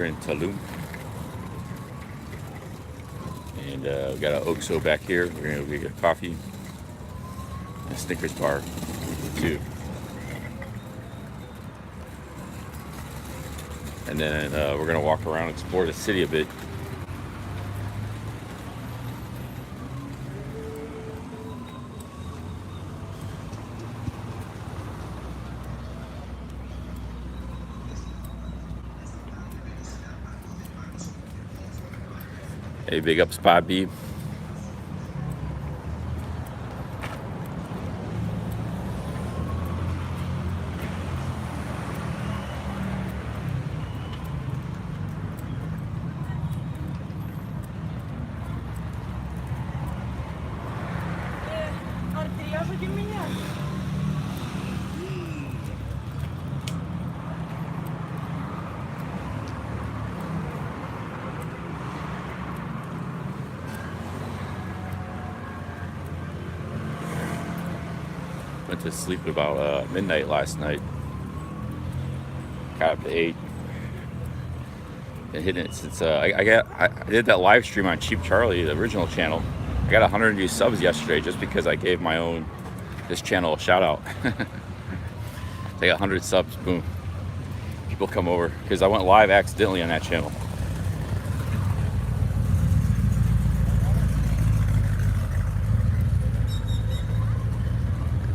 We're in Tulum, and we got an OXO back here. We're gonna go get a coffee and a Snickers bar too, and then we're gonna walk around and explore the city a bit. Hey, big up Spot B. Went to sleep at about midnight last night. Got up to 8. Been hitting it since I did that live stream on Cheap Charlie, the original channel. I got 100 new subs yesterday just because I gave this channel a shout out. They got 100 subs, boom. People come over because I went live accidentally on that channel.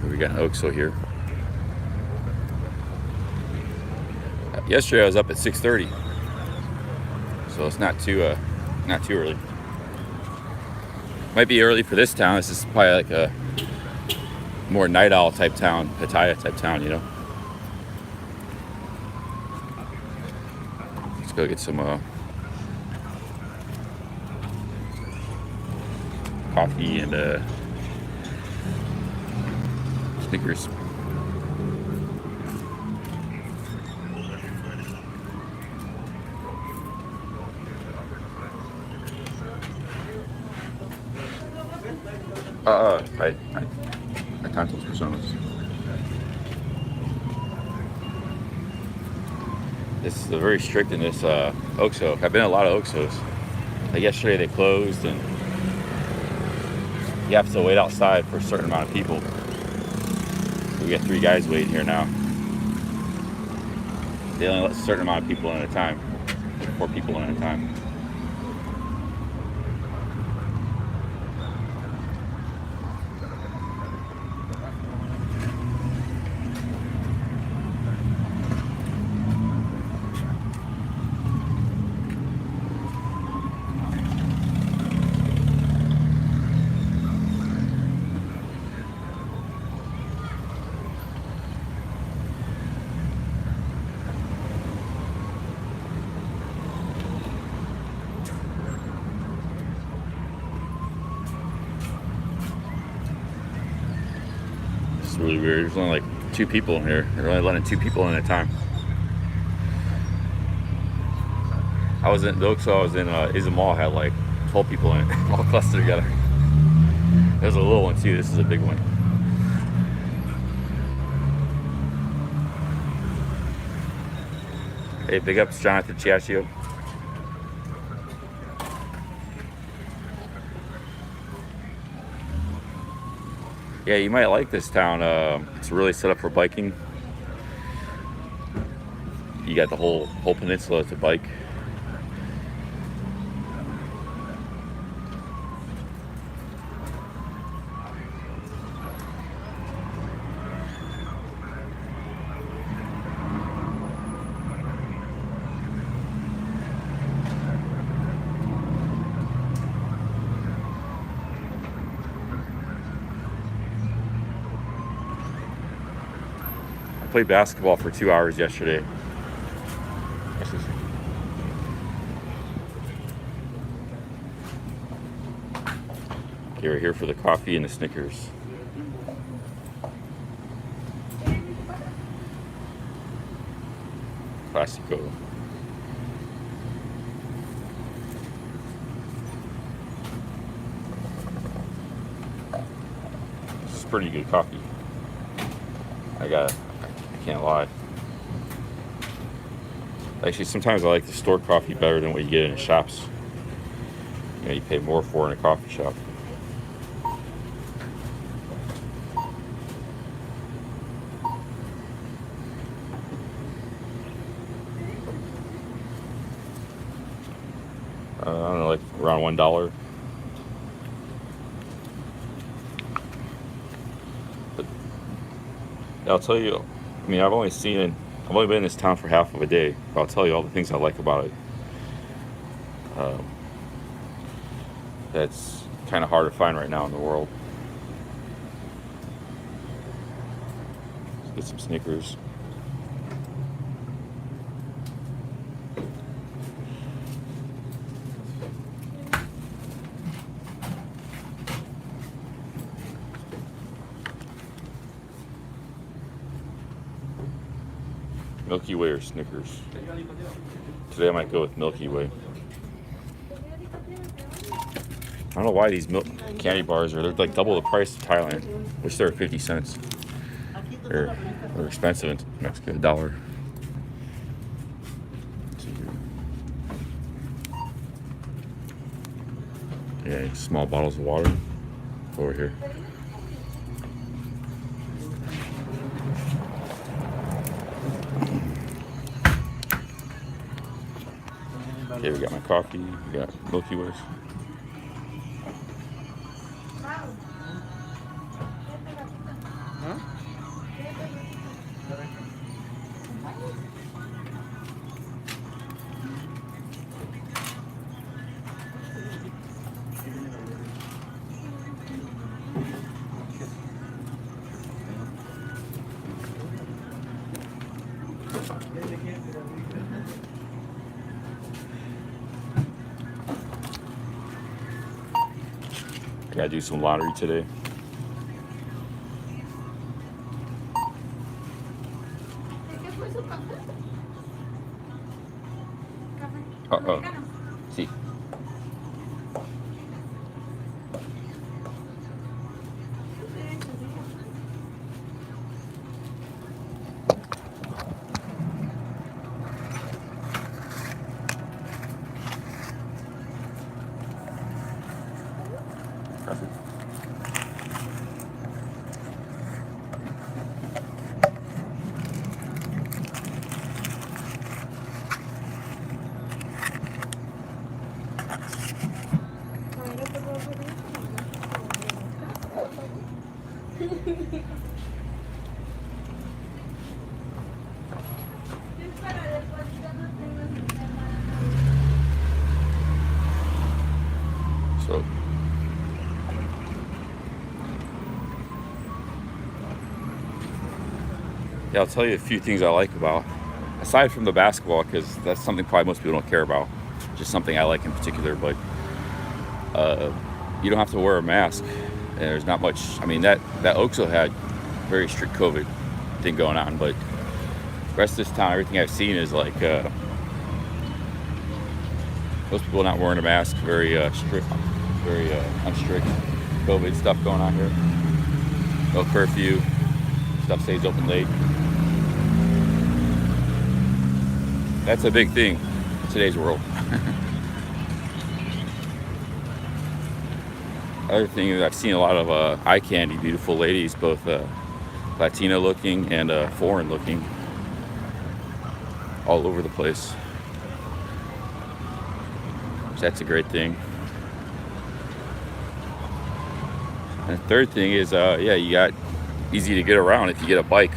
We got an OXO here. Yesterday I was up at 6:30, so it's not too early. Might be early for this town. This is probably like a more night owl type town, Pattaya type town, you know. Let's go get some coffee and Snickers. Hay tantas personas. This is very strict in this OXO. I've been in a lot of OXOs. Like yesterday they closed and you have to wait outside for a certain amount of people. We got 3 guys waiting here now. They only let a certain amount of people in at a time. 4 people in at a time. It's really weird. There's only like 2 people in here. They're only letting 2 people in at a time. I was in OXO. I was in Izamal. Had like 12 people in it, all clustered together. There's a little one too. This is a big one. Hey, big ups, Jonathan Chiachio. Yeah, you might like this town. It's really set up for biking. You got the whole peninsula to bike. Played basketball for 2 hours yesterday. Okay, we're here for the coffee and the Snickers. Classico. This is pretty good coffee. I can't lie. Actually, sometimes I like the store coffee better than what you get in the shops. You know, you pay more for in a coffee shop. I don't know, like around $1. But I'll tell you, I mean, I've only been in this town for half of a day, but I'll tell you all the things I like about it. That's kind of hard to find right now in the world. Let's get some Snickers. Milky Way or Snickers? Today I might go with Milky Way. I don't know why these milk candy bars they're like double the price of Thailand, which they're 50 cents. They're expensive in Mexico, $1. Yeah, small bottles of water over here. Okay, we got my coffee, we got Milky Ways. Gotta do some laundry today. Uh-oh. Sí. So yeah, I'll tell you a few things I like about, aside from the basketball, because that's something probably most people don't care about. Just something I like in particular, but you don't have to wear a mask. And there's not much. I mean, that Oxo had very strict COVID thing going on, but the rest of this town, everything I've seen is like most people not wearing a mask, very strict, very unstrict COVID stuff going on here. No curfew, stuff stays open late. That's a big thing in today's world. Other thing is I've seen a lot of eye candy, beautiful ladies, both Latino looking and foreign looking, all over the place. So that's a great thing. And the third thing is, yeah, you got easy to get around if you get a bike.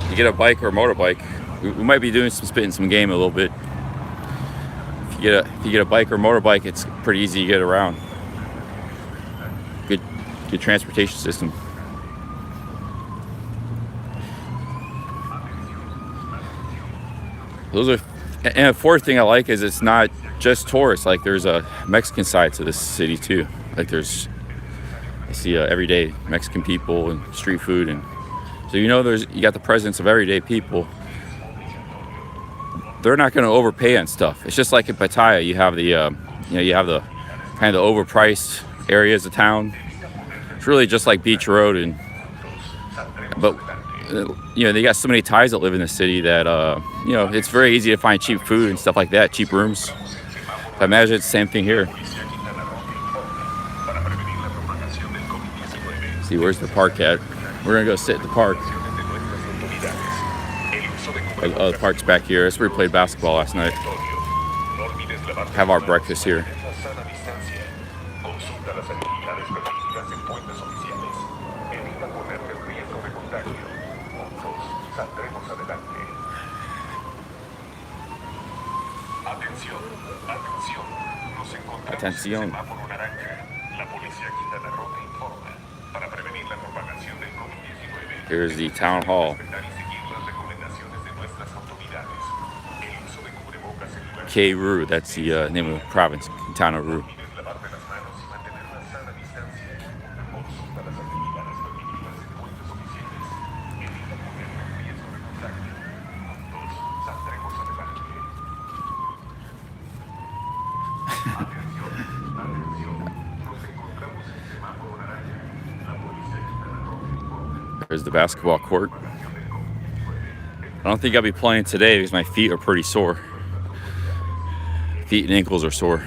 If you get a bike or a motorbike, we might be doing some spitting some game a little bit. If you get a bike or motorbike, it's pretty easy to get around. Good transportation system. And a fourth thing I like is it's not just tourists. Like there's a Mexican side to this city too. Like I see everyday Mexican people and street food, and so you got the presence of everyday people. They're not going to overpay on stuff. It's just like in Pattaya, you have the kind of the overpriced areas of town. It's really just like Beach Road, but you know, they got so many Thais that live in the city that you know, it's very easy to find cheap food and stuff like that, cheap rooms. I imagine it's the same thing here. See, where's the park at? We're gonna go sit at the park. The park's back here. That's where we played basketball last night. Have our breakfast here. Atención. Here's the town hall. Ru, that's the name of the province, Quintana Roo. There's the basketball court. I don't think I'll be playing today because my feet are pretty sore. Feet and ankles are sore.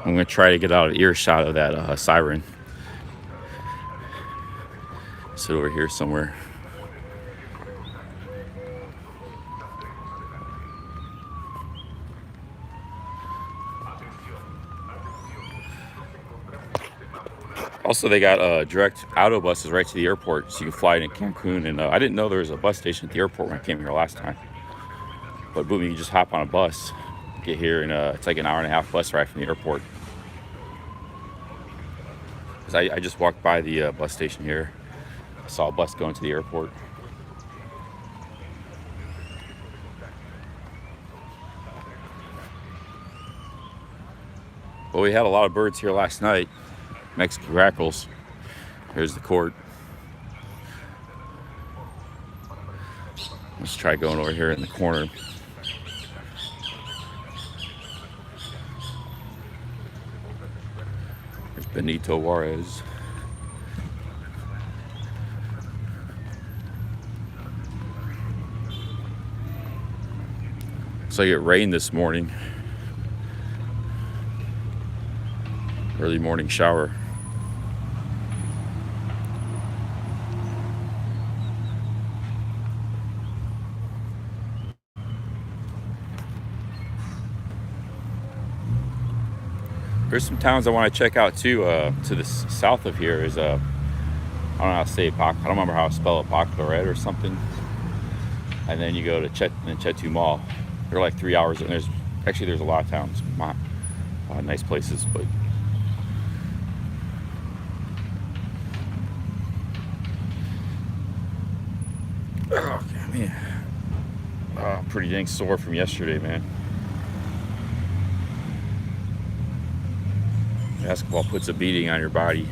I'm gonna try to get out of earshot of that siren. Sit over here somewhere. Also, they got direct auto buses right to the airport, so you can fly in Cancun. And I didn't know there was a bus station at the airport when I came here last time. But boom, you can just hop on a bus, get here, and it's like an hour and a half bus ride from the airport. Cause I just walked by the bus station here. I saw a bus going to the airport. Well, we had a lot of birds here last night. Mexican grackles. Here's the court. Let's try going over here in the corner. There's Benito Juarez. Looks like it rained this morning. Early morning shower. There's some towns I want to check out too. To the south of here is I don't know how to say it. I don't remember how to spell it. Bacaret or something. And then you go to Chetu Mall. They're like 3 hours, and there's a lot of towns, nice places, but. Oh man, I'm pretty dang sore from yesterday, man. Basketball puts a beating on your body.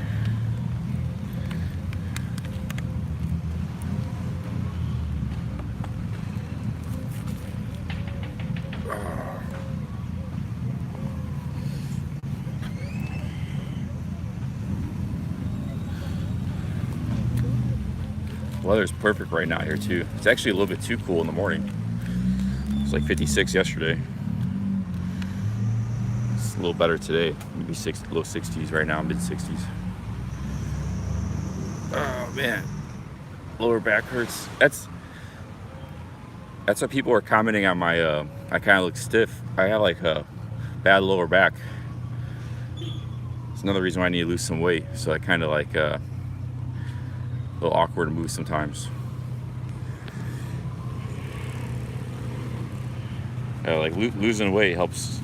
Weather's perfect right now here too. It's actually a little bit too cool in the morning. It's like 56 yesterday. It's a little better today. Maybe low 60s right now, mid 60s. Oh man, lower back hurts. That's what people are commenting on my. I kind of look stiff. I have like a bad lower back. It's another reason why I need to lose some weight. So I kind of like. A little awkward to move sometimes. Like losing weight helps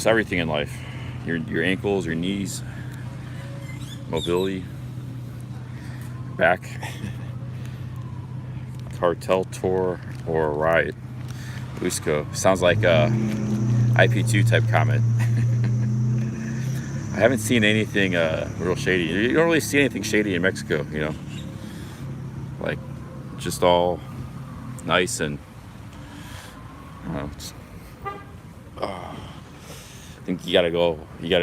everything in life. Your ankles, your knees, mobility, back. Cartel tour or riot. Cusco. Sounds like a IP2 type comment. I haven't seen anything real shady. You don't really see anything shady in Mexico, you know. Like, just all nice and, I don't know. I think you gotta go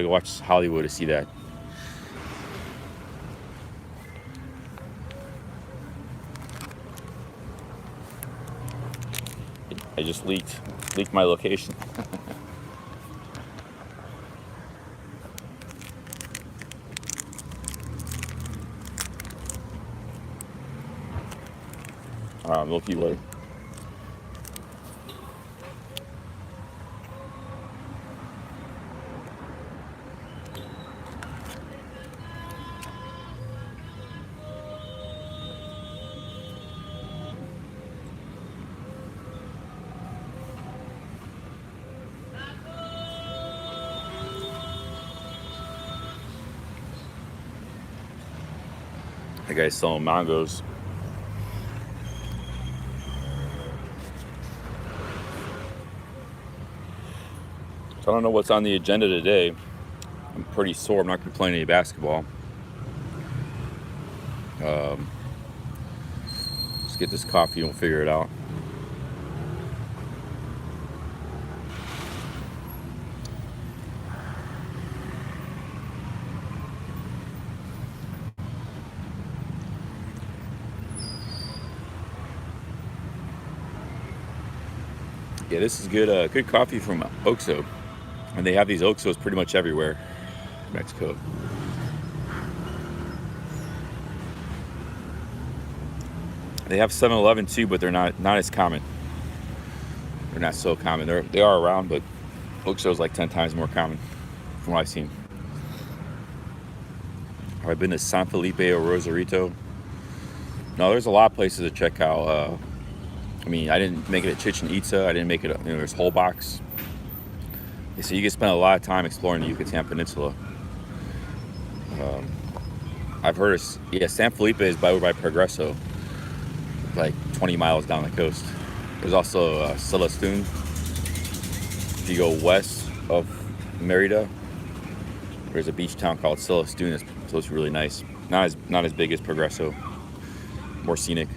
watch Hollywood to see that. I just leaked my location. Milky Way. The guy's selling mangoes. So I don't know what's on the agenda today. I'm pretty sore. I'm not going to play any basketball. Let's get this coffee and we'll figure it out. Yeah, this is good. Good coffee from Oxo, and they have these Oxos pretty much everywhere in Mexico. They have 7-Eleven too, but they're not as common. They're not so common. They are around, but Oxo is like 10 times more common from what I've seen. Have I been to San Felipe or Rosarito? No, there's a lot of places to check out. I mean, I didn't make it at Chichen Itza. I didn't make it. There's Holbox. So you can spend a lot of time exploring the Yucatan Peninsula. I've heard of, San Felipe is over by Progreso, like 20 miles down the coast. There's also Celestun. If you go west of Merida, there's a beach town called Celestun. So it's really nice. Not as big as Progreso. More scenic.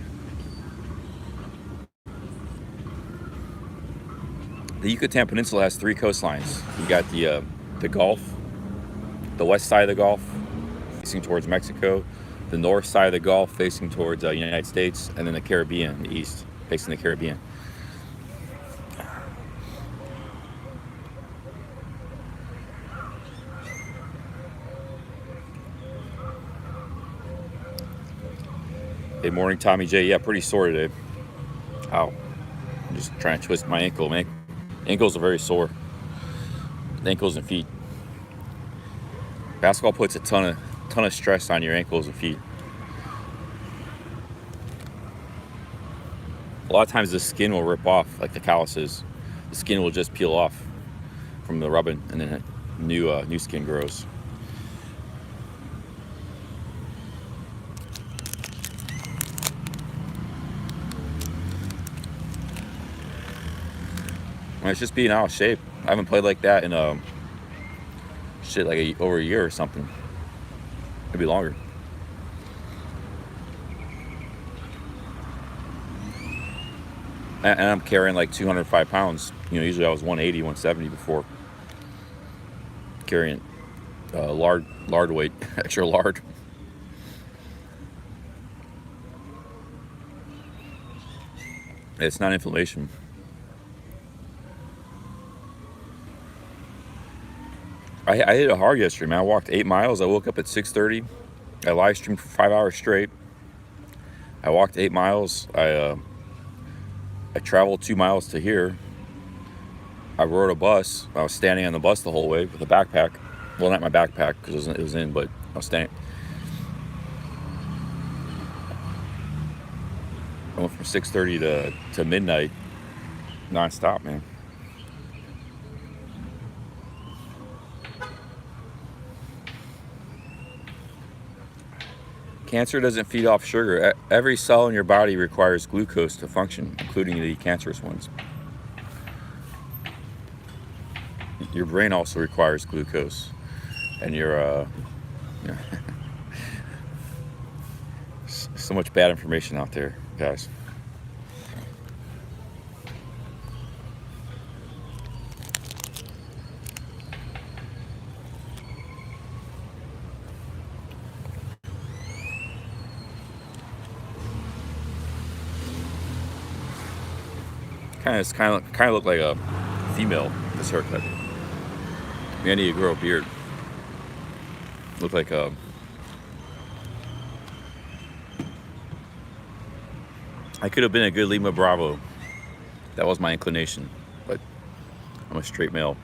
The Yucatan Peninsula has 3 coastlines. You got the Gulf, the west side of the Gulf, facing towards Mexico, the north side of the Gulf facing towards the United States, and then the Caribbean, the east, facing the Caribbean. Hey, morning, Tommy J. Yeah, pretty sore today. Ow. I'm just trying to twist my ankle, man. Ankles are very sore. Ankles and feet. Basketball puts a ton of stress on your ankles and feet. A lot of times the skin will rip off, like the calluses. The skin will just peel off from the rubbing, and then new skin grows. It's just being out of shape. I haven't played like that in over a year or something. Maybe longer. And I'm carrying like 205 pounds. Usually I was 180, 170 before. Carrying lard weight, extra lard. It's not inflammation. I hit it hard yesterday, man. I walked 8 miles. I woke up at 6:30. I live streamed for 5 hours straight. I walked 8 miles. I traveled 2 miles to here. I rode a bus. I was standing on the bus the whole way with a backpack. Well, not my backpack because it was in, but I was standing. I went from 6:30 to midnight, nonstop, man. Cancer doesn't feed off sugar. Every cell in your body requires glucose to function, including the cancerous ones. Your brain also requires glucose, and so much bad information out there, guys. kind of look like a female with this haircut. I need to grow a beard. Look like a. I could have been a good Lima Bravo. That was my inclination, but I'm a straight male.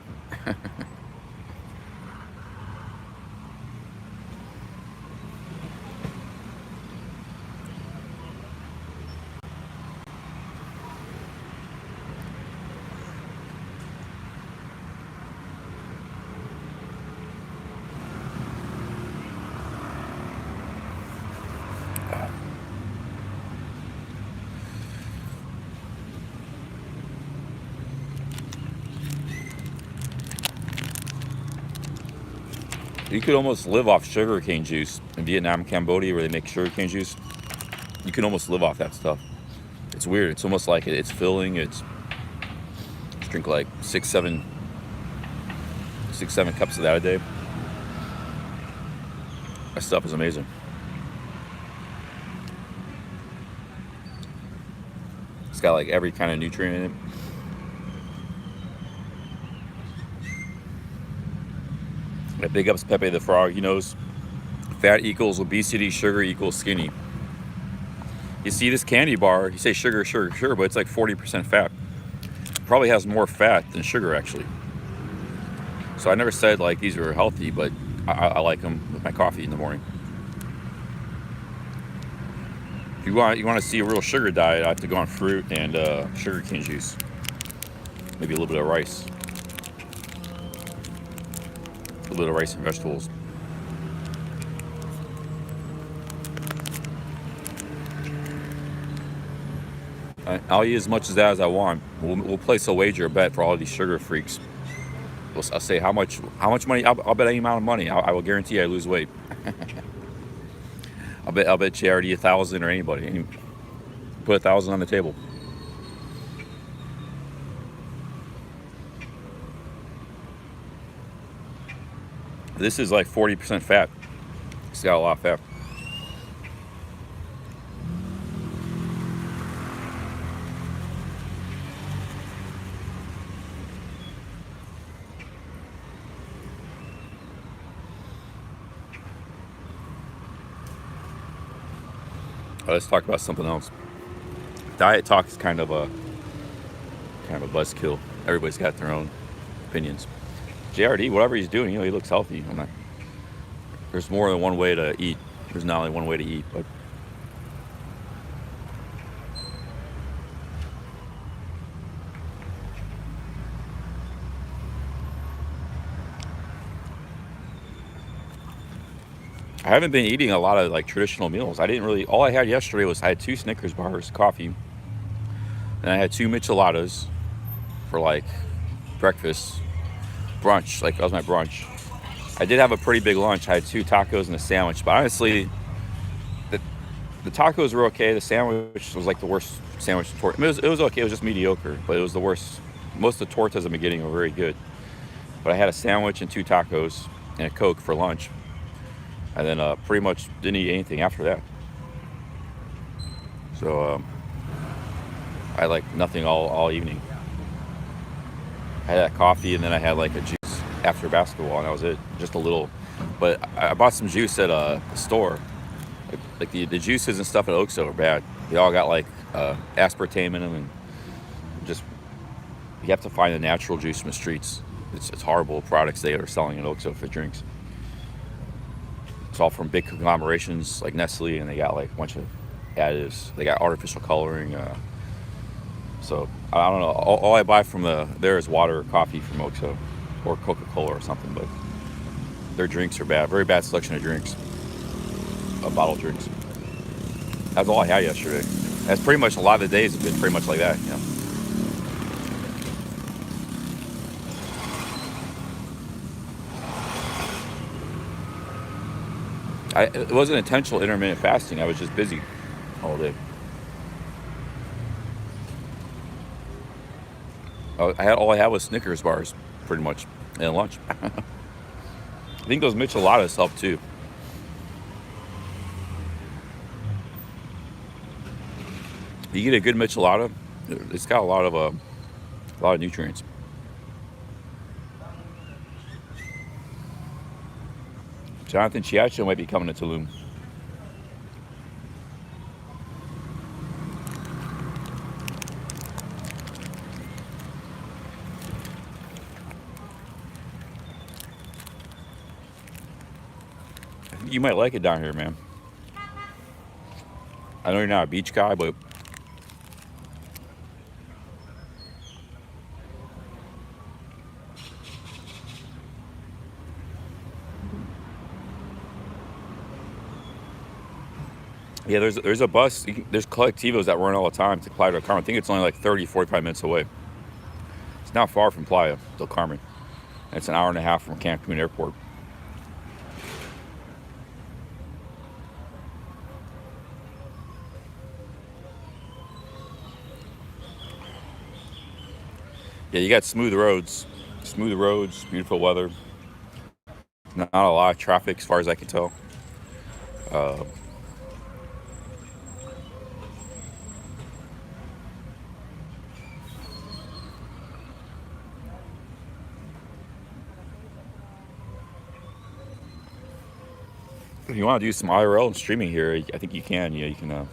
You could almost live off sugarcane juice in Vietnam, Cambodia, where they make sugarcane juice. You can almost live off that stuff. It's weird. It's almost like it's filling. It's drink like six, seven cups of that a day. That stuff is amazing. It's got like every kind of nutrient in it. Big ups Pepe the Frog. He knows fat equals obesity, sugar equals skinny. You see this candy bar, you say sugar, sugar, sugar, but it's like 40% fat. Probably has more fat than sugar, actually. So I never said like these are healthy, but I like them with my coffee in the morning. If you want to see a real sugar diet, I have to go on fruit and sugar cane juice. Maybe a little bit of rice. A little bit of rice and vegetables. I'll eat as much of that as I want. We'll place a wager, a bet for all these sugar freaks. I'll say how much money. I'll bet any amount of money. I will guarantee I lose weight. I'll bet Charity 1,000 or anybody. Put 1,000 on the table. This is like 40% fat. It's got a lot of fat. Let's talk about something else. Diet talk is kind of a buzzkill. Everybody's got their own opinions. JRD, whatever he's doing, he looks healthy. There's more than one way to eat. There's not only one way to eat, but I haven't been eating a lot of like traditional meals. All I had yesterday was I had 2 Snickers bars, coffee, and I had 2 micheladas for like breakfast, brunch, like that was my brunch. I did have a pretty big lunch. I had 2 tacos and a sandwich, but honestly, the tacos were okay. The sandwich was like the worst sandwich. I mean, it was okay. It was just mediocre, but it was the worst. Most of the tortas I've been getting were very good. But I had a sandwich and 2 tacos and a Coke for lunch. And then pretty much didn't eat anything after that. So I had like nothing all evening. I had that coffee and then I had like a juice after basketball, and that was it. Just a little. But I bought some juice at the store. Like the juices and stuff at Oxo are bad. They all got like aspartame in them, and just you have to find a natural juice from the streets. It's horrible products they are selling at Oxo for drinks. It's all from big conglomerations like Nestle, and they got like a bunch of additives. They got artificial coloring. So I don't know. All I buy from there is water or coffee from Oxo, or Coca-Cola or something. But their drinks are bad. Very bad selection of drinks, bottled drinks. That's all I had yesterday. That's pretty much a lot of the days have been pretty much like that. It wasn't intentional intermittent fasting. I was just busy all day. All I had was Snickers bars, pretty much, and lunch. I think those micheladas help too. You get a good michelada, it's got a lot of A lot of nutrients. Jonathan Chiacho might be coming to Tulum. I think you might like it down here, man. I know you're not a beach guy, but yeah, there's a bus. There's collectivos that run all the time to Playa del Carmen. I think it's only like 30, 45 minutes away. It's not far from Playa del Carmen. And it's an hour and a half from Cancun Airport. Yeah, you got smooth roads, beautiful weather. Not a lot of traffic as far as I can tell. Uh, if you want to do some IRL and streaming here, I think you can. You can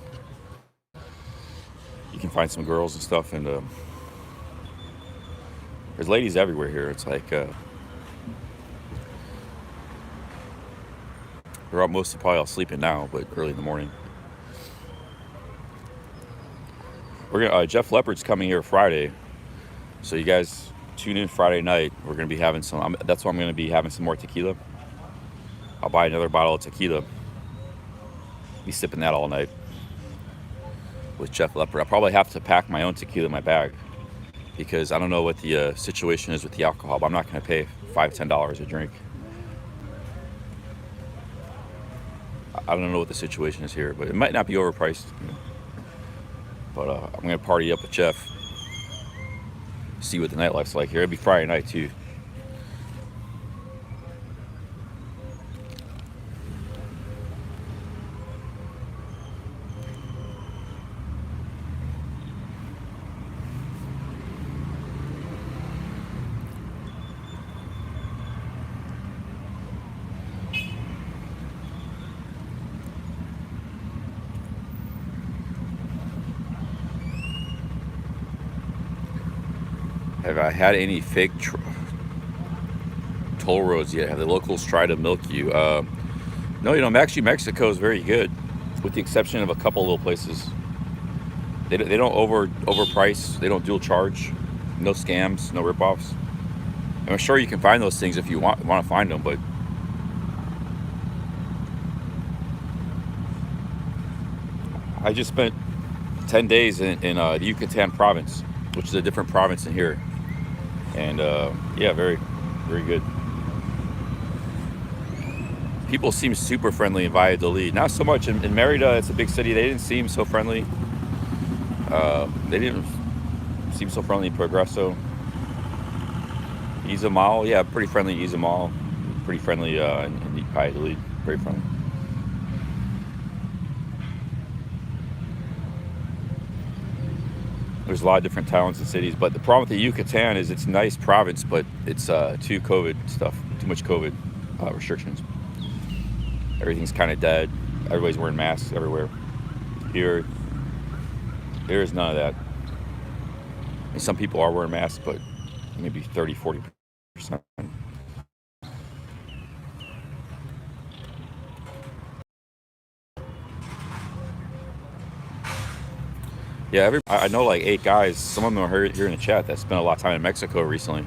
find some girls and stuff, and there's ladies everywhere here. It's like they're all mostly probably all sleeping now, but early in the morning. We're gonna Jeff Leopard's coming here Friday, so you guys tune in Friday night. We're gonna be having some. That's why I'm gonna be having some more tequila. I'll buy another bottle of tequila. Be sipping that all night with Jeff Leopard. I'll probably have to pack my own tequila in my bag because I don't know what the situation is with the alcohol. But I'm not gonna pay $5-10 a drink. I don't know what the situation is here, but it might not be overpriced. But I'm gonna party up with Jeff. See what the nightlife's like here. It'll be Friday night too. Have I had any fake toll roads yet? Have the locals tried to milk you? No, actually Mexico is very good, with the exception of a couple little places. They don't overprice. They don't dual charge. No scams. No ripoffs. I'm sure you can find those things if you want to find them, but I just spent 10 days in the Yucatan province, which is a different province than here. And yeah, very, very good. People seem super friendly in Valladolid. Not so much in Merida. It's a big city. They didn't seem so friendly. They didn't seem so friendly in Progreso. Izamal, yeah, pretty friendly in Izamal. Pretty friendly in Valladolid. Very friendly. There's a lot of different towns and cities, but the problem with the Yucatan is it's a nice province, but it's too much COVID restrictions. Everything's kind of dead. Everybody's wearing masks everywhere. Here is none of that. And some people are wearing masks, but maybe 30-40%. Yeah, I know like 8 guys. Some of them are here in the chat that spent a lot of time in Mexico recently.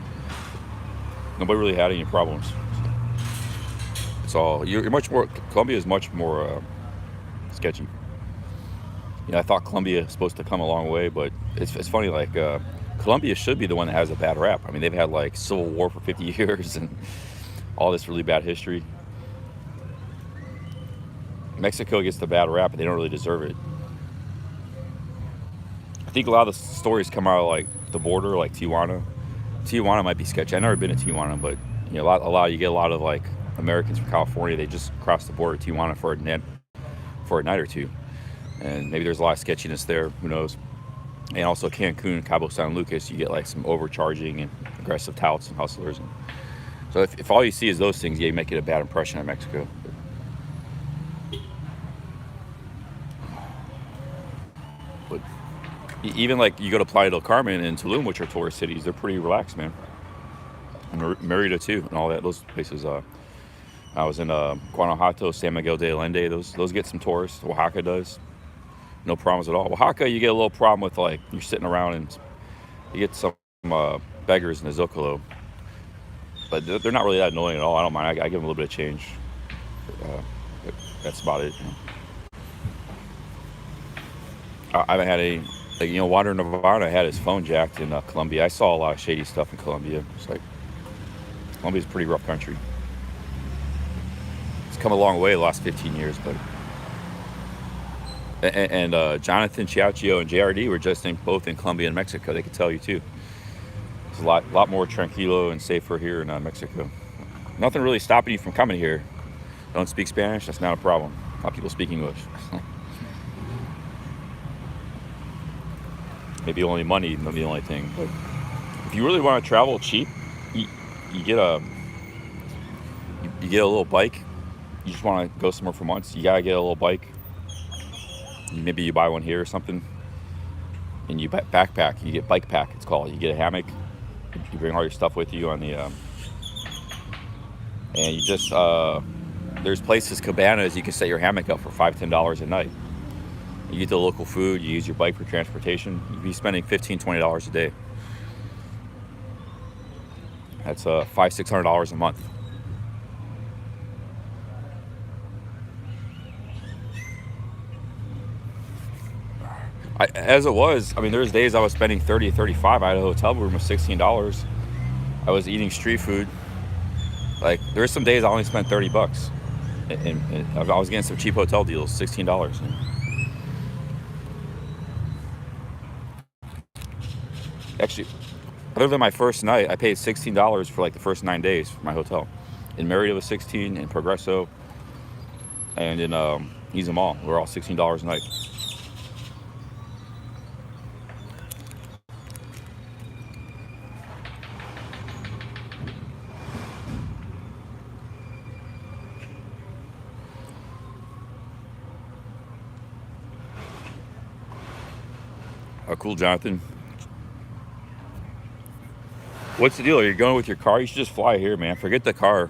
Nobody really had any problems. It's all you're much more. Colombia is much more sketchy. I thought Colombia was supposed to come a long way, but it's funny. Like Colombia should be the one that has a bad rap. I mean, they've had like civil war for 50 years and all this really bad history. Mexico gets the bad rap, but they don't really deserve it. I think a lot of the stories come out of like the border, like Tijuana. Tijuana might be sketchy. I've never been to Tijuana, but you get a lot of like Americans from California. They just cross the border to Tijuana for a night or two, and maybe there's a lot of sketchiness there. Who knows? And also Cancun, Cabo San Lucas, you get like some overcharging and aggressive touts and hustlers. And so if all you see is those things, yeah, you make it a bad impression of Mexico. But even like you go to Playa del Carmen and Tulum, which are tourist cities, they're pretty relaxed, man. And Merida too, and all that. Those places. I was in Guanajuato, San Miguel de Allende. Those get some tourists. Oaxaca does. No problems at all. Oaxaca, you get a little problem with like you're sitting around and you get some beggars in the Zocalo, but they're not really that annoying at all. I don't mind. I give them a little bit of change. But that's about it. I haven't had any. Like, Wander Nirvana had his phone jacked in Colombia. I saw a lot of shady stuff in Colombia. It's like Colombia's a pretty rough country. It's come a long way the last 15 years, but. And Jonathan Chiachio and JRD were just both in Colombia and Mexico. They could tell you too. It's a lot more tranquilo and safer here in Mexico. Nothing really stopping you from coming here. Don't speak Spanish, that's not a problem. A lot of people speak English. Maybe only money, not the only thing. But if you really want to travel cheap, you get a little bike. You just want to go somewhere for months. You gotta get a little bike. Maybe you buy one here or something, and you backpack. You get bike pack, it's called. You get a hammock. You bring all your stuff with you on the, and you just there's places, cabanas. You can set your hammock up for $5-10 a night. You get the local food. You use your bike for transportation. You'd be spending $15-20 a day. That's $500-600 a month. As it was, there's days I was spending $30-35. I had a hotel room of $16. I was eating street food. Like, there's some days I only spent $30, and I was getting some cheap hotel deals, $16. Actually, other than my first night, I paid $16 for like the first 9 days for my hotel. In Merida was $16, in Progreso, and in Izamal, we're all $16 a night. Cool, Jonathan. What's the deal? Are you going with your car? You should just fly here, man. Forget the car.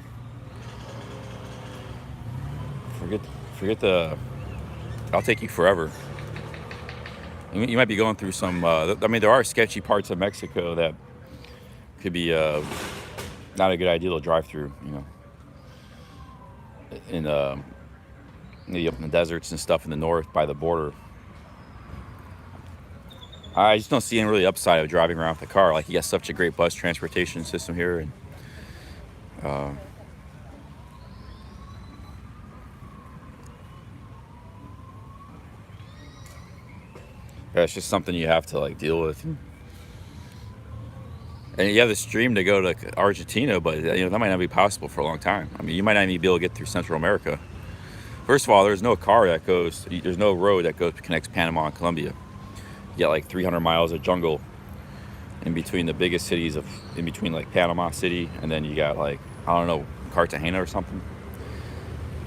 Forget the. I'll take you forever. You might be going through some. There are sketchy parts of Mexico that could be not a good idea to drive through. In up in the deserts and stuff in the north by the border. I just don't see any really upside of driving around with a car. Like, you got such a great bus transportation system here, and it's just something you have to like deal with. And you have this dream to go to Argentina, but that might not be possible for a long time. You might not even be able to get through Central America. First of all, there's no there's no road that connects Panama and Colombia. You got like 300 miles of jungle in between the biggest cities in between like Panama City, and then you got like, I don't know, Cartagena or something.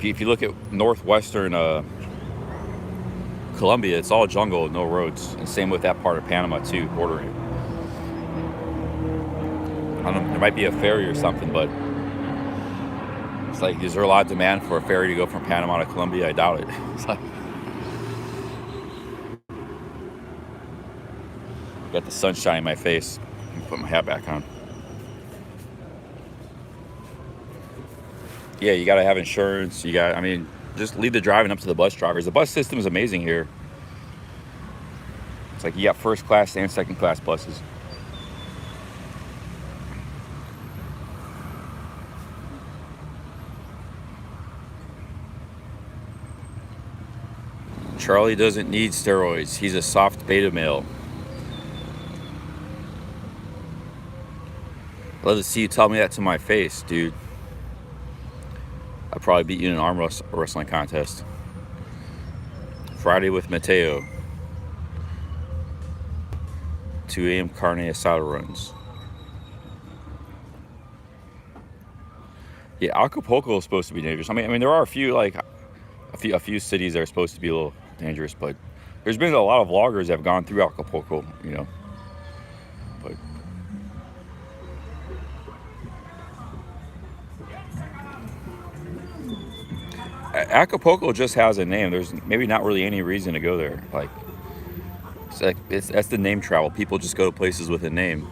If you look at northwestern Colombia, it's all jungle, no roads, and same with that part of Panama too, bordering. I don't know, there might be a ferry or something, but it's like, is there a lot of demand for a ferry to go from Panama to Colombia? I doubt it. It's like, got the sunshine in my face. Let me put my hat back on. Yeah, you gotta have insurance. Just leave the driving up to the bus drivers. The bus system is amazing here. It's like you got first class and second class buses. Charlie doesn't need steroids. He's a soft beta male. I'd love to see you tell me that to my face, dude. I'd probably beat you in an arm wrestling contest. Friday with Mateo. 2 a.m. carne asada runs. Yeah, Acapulco is supposed to be dangerous. I mean, there are a few a few cities that are supposed to be a little dangerous, but there's been a lot of vloggers that have gone through Acapulco, you know. But Acapulco just has a name. There's maybe not really any reason to go there. Like, that's the name travel. People just go to places with a name.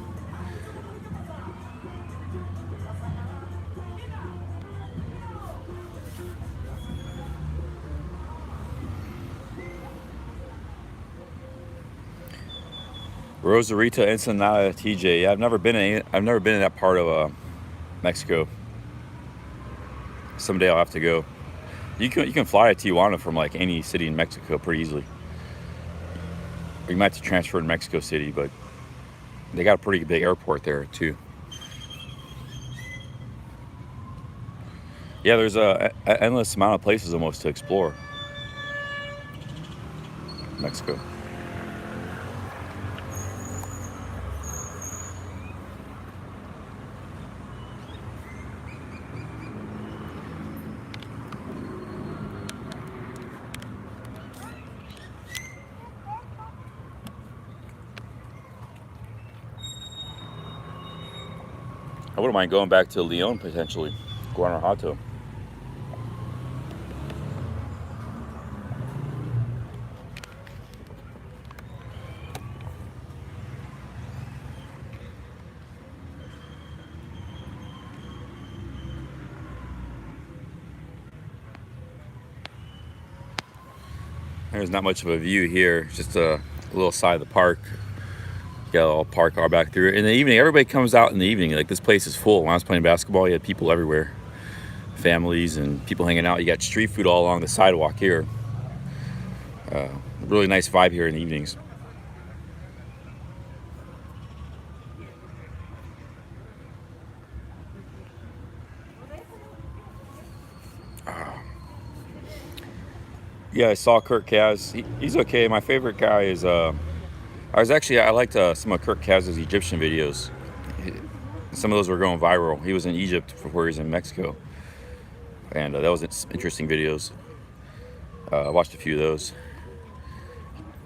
Rosarito, Ensenada, TJ. Yeah, I've never been in that part of Mexico. Someday I'll have to go. You can fly to Tijuana from like any city in Mexico pretty easily. Or you might have to transfer to Mexico City, but they got a pretty big airport there too. Yeah, there's a endless amount of places almost to explore. Mexico. I wouldn't mind going back to Leon potentially, Guanajuato. There's not much of a view here, just a little side of the park. You got a little park all back through. In the evening, everybody comes out in the evening. Like, this place is full. When I was playing basketball, you had people everywhere. Families and people hanging out. You got street food all along the sidewalk here. Really nice vibe here in the evenings. Yeah, I saw Kirk Kaz. He's okay. My favorite guy is I liked some of Kirk Kaz's Egyptian videos. Some of those were going viral. He was in Egypt before he was in Mexico, and that was interesting videos. I watched a few of those.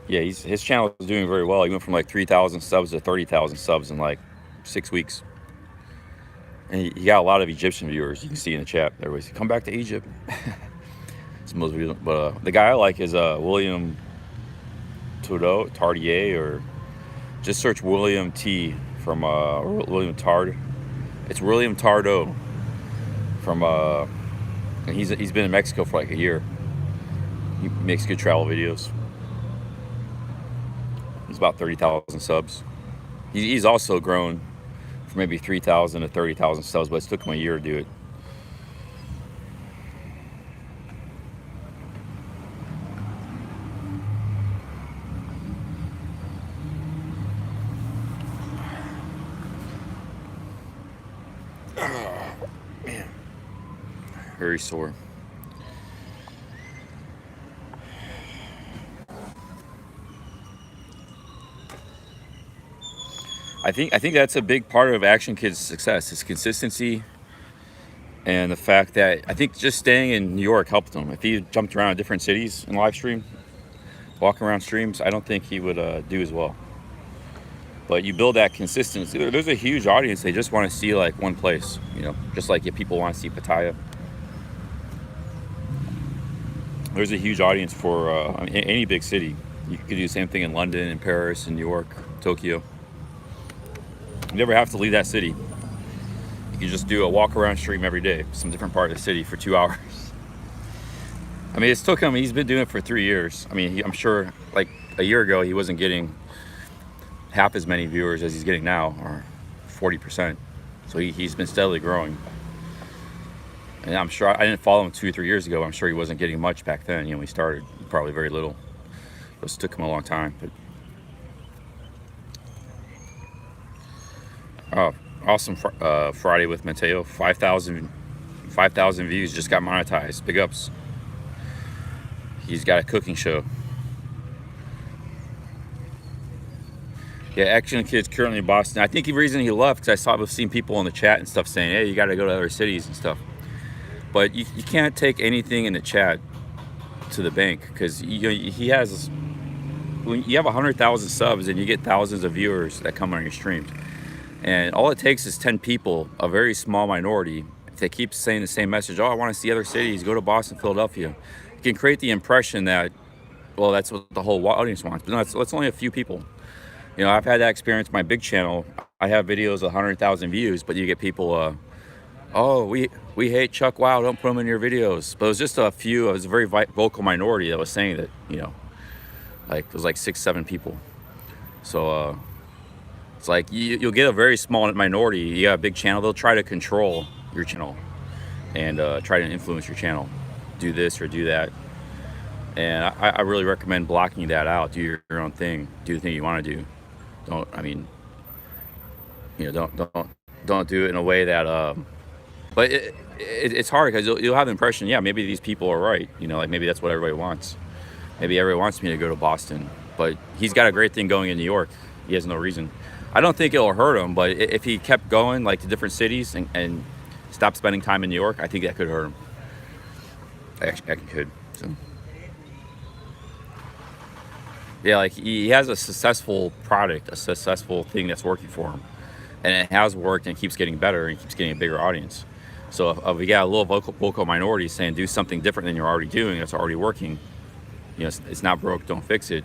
Yeah, his channel is doing very well. He went from like 3,000 subs to 30,000 subs in like 6 weeks. And he got a lot of Egyptian viewers. You can see in the chat. Everybody's come back to Egypt. Some of those videos. But the guy I like is William Tardier, or just search William T from William Tard. It's William Tardo from and he's been in Mexico for like a year. He makes good travel videos. He's about 30,000 subs. He's also grown from maybe 3,000 to 30,000 subs, but it took him a year to do it. Oh, man. Very sore. I think that's a big part of Action Kid's success, is consistency, and the fact that I think just staying in New York helped him. If he jumped around different cities in live stream, walking around streams, I don't think he would do as well. But you build that consistency. There's a huge audience. They just want to see like one place, you know, just like if people want to see Pattaya. There's a huge audience for any big city. You could do the same thing in London, and Paris, and New York, Tokyo. You never have to leave that city. You can just do a walk around stream every day, some different part of the city for 2 hours. I mean, it's took him, he's been doing it for 3 years. I mean, I'm sure like a year ago, he wasn't getting half as many viewers as he's getting now, or 40%. So he's been steadily growing. And I'm sure, I didn't follow him 2 or 3 years ago. I'm sure he wasn't getting much back then. You know, when he started, probably very little. It took him a long time. But awesome Friday with Mateo. 5,000 views, just got monetized. Big ups. He's got a cooking show. Yeah, Action Kid's currently in Boston. I think the reason he left because I was seeing people in the chat and stuff saying, "Hey, you got to go to other cities and stuff." But you can't take anything in the chat to the bank because he has. When you have 100,000 subs and you get thousands of viewers that come on your streams, and all it takes is 10 people, a very small minority, if they keep saying the same message, "Oh, I want to see other cities, go to Boston, Philadelphia," you can create the impression that, well, that's what the whole audience wants. But no, it's only a few people. I've had that experience. My big channel, I have videos of 100,000 views, but you get people, "Oh, we hate Chuck. Wow, don't put him in your videos." But it was just a few. It was a very vocal minority that was saying that. Like it was like 6, 7 people. So it's like you'll get a very small minority. You got a big channel, they'll try to control your channel and try to influence your channel, do this or do that. And I really recommend blocking that out. Do your own thing. Do the thing you want to do. Don't do it in a way that. But it's hard because you'll have the impression, yeah, maybe these people are right. Like maybe that's what everybody wants. Maybe everyone wants me to go to Boston, but he's got a great thing going in New York. He has no reason. I don't think it'll hurt him, but if he kept going like to different cities and stopped spending time in New York, I think that could hurt him. Actually could. So. Yeah, like he has a successful product, a successful thing that's working for him, and it has worked and keeps getting better and keeps getting a bigger audience. So if we got a little vocal minority saying do something different than you're already doing, that's already working. It's not broke, don't fix it.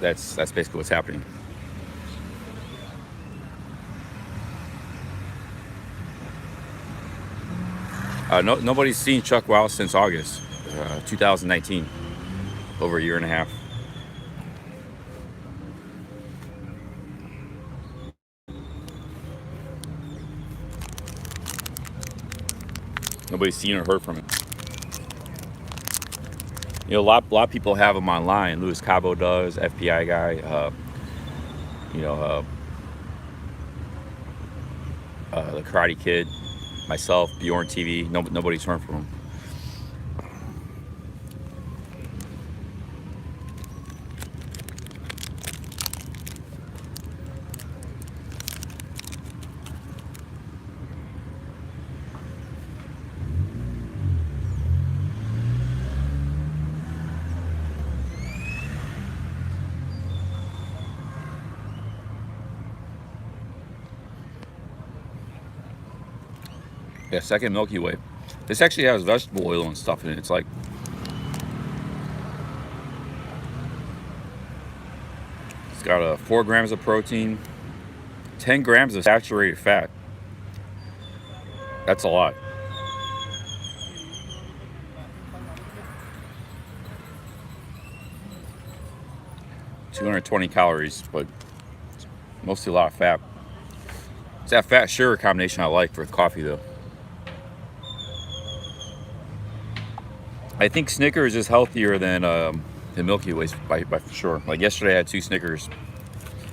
That's basically what's happening. Nobody's seen Chuck Wow since August 2019, over a year and a half. Nobody's seen or heard from him. A lot of people have him online. Louis Cabo does, FBI guy. The Karate Kid, myself, Bjorn TV. Nobody's heard from him. Yeah, second Milky Way. This actually has vegetable oil and stuff in it. It's like it's got 4 grams of protein, 10 grams of saturated fat. That's a lot. $220 calories, but mostly a lot of fat. It's that fat sugar combination I like with coffee though. I think Snickers is healthier than the Milky Ways by for sure. Like yesterday I had 2 Snickers.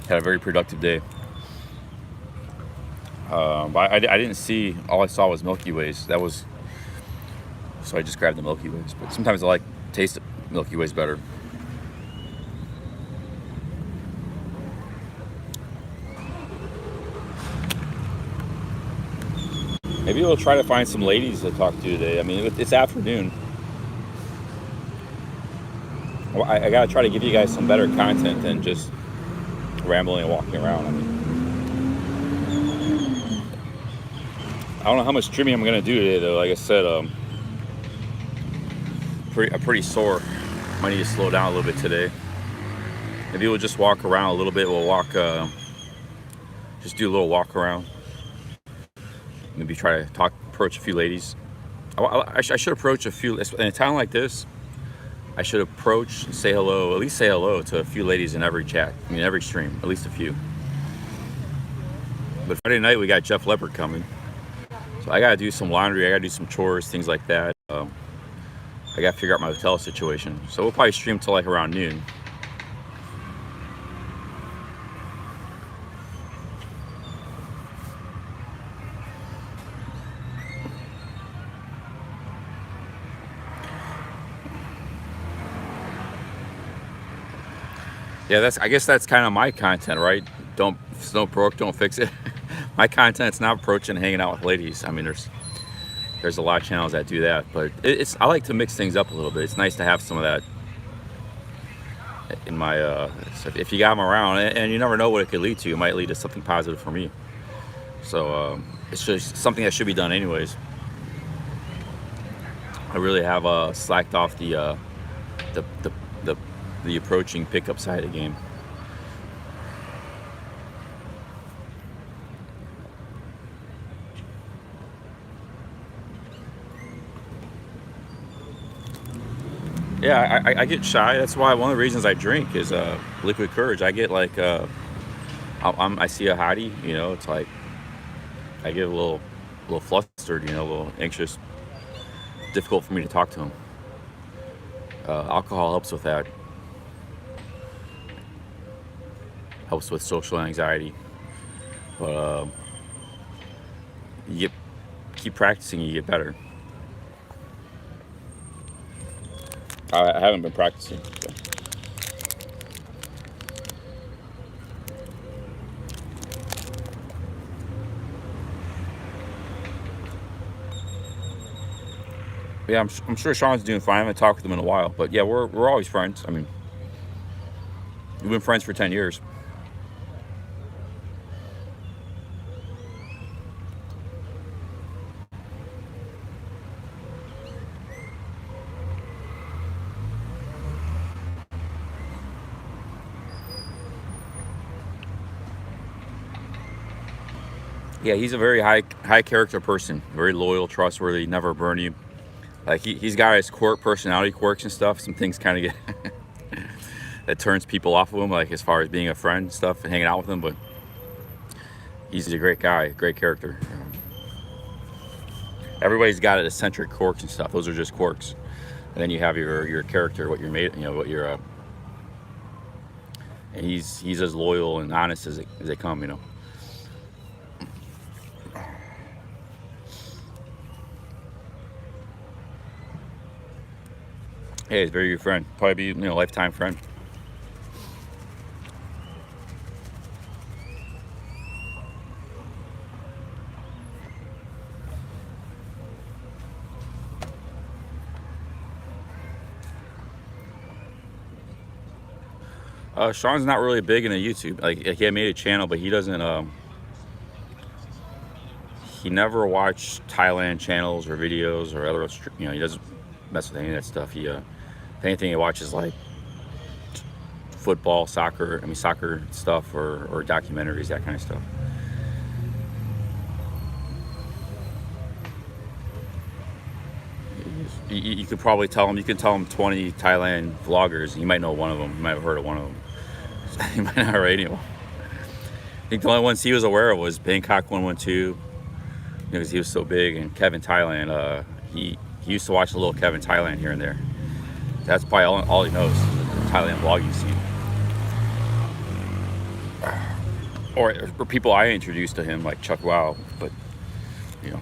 Had a very productive day. But I didn't see, all I saw was Milky Ways. So I just grabbed the Milky Ways. But sometimes I like taste of Milky Ways better. Maybe we'll try to find some ladies to talk to today. I mean, it's afternoon. I gotta try to give you guys some better content than just rambling and walking around. I don't know how much streaming I'm gonna do today, though. Like I said, I'm pretty sore. Might need to slow down a little bit today. Maybe we'll just walk around a little bit. We'll walk, just do a little walk around. Maybe try to approach a few ladies. I should approach a few, in a town like this, I should approach, say hello, at least say hello to a few ladies in every chat. I mean, every stream, at least a few. But Friday night, we got Jeff Leppard coming. So I gotta do some laundry, I gotta do some chores, things like that. I gotta figure out my hotel situation. So we'll probably stream till like around noon. Yeah, I guess that's kind of my content, right? Don't if it's no broke, don't fix it. My content's not approaching hanging out with ladies. I mean, there's a lot of channels that do that, but it's I like to mix things up a little bit. It's nice to have some of that in my so if you got them around, and you never know what it could lead to. It might lead to something positive for me. So it's just something that should be done anyways. I really have slacked off the, the the approaching pickup side of the game. Yeah, I get shy. That's why one of the reasons I drink is liquid courage. I get like I see a hottie, you know, it's like I get a little flustered, you know, a little anxious. Difficult for me to talk to him. Alcohol helps with that. Helps with social anxiety. But you get keep practicing, you get better. I haven't been practicing. So. Yeah, I'm sure Sean's doing fine. I haven't talked with him in a while, but yeah, we're always friends. I mean, we've been friends for 10 years. Yeah, he's a very high character person, very loyal, trustworthy, never burn you. Like he's got his personality quirks and stuff. Some things kind of get that turns people off of him, like as far as being a friend and stuff and hanging out with him. But he's a great guy, great character. Everybody's got eccentric quirks and stuff. Those are just quirks. And then you have your character, what you're made, you know, what you're. And he's as loyal and honest as they come, you know. Hey, he's very good friend. Probably be, you know, lifetime friend. Sean's not really big into YouTube. Like he had made a channel, but he doesn't. He never watched Thailand channels or videos or other. You know, he doesn't mess with any of that stuff. If anything, he watches like football, soccer. I mean, soccer stuff or documentaries, that kind of stuff. You could probably tell him. You can tell him 20 Thailand vloggers. You might know one of them. You might have heard of one of them. You might not have heard any of them. I think the only ones he was aware of was Bangkok 112, because he was so big, and Kevin Thailand. He used to watch a little Kevin Thailand here and there. That's probably all he knows, the Thailand vlogging scene. Or people I introduced to him, like Chuck Wow, but you know.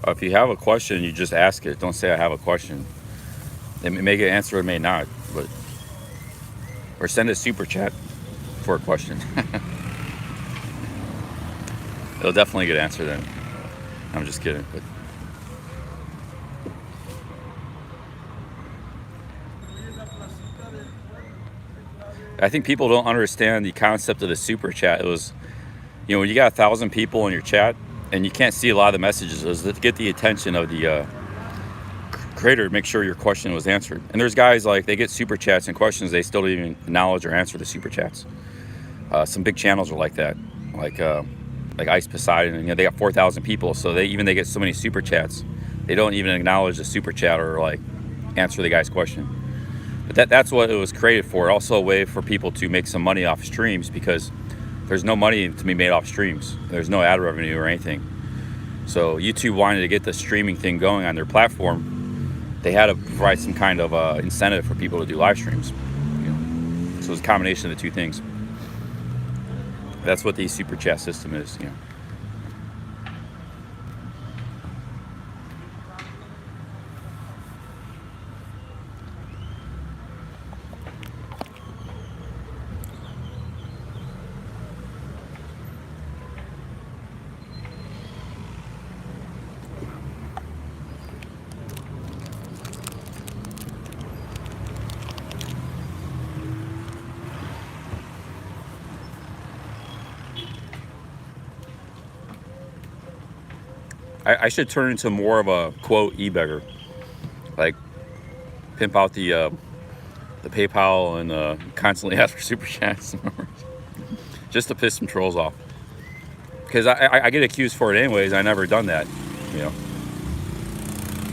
If you have a question, you just ask it. Don't say I have a question. It may get answered, it may not, but or send a super chat for a question. It'll definitely get answered then. I'm just kidding, but I think people don't understand the concept of the super chat. It was, you know, when you got 1,000 people in your chat and you can't see a lot of the messages, it was to get the attention of the creator to make sure your question was answered. And there's guys like they get super chats and questions, they still don't even acknowledge or answer the super chats. Some big channels are like that, like Ice Poseidon, and you know, they got 4,000 people, so they get so many super chats, they don't even acknowledge the super chat or like answer the guy's question. But that's what it was created for. Also a way for people to make some money off streams, because there's no money to be made off streams. There's no ad revenue or anything. So YouTube wanted to get the streaming thing going on their platform. They had to provide some kind of incentive for people to do live streams. You know? So it's a combination of the two things. That's what the super chat system is, you know. I should turn into more of a quote e-beggar, like pimp out the PayPal and constantly ask for super chats, just to piss some trolls off. Because I get accused for it anyways. I never done that, you know.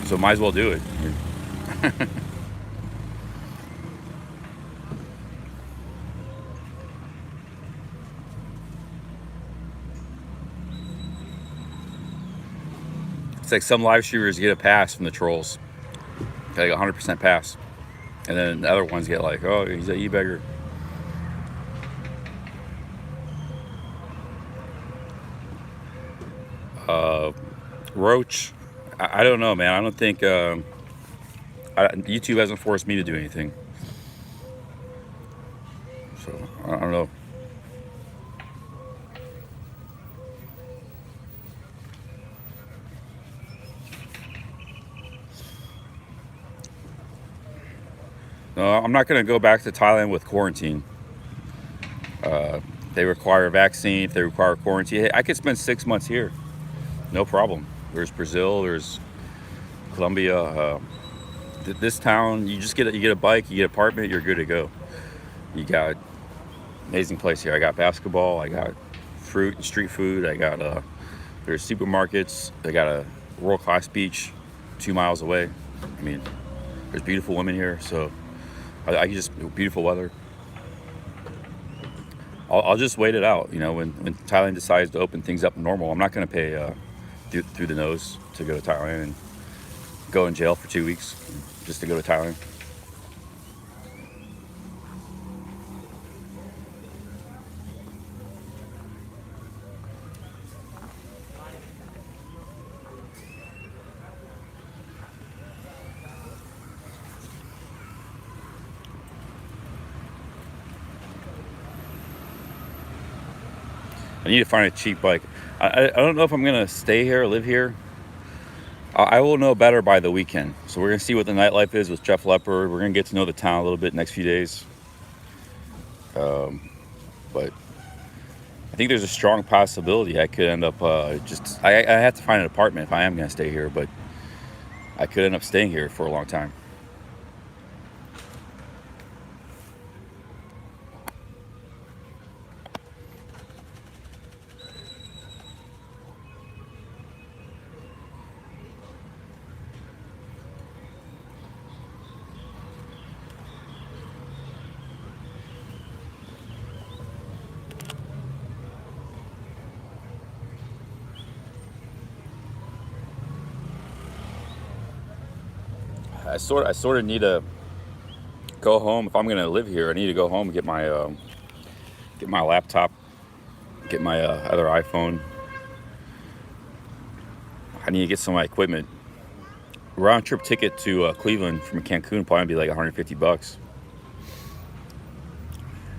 So might as well do it. It's like some live streamers get a pass from the trolls, like 100% pass, and then the other ones get like, oh, he's an e-beggar. Roach, I don't know, man. I don't think YouTube hasn't forced me to do anything, so I don't know. No, I'm not going to go back to Thailand with quarantine. They require a vaccine. If they require quarantine, hey, I could spend 6 months here, no problem. There's Brazil, there's Colombia. This town, you get a bike, you get an apartment, you're good to go. You got amazing place here. I got basketball, I got fruit and street food. I got there's supermarkets. I got a world-class beach 2 miles away. I mean, there's beautiful women here, so I just beautiful weather. I'll just wait it out. You know, when Thailand decides to open things up normal, I'm not going to pay through the nose to go to Thailand and go in jail for 2 weeks just to go to Thailand. I need to find a cheap bike. I don't know if I'm gonna stay here, live here. I will know better by the weekend. So we're gonna see what the nightlife is with Jeff Leopard. We're gonna get to know the town a little bit next few days. But I think there's a strong possibility I could end up I have to find an apartment if I am gonna stay here, but I could end up staying here for a long time. I sort of need to go home if I'm gonna live here. I need to go home and get my laptop, get my other iPhone. I need to get some of my equipment. Round trip ticket to Cleveland from Cancun probably be like $150.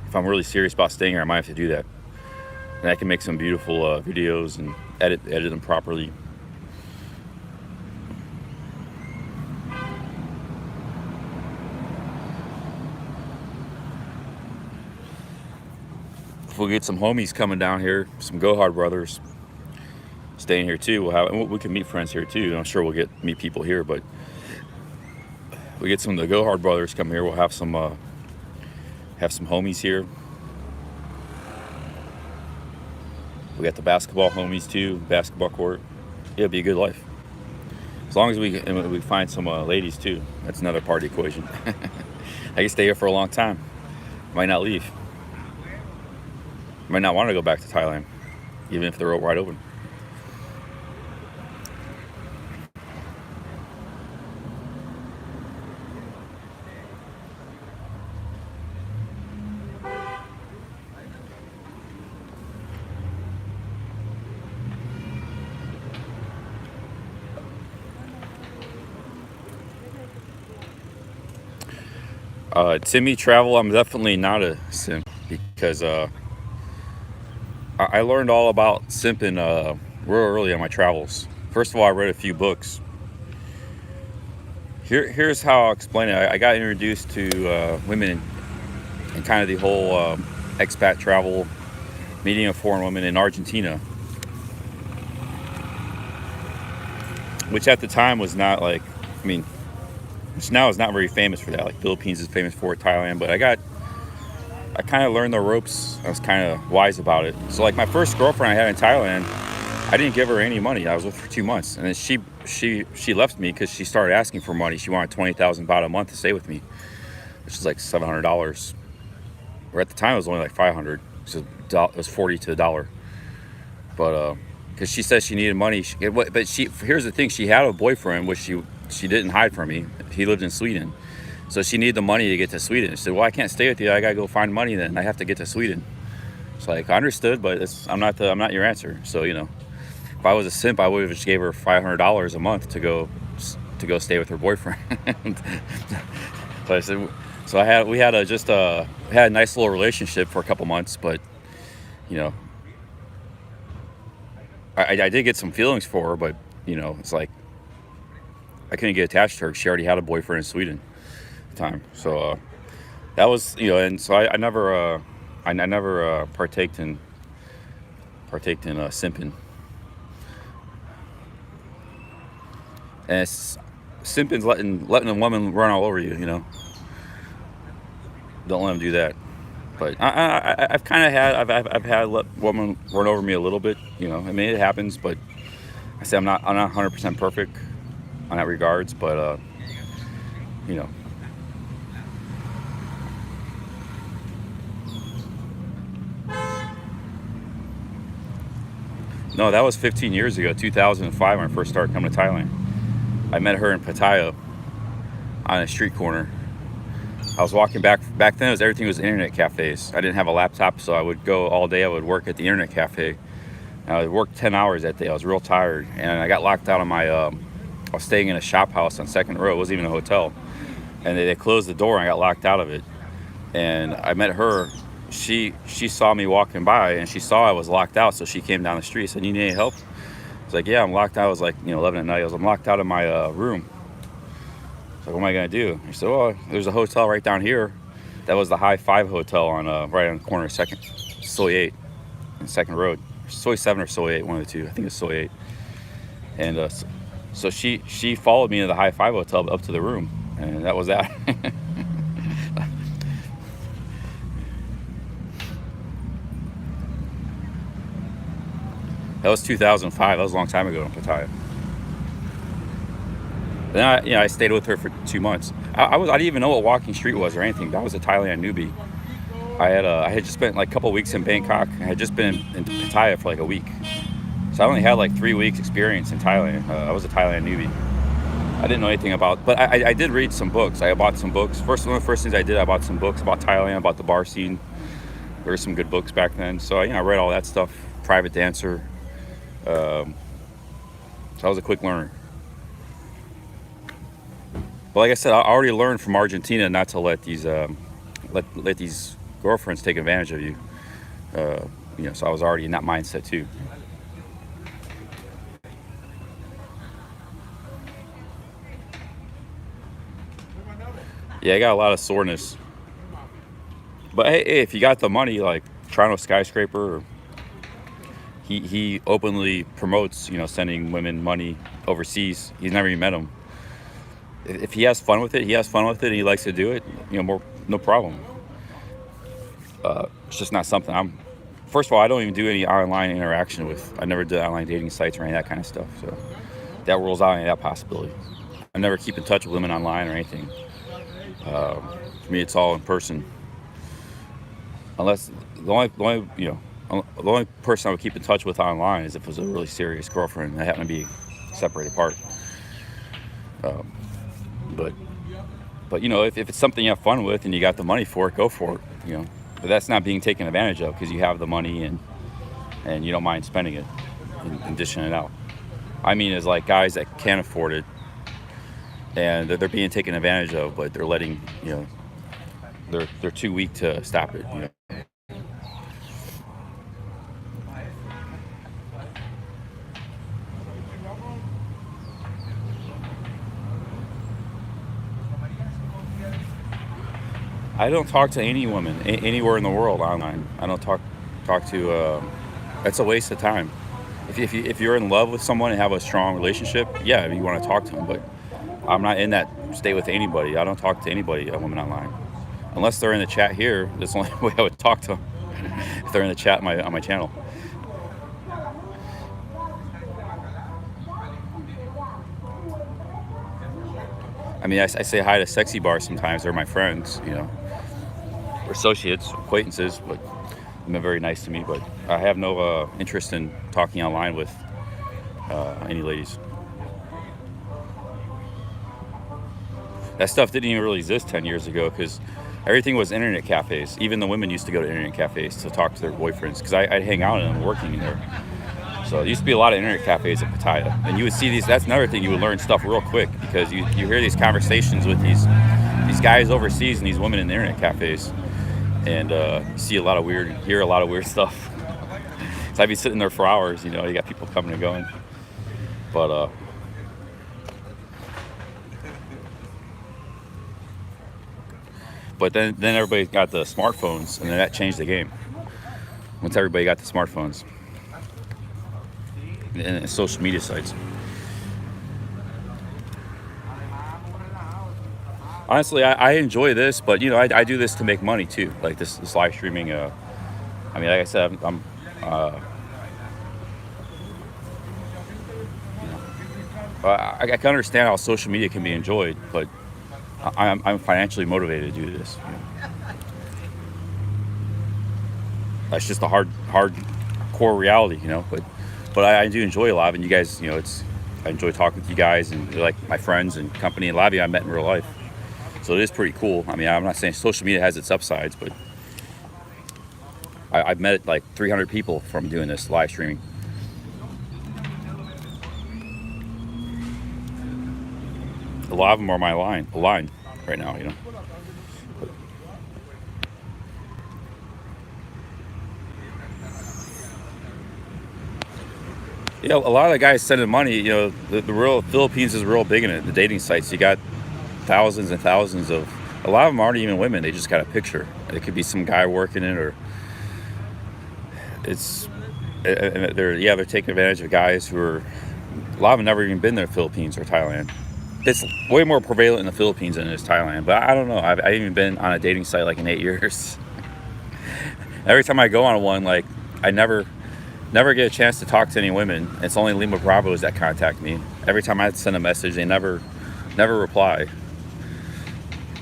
If I'm really serious about staying here, I might have to do that. And I can make some beautiful videos and edit them properly. If we get some homies coming down here, some Go Hard brothers staying here too, we can meet friends here too. I'm sure we'll meet people here, but we get some of the Go Hard brothers come here. We'll have some homies here. We got the basketball homies too, basketball court. It'll be a good life. As long as we find some ladies too. That's another part of the equation. I can stay here for a long time. Might not leave. Might not want to go back to Thailand, even if they're wide open. Timmy travel, I'm definitely not a simp because I learned all about simping real early on my travels. First of all, I read a few books. Here's how I'll explain it. I got introduced to women and kind of the whole expat travel, meeting a foreign woman in Argentina, which at the time was not like, I mean, which now is not very famous for that. Like Philippines is famous for it, Thailand, but I kind of learned the ropes. I was kind of wise about it. So like my first girlfriend I had in Thailand, I didn't give her any money. I was with her for 2 months, and then she left me because she started asking for money. She wanted 20,000 baht a month to stay with me, which is like $700. Or at the time it was only like 500. So it was 40 to the dollar. But because she said she needed money, but here's the thing: she had a boyfriend, which she didn't hide from me. He lived in Sweden, so she needed the money to get to Sweden. She said, "Well, I can't stay with you. I gotta go find money. Then I have to get to Sweden." It's like I understood, but I'm not your answer. So if I was a simp, I would have just gave her $500 a month to go stay with her boyfriend. But I said, so we had a nice little relationship for a couple months, but I did get some feelings for her, but it's like I couldn't get attached to her. She already had a boyfriend in Sweden at the time, so that was and so I never partaked in simping. And simping's letting a woman run all over you. Don't let them do that. But I've kind of had let women run over me a little bit. I mean it happens, but I say I'm not 100% perfect on that regards. But no, that was 15 years ago, 2005, when I first started coming to Thailand. I met her in Pattaya on a street corner. I was walking back then. Everything was internet cafes. I didn't have a laptop, so I would go all day. I would work at the internet cafe. And I would work 10 hours that day. I was real tired, and I got locked out of my. I was staying in a shop house on Second Row. It wasn't even a hotel, and they closed the door, and I got locked out of it. And I met her. She saw me walking by, and she saw I was locked out, so she came down the street. Said, "You need any help?" I was like, "Yeah, I'm locked out." It was like 11 at night. I'm locked out of my room. Like, what am I gonna do? He said, "Oh, there's a hotel right down here." That was the High Five Hotel on right on the corner of Soy 8 and Second Road. Soy 7 or Soy 8, one of the two. I think it's Soy 8. And so she followed me to the High Five Hotel up to the room, and that was that. That was 2005. That was a long time ago in Pattaya. Then I stayed with her for 2 months. I didn't even know what walking street was or anything. I was a Thailand newbie. I had just spent like a couple weeks in Bangkok. I had just been in Pattaya for like a week, so I only had like 3 weeks experience in Thailand. I was a Thailand newbie. I didn't know anything about, but I did read some books. I bought some books. One of the first things I did, I bought some books about Thailand, about the bar scene. There were some good books back then, so I read all that stuff. Private Dancer. So I was a quick learner. But like I said, I already learned from Argentina not to let these let these girlfriends take advantage of you. So I was already in that mindset too. Yeah, I got a lot of soreness. But hey, if you got the money, like Toronto Skyscraper, he openly promotes sending women money overseas. He's never even met them. If he has fun with it, and he likes to do it, no problem. It's just not something first of all, I don't even do any online interaction with. I never did online dating sites or any of that kind of stuff. So that rules out any of that possibility. I never keep in touch with women online or anything. For me, it's all in person. Unless the only person I would keep in touch with online is if it was a really serious girlfriend that happened to be separated apart. But if it's something you have fun with and you got the money for it, go for it. But that's not being taken advantage of because you have the money and you don't mind spending it and dishing it out. I mean, it's like guys that can't afford it and they're being taken advantage of, but they're letting they're too weak to stop it. You know? I don't talk to any woman anywhere in the world online. I don't talk to. That's a waste of time. If you're in love with someone and have a strong relationship, yeah, you want to talk to them. But I'm not in that state with anybody. I don't talk to anybody, a woman online, unless they're in the chat here. That's the only way I would talk to them. If they're in the chat on my channel. I mean, I say hi to sexy bars sometimes. They're my friends, you know, or associates, acquaintances, but they've been very nice to me. But I have no interest in talking online with any ladies. That stuff didn't even really exist 10 years ago because everything was internet cafes. Even the women used to go to internet cafes to talk to their boyfriends because I'd hang out in them working in there. So there used to be a lot of internet cafes at Pattaya. And you would see these, that's another thing, you would learn stuff real quick because you hear these conversations with these guys overseas and these women in the internet cafes. And see a lot of weird, hear a lot of weird stuff. So I'd be sitting there for hours, you know, you got people coming and going. But then everybody got the smartphones, and then that changed the game. Once everybody got the smartphones and social media sites. Honestly, I enjoy this, but you know, I do this to make money too. Like this live streaming. I mean, like I said, I'm I can understand how social media can be enjoyed, but I'm financially motivated to do this. You know? That's just a hard core reality, you know. But I do enjoy a lot of it. And you guys, you know, I enjoy talking to you guys, and you're like my friends and company. And a lot of you I met in real life, so it is pretty cool. I mean, I'm not saying social media has its upsides, but I've met like 300 people from doing this live streaming. A lot of them are my aligned right now, you know. Yeah, a lot of the guys sending money, you know, the real Philippines is real big in it. The dating sites, you got thousands and thousands of. A lot of them aren't even women. They just got a picture. It could be some guy working it, or they're taking advantage of guys who are. A lot of them never even been to the Philippines or Thailand. It's way more prevalent in the Philippines than it is Thailand. But I don't know. I haven't even been on a dating site like in 8 years. Every time I go on one, like I never get a chance to talk to any women. It's only Lima Bravos that contact me. Every time I send a message, they never reply.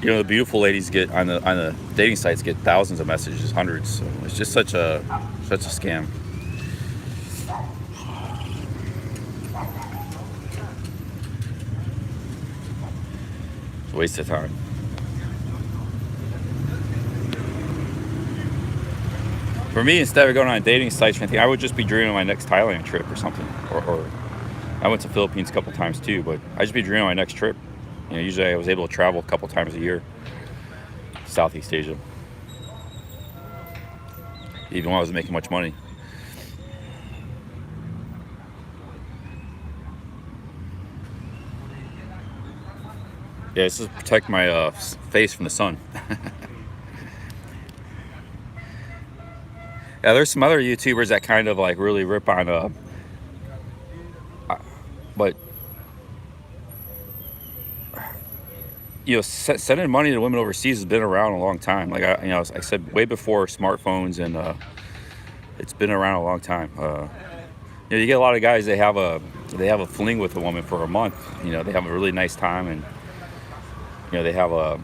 You know, the beautiful ladies get on the dating sites get thousands of messages, hundreds. So it's just such a scam. It's a waste of time. For me, instead of going on dating sites or anything, I would just be dreaming of my next Thailand trip or something. Or I went to Philippines a couple times too, but I'd just be dreaming of my next trip. You know, usually I was able to travel a couple times a year, Southeast Asia, even when I wasn't making much money. Yeah, this is to protect my face from the sun. Yeah, there's some other YouTubers that kind of like really rip on, but you know, sending money to women overseas has been around a long time. Like I said, way before smartphones, and it's been around a long time. You know, you get a lot of guys. They have a fling with a woman for a month. You know, they have a really nice time, and you know, they had a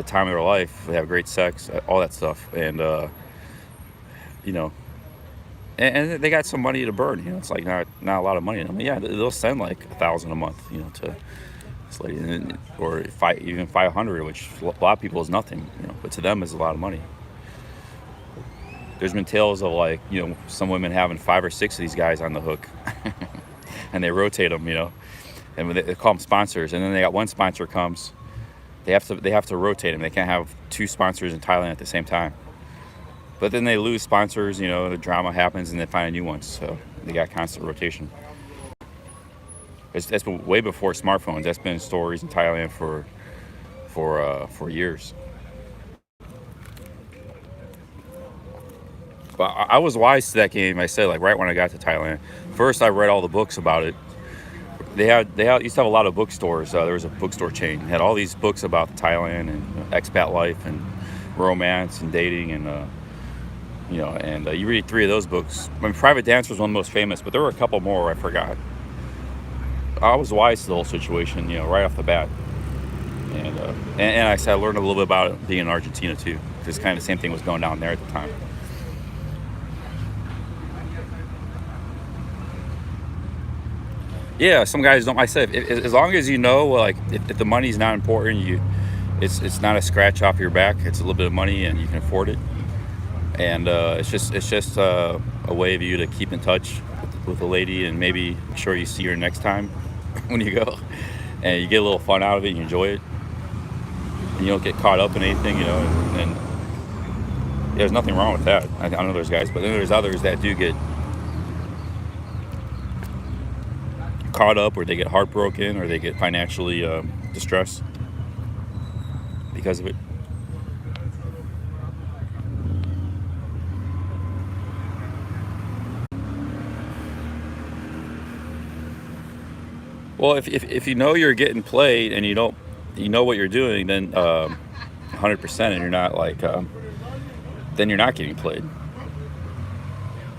time of their life. They have great sex, all that stuff, and you know, and they got some money to burn. You know, it's like not a lot of money. I mean, yeah, they'll send like $1,000 a month. You know, to this lady, or even 500, which a lot of people is nothing. You know, but to them is a lot of money. There's been tales of like, you know, some women having 5 or 6 of these guys on the hook, and they rotate them. You know, and they call them sponsors, and then they got one sponsor comes They have to rotate them. They can't have two sponsors in Thailand at the same time. But then they lose sponsors, the drama happens and they find a new one. So they got constant rotation. That's been way before smartphones. That's been stories in Thailand for years. But I was wise to that game. I said, like, right when I got to Thailand. First, I read all the books about it. They used to have a lot of bookstores. There was a bookstore chain. It had all these books about Thailand and expat life and romance and dating and you read 3 of those books. I mean, Private Dancer was one of the most famous, but there were a couple more I forgot. I was wise to the whole situation, right off the bat. And I said I learned a little bit about it being in Argentina too, because kind of the same thing was going down there at the time. Yeah, some guys don't. I said, as long as like, if the money's not important, it's not a scratch off your back. It's a little bit of money, and you can afford it. And it's just a way of you to keep in touch with a lady, and maybe make sure you see her next time when you go, and you get a little fun out of it, and you enjoy it, and you don't get caught up in anything, And yeah, there's nothing wrong with that. I know there's guys, but then there's others that do get caught up, or they get heartbroken, or they get financially distressed because of it. Well, if you know you're getting played and you know what you're doing, then 100%, and you're not like, then you're not getting played.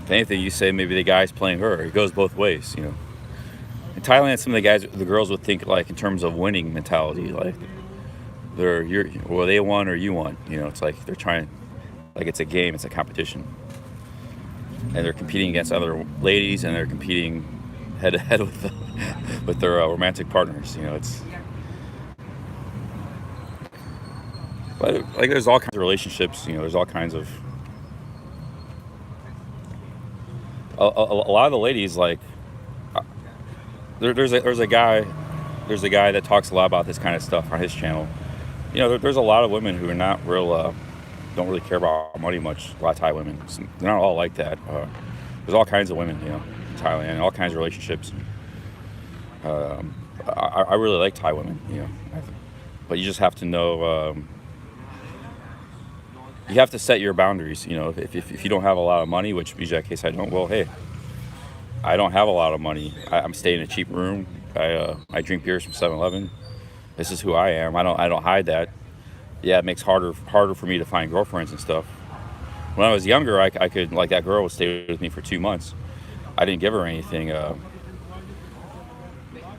If anything, you say maybe the guy's playing her. It goes both ways, In Thailand, some of the girls would think like in terms of winning mentality, like they won or you won. It's like they're trying, like it's a game, it's a competition, and they're competing against other ladies, and they're competing head to head with their romantic partners. But like there's all kinds of relationships. There's all kinds of a lot of the ladies like. There's a guy that talks a lot about this kind of stuff on his channel. There's a lot of women who are not don't really care about money much. A lot of Thai women, they're not all like that. There's all kinds of women, in Thailand, all kinds of relationships. I really like Thai women, but you just have to know. You have to set your boundaries. If you don't have a lot of money, which in that case I don't. Well, hey. I don't have a lot of money. I'm staying in a cheap room. I drink beers from 7-Eleven. This is who I am. I don't hide that. Yeah, it makes harder for me to find girlfriends and stuff. When I was younger, I could, like, that girl would stay with me for 2 months. I didn't give her anything.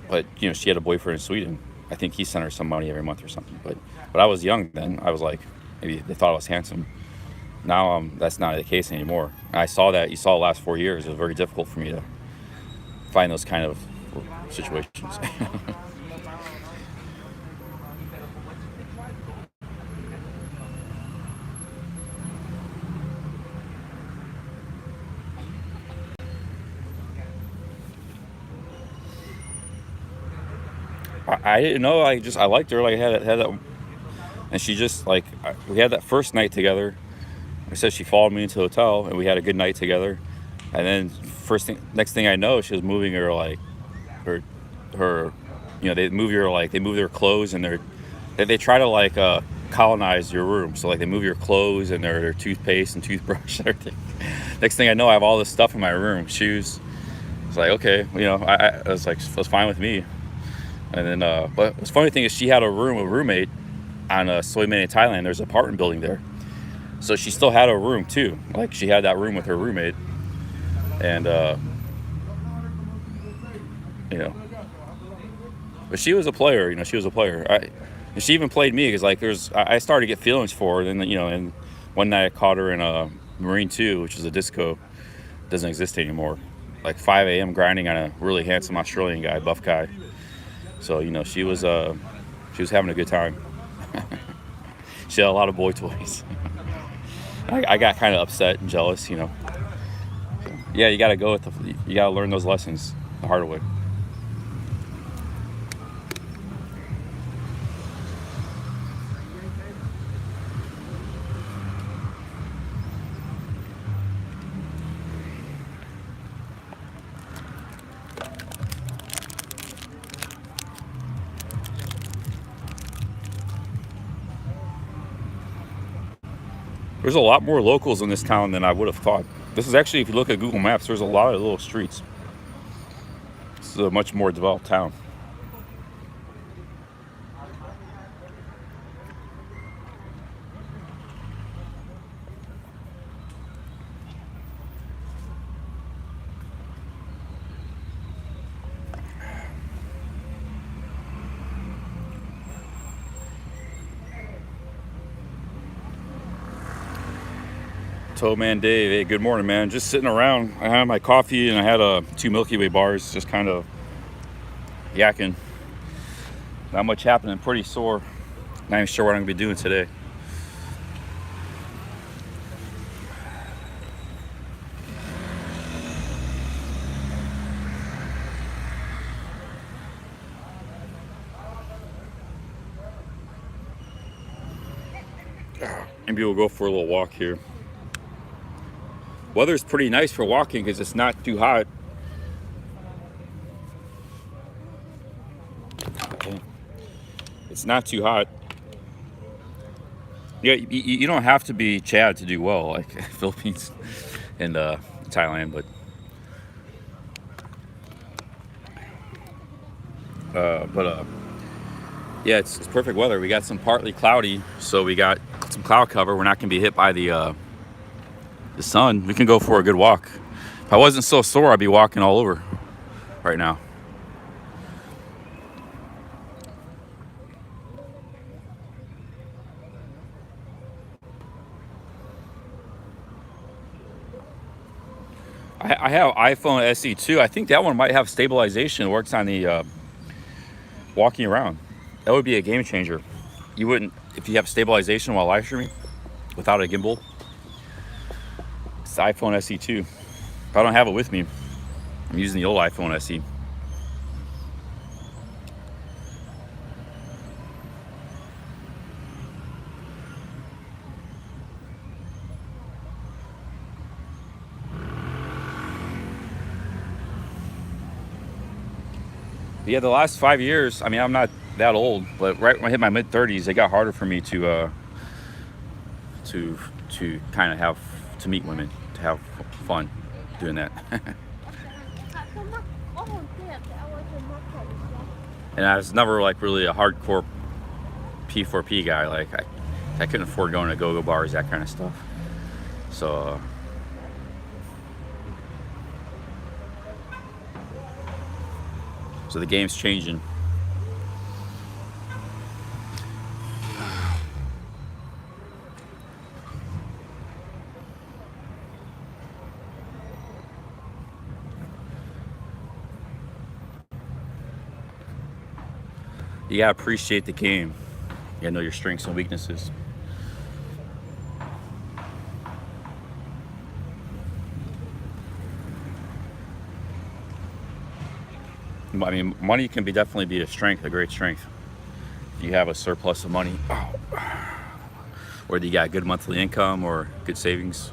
But she had a boyfriend in Sweden. I think he sent her some money every month or something. But I was young then. I was like, maybe they thought I was handsome. Now that's not the case anymore. I saw that. You saw the last 4 years. It was very difficult for me to find those kind of situations. I didn't know. I liked her. Like I had that, and she just like we had that first night together. I said she followed me into the hotel, and we had a good night together. And then next thing I know, she was moving her like her they move their clothes, and they try to like colonize your room. So like they move your clothes and their toothpaste and toothbrush and everything. Next thing I know, I have all this stuff in my room, shoes. It's like, okay, I was like, it was fine with me. And then, but the funny thing is, she had a roommate on Soi Man in Thailand. There's an apartment building there. So she still had a room too. Like she had that room with her roommate, and but she was a player. She was a player. And she even played me because like I started to get feelings for her. And and one night I caught her in a Marine 2, which is a disco, doesn't exist anymore. Like 5 a.m. grinding on a really handsome Australian guy, buff guy. So she was having a good time. She had a lot of boy toys. I got kind of upset and jealous, Yeah, you gotta you gotta learn those lessons the hard way. There's a lot more locals in this town than I would have thought. This is actually, if you look at Google Maps, there's a lot of little streets. This is a much more developed town. Toe Man Dave, hey, good morning, man. Just sitting around. I had my coffee and I had 2 Milky Way bars, just kind of yakking. Not much happening, pretty sore. Not even sure what I'm gonna be doing today. Maybe we'll go for a little walk here. Weather's pretty nice for walking because it's not too hot. Okay. It's not too hot. Yeah, you don't have to be Chad to do well, like Philippines and Thailand, but yeah, it's perfect weather. We got some partly cloudy, so we got some cloud cover. We're not gonna be hit by the sun. We can go for a good walk. If I wasn't so sore, I'd be walking all over right now. I have iPhone SE 2. I think that one might have stabilization. It works on the walking around. That would be a game changer. You wouldn't, if you have stabilization while live streaming without a gimbal. It's the iPhone SE 2. If I don't have it with me, I'm using the old iPhone SE. Yeah, the last 5 years, I mean, I'm not that old, but right when I hit my mid-30s, it got harder for me to kind of have, to meet women, to have fun doing that. And I was never like really a hardcore P4P guy. Like I couldn't afford going to go-go bars, that kind of stuff. So so the game's changing. You gotta appreciate the game. You gotta know your strengths and weaknesses. I mean, money can definitely be a strength, a great strength. You have a surplus of money, whether you got good monthly income or good savings.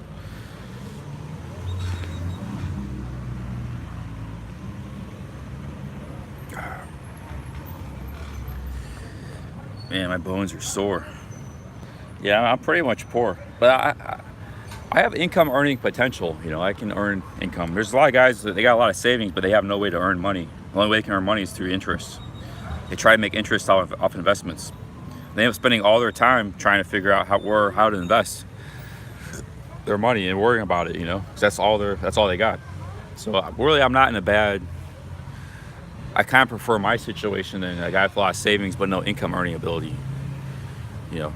Man, my bones are sore. Yeah, I'm pretty much poor, but I have income earning potential. You know, I can earn income. There's a lot of guys that they got a lot of savings, but they have no way to earn money. The only way they can earn money is through interest. They try to make interest off investments. They end up spending all their time trying to figure out how to invest their money and worrying about it. You know, 'cause that's all they got. So really, I'm not in a bad. I kind of prefer my situation than a guy with a lot of savings but no income earning ability. You know,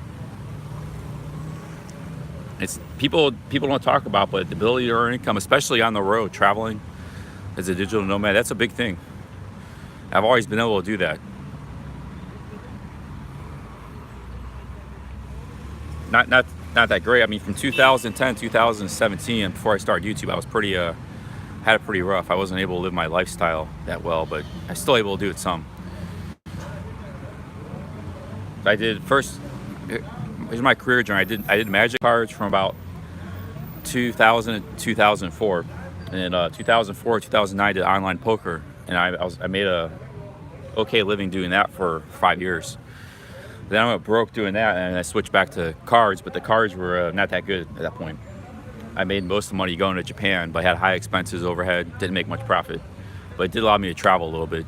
it's people don't talk about, but the ability to earn income, especially on the road, traveling as a digital nomad, that's a big thing. I've always been able to do that. Not that great. I mean, from 2010, 2017, and before I started YouTube, I was had it pretty rough. I wasn't able to live my lifestyle that well, but I was still able to do it some. I did first. Here's my career journey. I did magic cards from about 2000 to 2004, and 2004, 2009, I did online poker, and I made a okay living doing that for 5 years. Then I went broke doing that, and I switched back to cards, but the cards were not that good at that point. I made most of the money going to Japan, but had high expenses, overhead, didn't make much profit. But it did allow me to travel a little bit.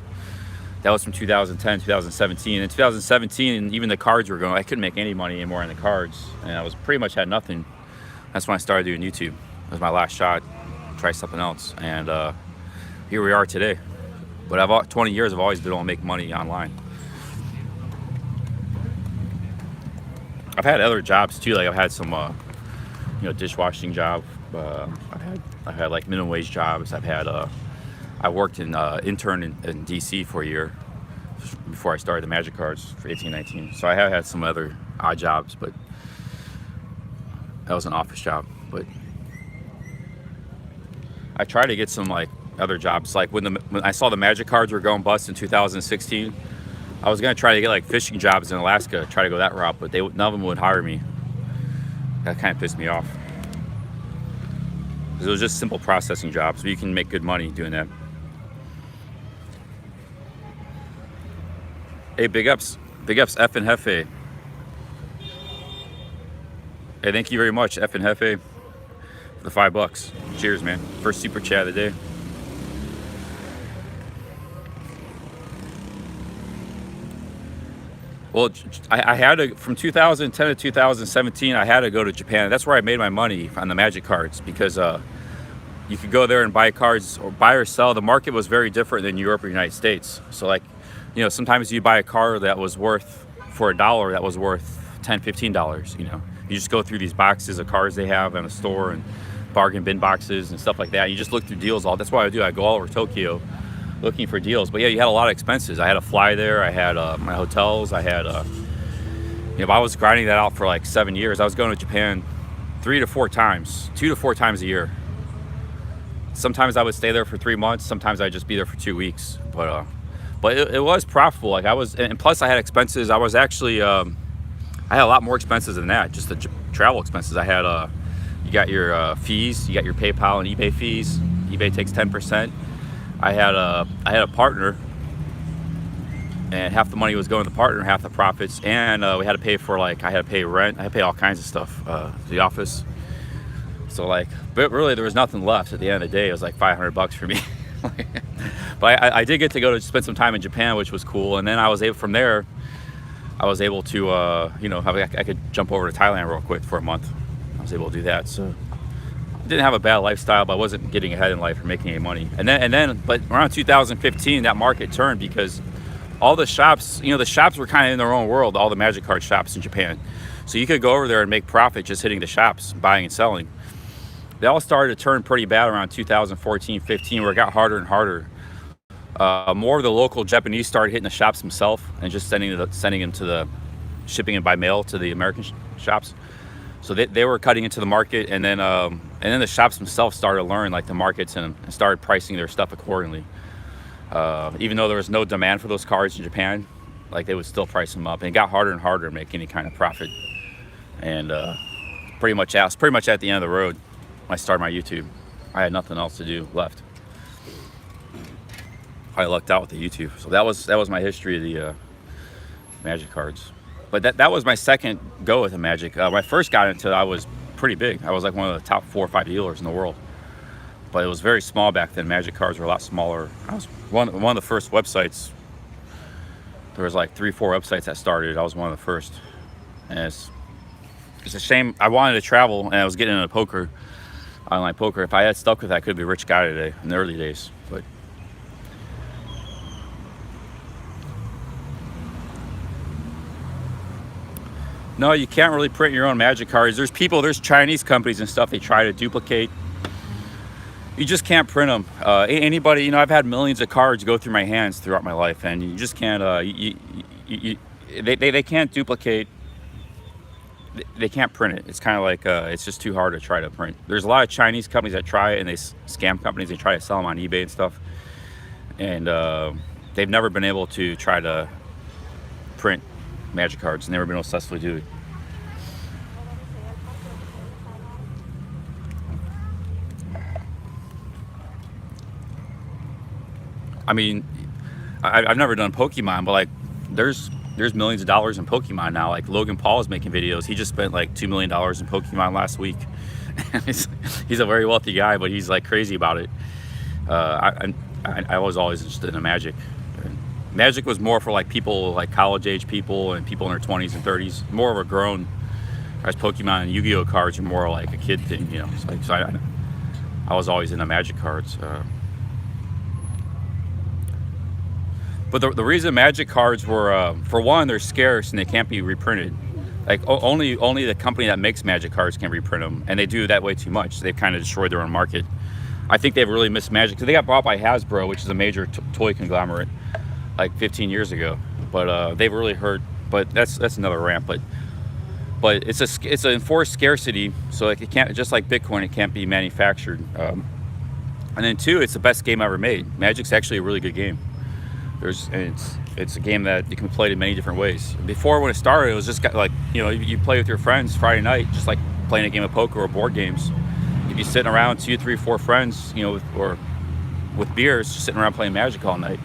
That was from 2010, 2017. In 2017, even the cards were going, I couldn't make any money anymore on the cards, and I was pretty much had nothing. That's when I started doing YouTube. It was my last shot, try something else, and here we are today. But 20 years, I've always been able to make money online. I've had other jobs too, like I've had some, dishwashing job. I've had like minimum wage jobs. I worked in intern in DC for a year before I started the Magic Cards for 1819. So I have had some other odd jobs, but that was an office job. But I tried to get some like other jobs. Like when I saw the Magic Cards were going bust in 2016, I was gonna try to get like fishing jobs in Alaska, try to go that route, but none of them would hire me. That kind of pissed me off. It was just simple processing jobs, but you can make good money doing that. Hey, big ups, F and Hefe. Hey, thank you very much, F and Hefe, for the $5. Cheers, man. First super chat of the day. Well, I had to, from 2010 to 2017, I had to go to Japan. That's where I made my money on the Magic Cards, because you could go there and buy cards or buy or sell. The market was very different than Europe or United States. So like, sometimes you buy a card that was worth, for $1, that was worth $10, $15, You just go through these boxes of cards they have in a store and bargain bin boxes and stuff like that. You just look through deals That's what I do. I go all over Tokyo looking for deals. But yeah, you had a lot of expenses. I had to fly there. I had my hotels. I had, I was grinding that out for like 7 years. I was going to Japan 2 to 4 times a year. Sometimes I would stay there for 3 months. Sometimes I'd just be there for 2 weeks. But it was profitable. Like and plus I had expenses. I was actually, I had a lot more expenses than that. Just the travel expenses. I had, you got your fees. You got your PayPal and eBay fees. eBay takes 10%. I had a partner, and half the money was going to the partner, half the profits, and we had to pay for I had to pay rent, I had to pay all kinds of stuff, the office. So but really there was nothing left at the end of the day. It was like $500 for me. But I did get to go to spend some time in Japan, which was cool, and then I was able to, I could jump over to Thailand real quick for a month. I was able to do that. So didn't have a bad lifestyle, but I wasn't getting ahead in life or making any money. But around 2015, that market turned, because all the shops, the shops were kind of in their own world, all the Magic Card shops in Japan. So you could go over there and make profit just hitting the shops, buying and selling. They all started to turn pretty bad around 2014, 15, where it got harder and harder. More of the local Japanese started hitting the shops themselves and just sending them to the shipping it by mail to the American shops. So they were cutting into the market, and then the shops themselves started to learn the markets and started pricing their stuff accordingly. Even though there was no demand for those cards in Japan, they would still price them up, and it got harder and harder to make any kind of profit. And pretty much at the end of the road when I started my YouTube. I had nothing else to do left. I lucked out with the YouTube. So that was my history of the Magic Cards. But that was my second go with the Magic. When I first got into it, I was pretty big. I was like one of the top 4 or 5 dealers in the world. But it was very small back then. Magic Cards were a lot smaller. I was one of the first websites. There was 3 or 4 websites that started. I was one of the first. And it's a shame. I wanted to travel, and I was getting into poker, online poker. If I had stuck with that, I could be a rich guy today in the early days. But no, you can't really print your own Magic Cards. There's Chinese companies and stuff they try to duplicate. You just can't print them. Anybody, I've had millions of cards go through my hands throughout my life, and you just can't, they can't duplicate, they can't print it. It's kind of it's just too hard to try to print. There's a lot of Chinese companies that try it, and they scam companies. They try to sell them on eBay and stuff. And they've never been able to try to print Magic Cards. Never been able to successfully do it. I mean, I've never done Pokemon, but there's there's millions of dollars in Pokemon now. Like Logan Paul is making videos. He just spent like $2 million in Pokemon last week. He's a very wealthy guy, but he's like crazy about it. I was always interested in the Magic. Magic was more for like people, like college age people and people in their 20s and 30s, more of a grown. Whereas Pokemon and Yu-Gi-Oh cards are more like a kid thing, you know. So I was always into Magic cards. But the reason Magic cards were, for one, they're scarce and they can't be reprinted. Like only the company that makes Magic cards can reprint them, and they do that way too much. They've kind of destroyed their own market. I think they've really missed Magic because they got bought by Hasbro, which is a major toy conglomerate, like 15 years ago. But they've really hurt. But that's another rant. But it's an enforced scarcity, so like it can't, just like Bitcoin, it can't be manufactured. And then two, it's the best game ever made. Magic's actually a really good game. It's a game that you can play in many different ways. Before, when it started, it was just like, you know, you play with your friends Friday night, just like playing a game of poker or board games. You'd be sitting around 2, 3, 4 friends, you know, with beers, just sitting around playing Magic all night.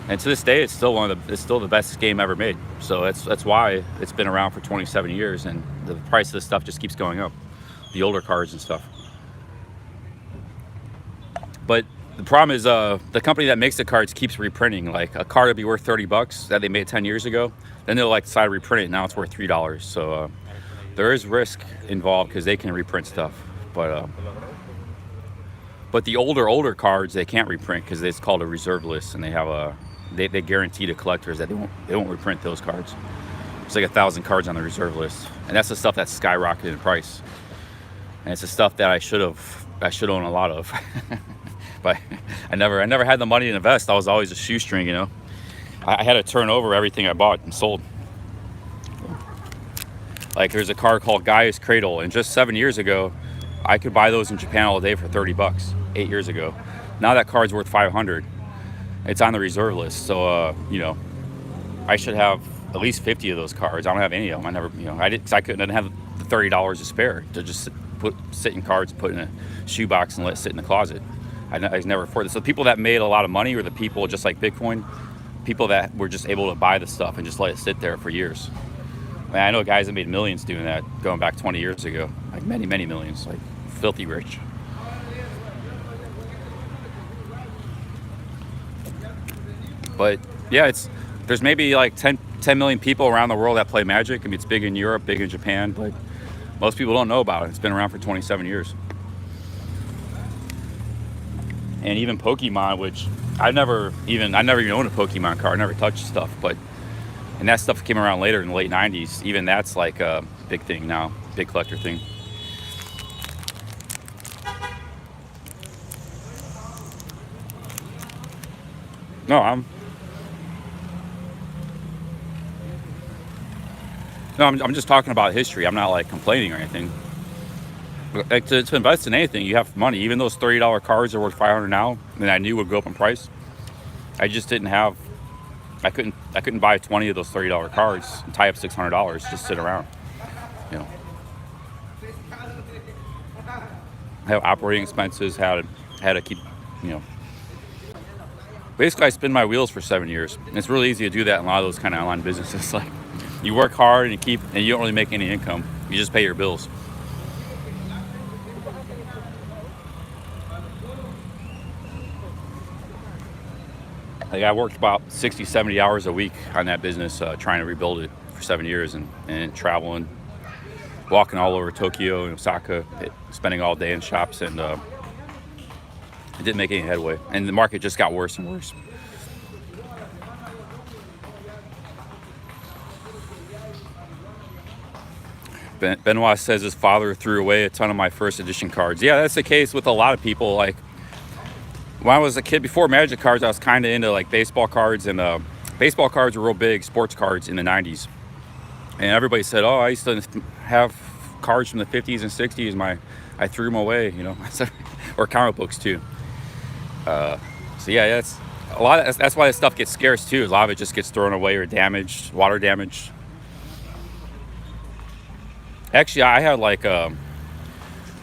And to this day, it's still the best game ever made. So that's why it's been around for 27 years, and the price of this stuff just keeps going up, the older cards and stuff. But the problem is the company that makes the cards keeps reprinting. Like a card would be worth $30 that they made 10 years ago, then they'll like decide to reprint it. Now it's worth $3. So there is risk involved because they can reprint stuff. But the older cards they can't reprint because it's called a reserve list, and they have they guarantee to collectors that they won't reprint those cards. It's like 1,000 cards on the reserve list, and that's the stuff that's skyrocketed in price. And it's the stuff that I should own a lot of. But I never had the money to invest. I was always a shoestring, you know. I had to turn over everything I bought and sold. Like there's a card called Gaia's Cradle, and just 7 years ago, I could buy those in Japan all day for $30. 8 years ago, now that card's worth $500. It's on the reserve list, so you know, I should have at least 50 of those cards. I don't have any of them. I never, you know, I didn't have the $30 to spare to just sit in cards, put in a shoebox, and let it sit in the closet. I never afford this. So the people that made a lot of money were the people, just like Bitcoin, people that were just able to buy the stuff and just let it sit there for years. I mean, I know guys that made millions doing that, going back 20 years ago, like many millions, like filthy rich. But yeah, there's maybe like 10 million people around the world that play Magic. I mean, it's big in Europe, big in Japan, but most people don't know about it. It's been around for 27 years. And even Pokemon, which I never even owned a Pokemon card, I never touched stuff, and that stuff came around later in the late 90s. Even that's like a big thing now, big collector thing. No, I'm just talking about history. I'm not like complaining or anything. Like to invest in anything, you have money. Even those $30 cards are worth $500 now, and I knew would go up in price. I just didn't have. I couldn't buy 20 of those $30 cards and tie up $600 just sit around. You know, I have operating expenses. Had to keep. You know, basically, I spin my wheels for 7 years. And it's really easy to do that in a lot of those kind of online businesses. Like you work hard and you don't really make any income. You just pay your bills. Like I worked about 60, 70 hours a week on that business, trying to rebuild it for 7 years, and traveling, walking all over Tokyo and Osaka, spending all day in shops, and it didn't make any headway. And the market just got worse and worse. Benoit says his father threw away a ton of my first edition cards. Yeah, that's the case with a lot of people. Like when I was a kid, before Magic cards, I was kind of into like baseball cards, and baseball cards were real big, sports cards in the 90s. And everybody said, oh, I used to have cards from the 50s and 60s. I threw them away, you know, or comic books too. So yeah, that's why this stuff gets scarce too. A lot of it just gets thrown away or damaged, water damaged. Actually, I had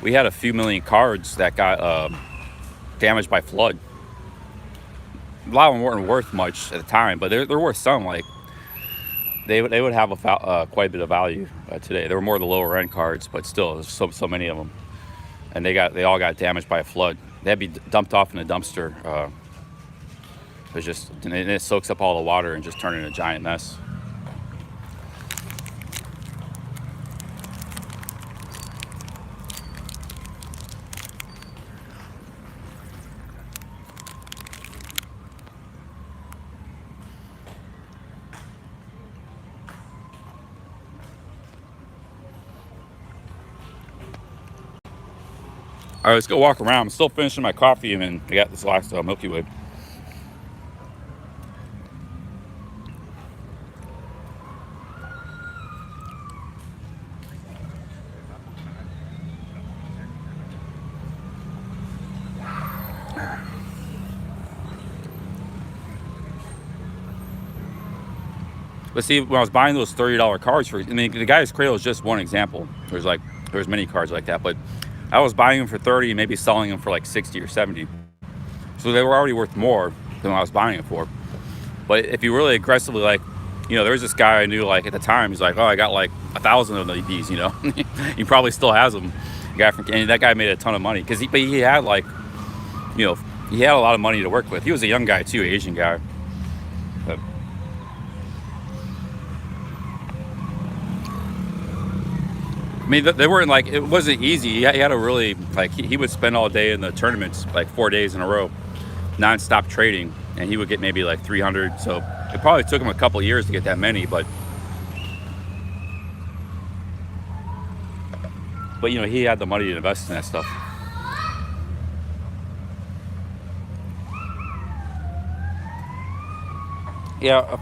we had a few million cards that got damaged by flood. A lot of them weren't worth much at the time, but they're worth some. Like they would have quite a bit of value today. They were more the lower end cards, but still, there's so many of them, and they all got damaged by a flood. They'd be dumped off in a dumpster. And it soaks up all the water and just turns into a giant mess. All right, let's go walk around. I'm still finishing my coffee, and I got this last Milky Way. But see, when I was buying those $30 cards I mean, the guy's cradle is just one example. There's many cards like that, but I was buying them for 30 and maybe selling them for like 60 or 70. So they were already worth more than what I was buying it for. But if you really aggressively, like, there was this guy I knew, like, at the time, he's like, oh, I got like 1,000 of these, he probably still has them. And that guy made a ton of money because he had like, he had a lot of money to work with. He was a young guy too, Asian guy. But, I mean, they weren't like, it wasn't easy. He had to really, like, he would spend all day in the tournaments, like 4 days in a row, non-stop trading, and he would get maybe like 300. So it probably took him a couple years to get that many, but he had the money to invest in that stuff. Yeah,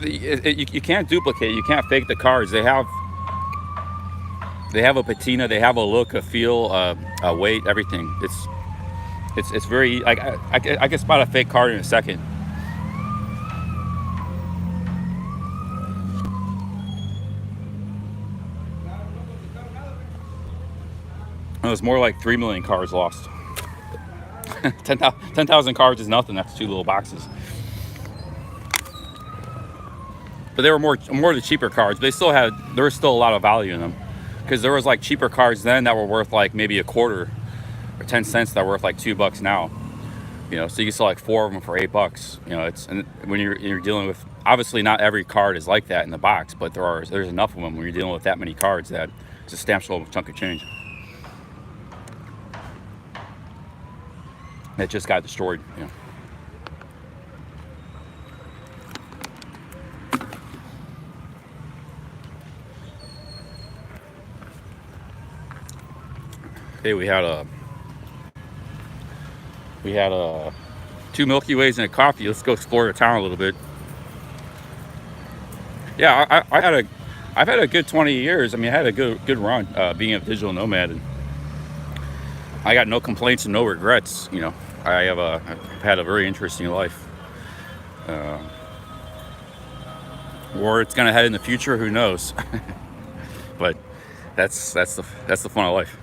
you can't duplicate. You can't fake the cards. They have a patina. They have a look, a feel, a weight, everything. It's very, like, I can spot a fake card in a second. It was more like 3 million cards lost. 10,000 cards is nothing. That's 2 little boxes. But they were more the cheaper cards. There was still a lot of value in them, because there was like cheaper cards then that were worth like maybe a quarter or 10 cents that are worth like $2 now. So you can sell like 4 of them for $8. And when you're dealing with, obviously not every card is like that in the box, but there's enough of them when you're dealing with that many cards that it's a substantial chunk of change that just got destroyed. Hey, we had 2 Milky Ways and a coffee. Let's go explore the town a little bit. Yeah, I've had a good 20 years. I mean, I had a good run being a digital nomad, and I got no complaints and no regrets. I've had a very interesting life. Where it's gonna head in the future, who knows? But that's the fun of life.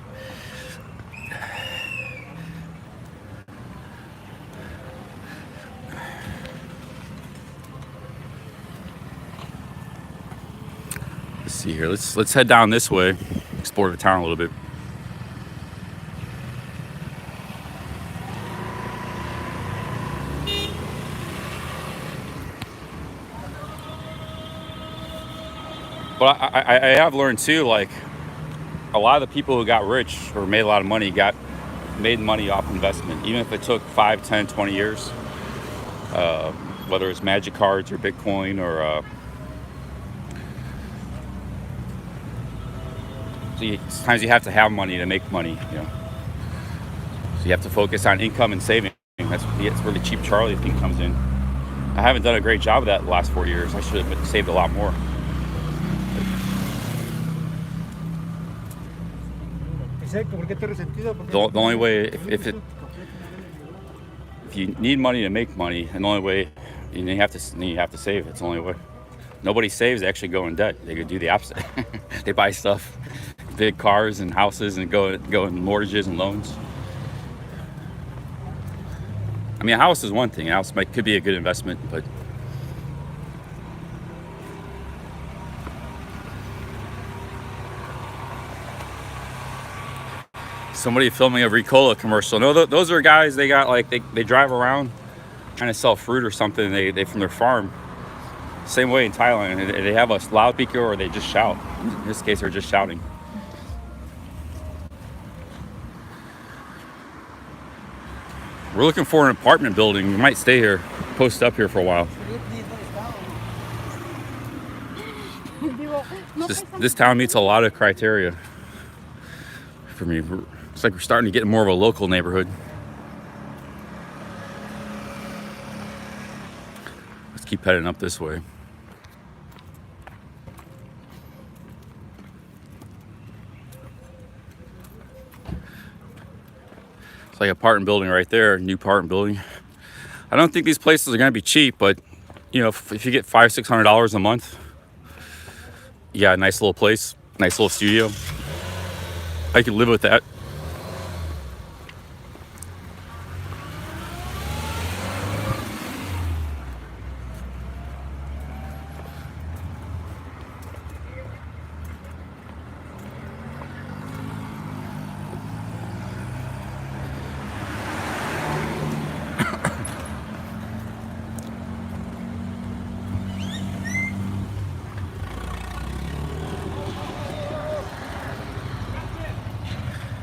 Let's see here. Let's head down this way, explore the town a little bit. But I have learned too, like, a lot of the people who got rich or made a lot of money made money off investment, even if it took 5, 10, 20 years. Whether it's magic cards or Bitcoin or sometimes you have to have money to make money, So you have to focus on income and saving. That's where the cheap Charlie thing comes in. I haven't done a great job of that the last 4 years. I should have saved a lot more. The only way, if you need money to make money, and the only way you have to save. It's the only way. Nobody saves. They actually go in debt. They could do the opposite. They buy stuff, big cars and houses, and go in mortgages and loans. I mean, a house is one thing. A house could be a good investment, but Somebody filming a Ricola commercial. No, those are guys, they got like, they drive around trying to sell fruit or something. They from their farm. Same way in Thailand. They have a loudspeaker or they just shout. In this case, they're just shouting. We're looking for an apartment building. We might stay here, post up here for a while. This town meets a lot of criteria for me. It's like we're starting to get more of a local neighborhood. Let's keep heading up this way. It's like an apartment building right there, new apartment building. I don't think these places are gonna be cheap, but you know, if you get $500-600 a month, you got a nice little place, nice little studio. I could live with that.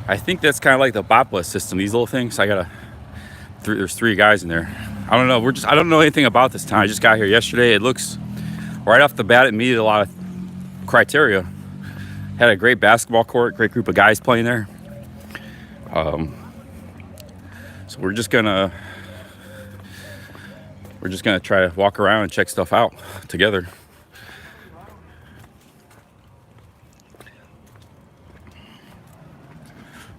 I think that's kind of like the BOPLA system, these little things. There's 3 guys in there. I don't know, I don't know anything about this town. I just got here yesterday. It looks, right off the bat, it meted a lot of criteria. Had a great basketball court, great group of guys playing there. So we're just gonna try to walk around and check stuff out together.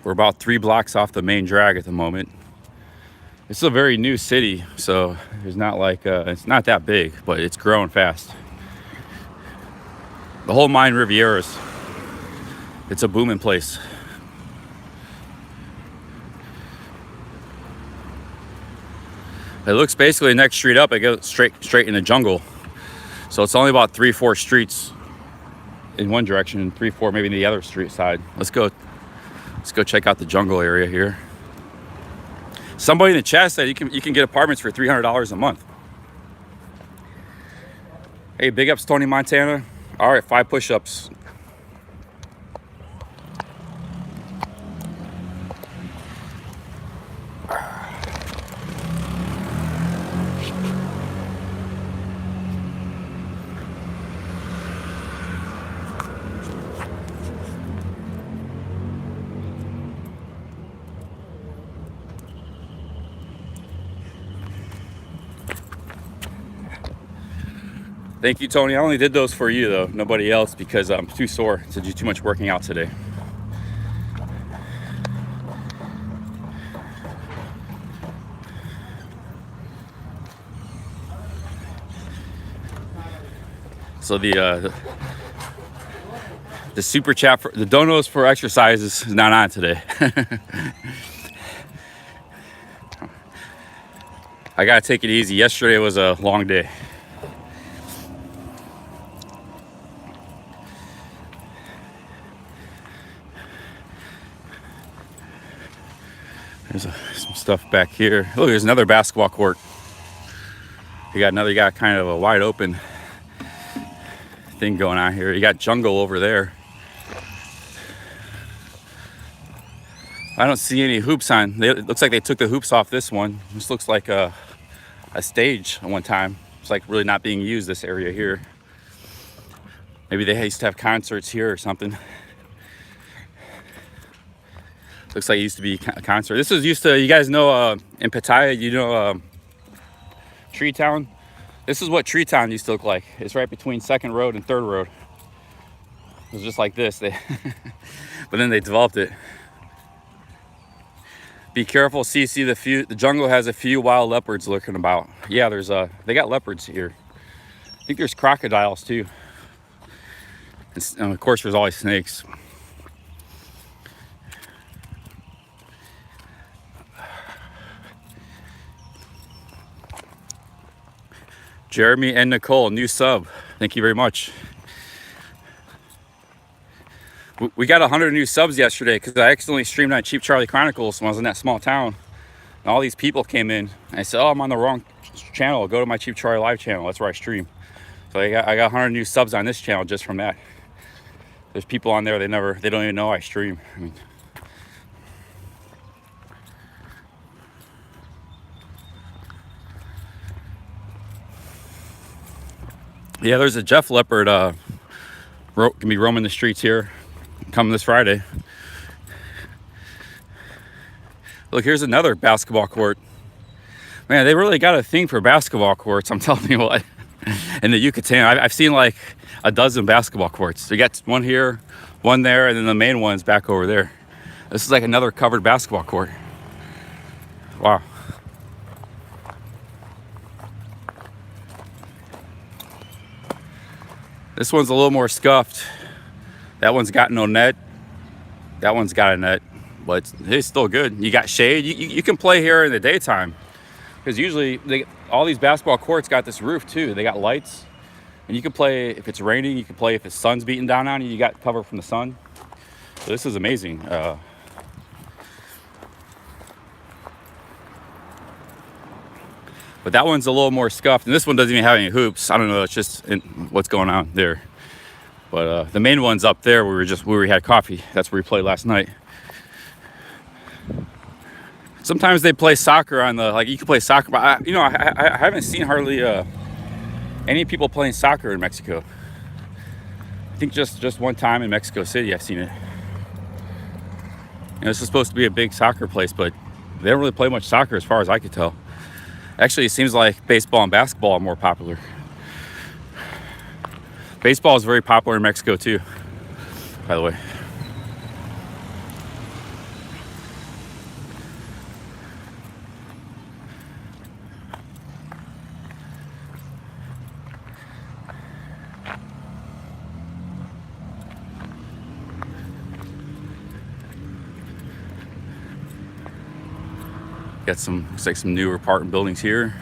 We're about 3 blocks off the main drag at the moment. It's a very new city, so there's not like it's not that big, but it's growing fast. The whole Mine Rivieras, it's a booming place. It looks basically the next street up, it goes straight in the jungle. So it's only about 3-4 streets in one direction and 3-4 maybe in the other street side. Let's go check out the jungle area here. Somebody in the chat said you can get apartments for $300 a month. Hey, big ups, Tony Montana. All right, 5 push-ups. Thank you, Tony. I only did those for you, though. Nobody else, because I'm too sore to do too much working out today. So the super chat for the donos for exercises is not on today. I gotta take it easy. Yesterday was a long day. There's some stuff back here. Look, there's another basketball court. You got kind of a wide open thing going on here. You got jungle over there. I don't see any hoops on. It looks like they took the hoops off this one. This looks like a stage at one time. It's like really not being used, this area here. Maybe they used to have concerts here or something. Looks like it used to be a concert. This was used to, you guys know, in Pattaya, you know, Tree Town. This is what Tree Town used to look like. It's right between 2nd Road and 3rd Road. It was just like this. But then they developed it. Be careful, CC. The jungle has a few wild leopards lurking about. Yeah, they got leopards here. I think there's crocodiles too. And of course, there's always snakes. Jeremy and Nicole, new sub. Thank you very much. We got 100 new subs yesterday because I accidentally streamed on Cheap Charlie Chronicles when I was in that small town. And all these people came in. And I said, oh, I'm on the wrong channel. Go to my Cheap Charlie live channel. That's where I stream. So I got 100 new subs on this channel just from that. There's people on there, they don't even know I stream. I mean, yeah, there's a Jeff Leopard gonna be roaming the streets here coming this Friday. Look, here's another basketball court. Man, they really got a thing for basketball courts, I'm telling you what. In the Yucatan, I've seen like a dozen basketball courts. You got one here, one there, and then the main one's back over there. This is like another covered basketball court. Wow. This one's a little more scuffed. That one's got no net. That one's got a net, but it's still good. You got shade. You can play here in the daytime because usually all these basketball courts got this roof too. They got lights, and you can play if it's raining. You can play if the sun's beating down on you. You got cover from the sun. So this is amazing. But that one's a little more scuffed, and this one doesn't even have any hoops. I don't know. It's just what's going on there. But the main one's up there where we had coffee. That's where we played last night. Sometimes they play soccer on the, like, you can play soccer, but I haven't seen hardly any people playing soccer in Mexico. I think just one time in Mexico City I've seen it. This is supposed to be a big soccer place, but they don't really play much soccer as far as I could tell. Actually, it seems like baseball and basketball are more popular. Baseball is very popular in Mexico too, by the way. Got looks like some newer apartment buildings here.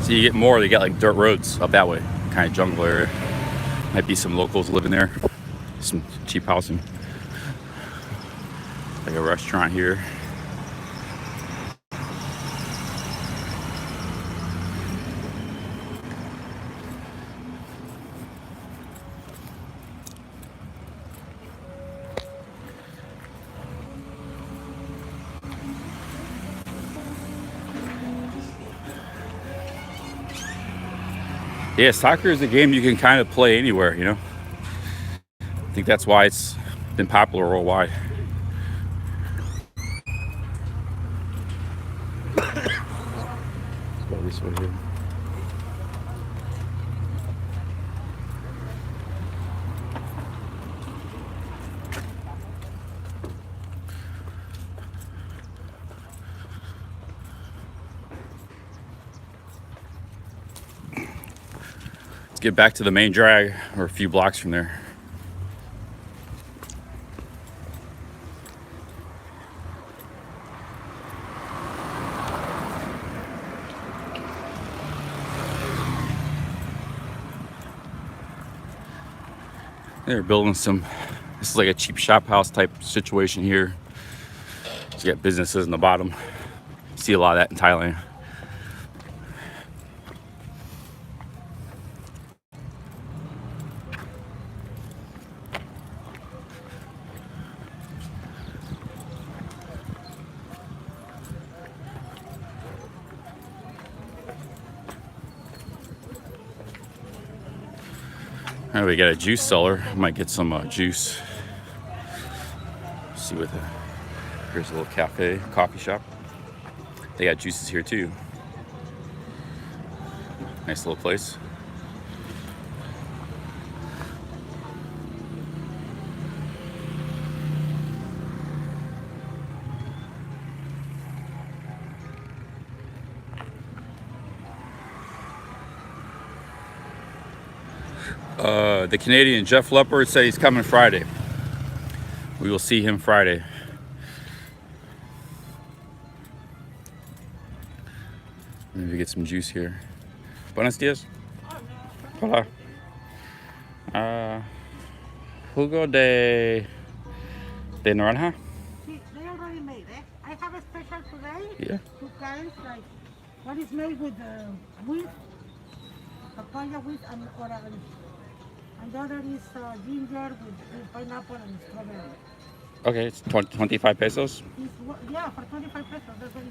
So you get more, they got like dirt roads up that way, kind of jungle area. Might be some locals living there. Some cheap housing. Like a restaurant here. Yeah, soccer is a game you can kind of play anywhere, you know. I think that's why it's been popular worldwide. Let's go this way here. Get back to the main drag. We're a few blocks from there. They're building this is like a cheap shop house type situation here. So you got businesses in the bottom. See a lot of that in Thailand. All right, we got a juice seller. Might get some juice. See what here's a little cafe, coffee shop. They got juices here too. Nice little place. The Canadian Jeff Leopard said he's coming Friday. We will see him Friday. Maybe get some juice here. Buenos dias. Hola. Jugo de naranja. See, they already made it. I have a special today. Yeah. Two kinds, like one is made with papaya with and orange, and the other is ginger with pineapple and strawberry. Okay, it's 25 pesos. Yeah, for 25 pesos. That's what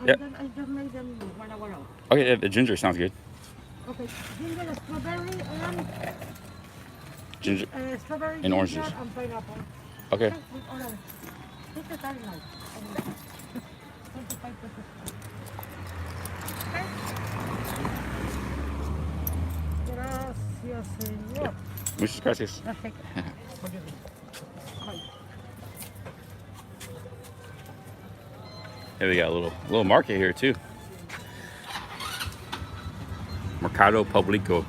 Yeah. and then I just made them 1 hour ago. Okay, yeah, the ginger sounds good. Okay, ginger, strawberry, and Ginger strawberry, and ginger, oranges. and pineapple. Okay. With orange. This is very nice. 25 pesos. Okay. Gracias, señor. Muchas gracias. Perfecto. Bye. Hey, we got a little market here too. Mercado Publico.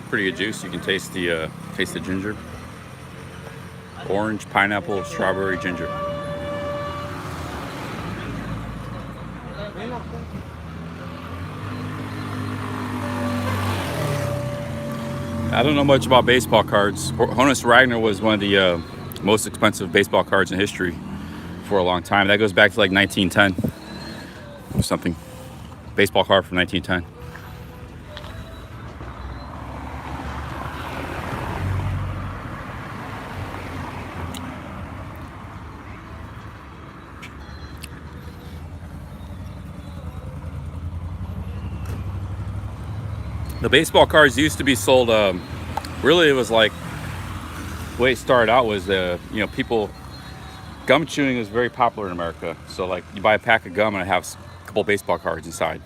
Pretty good juice. You can taste the ginger. Orange, pineapple, strawberry, ginger. I don't know much about baseball cards. Honus Wagner was one of the most expensive baseball cards in history for a long time. That goes back to like 1910 or something. Baseball card from 1910. The baseball cards used to be sold. Really, it was like the way it started out was, people gum chewing was very popular in America. So like you buy a pack of gum and it has a couple baseball cards inside.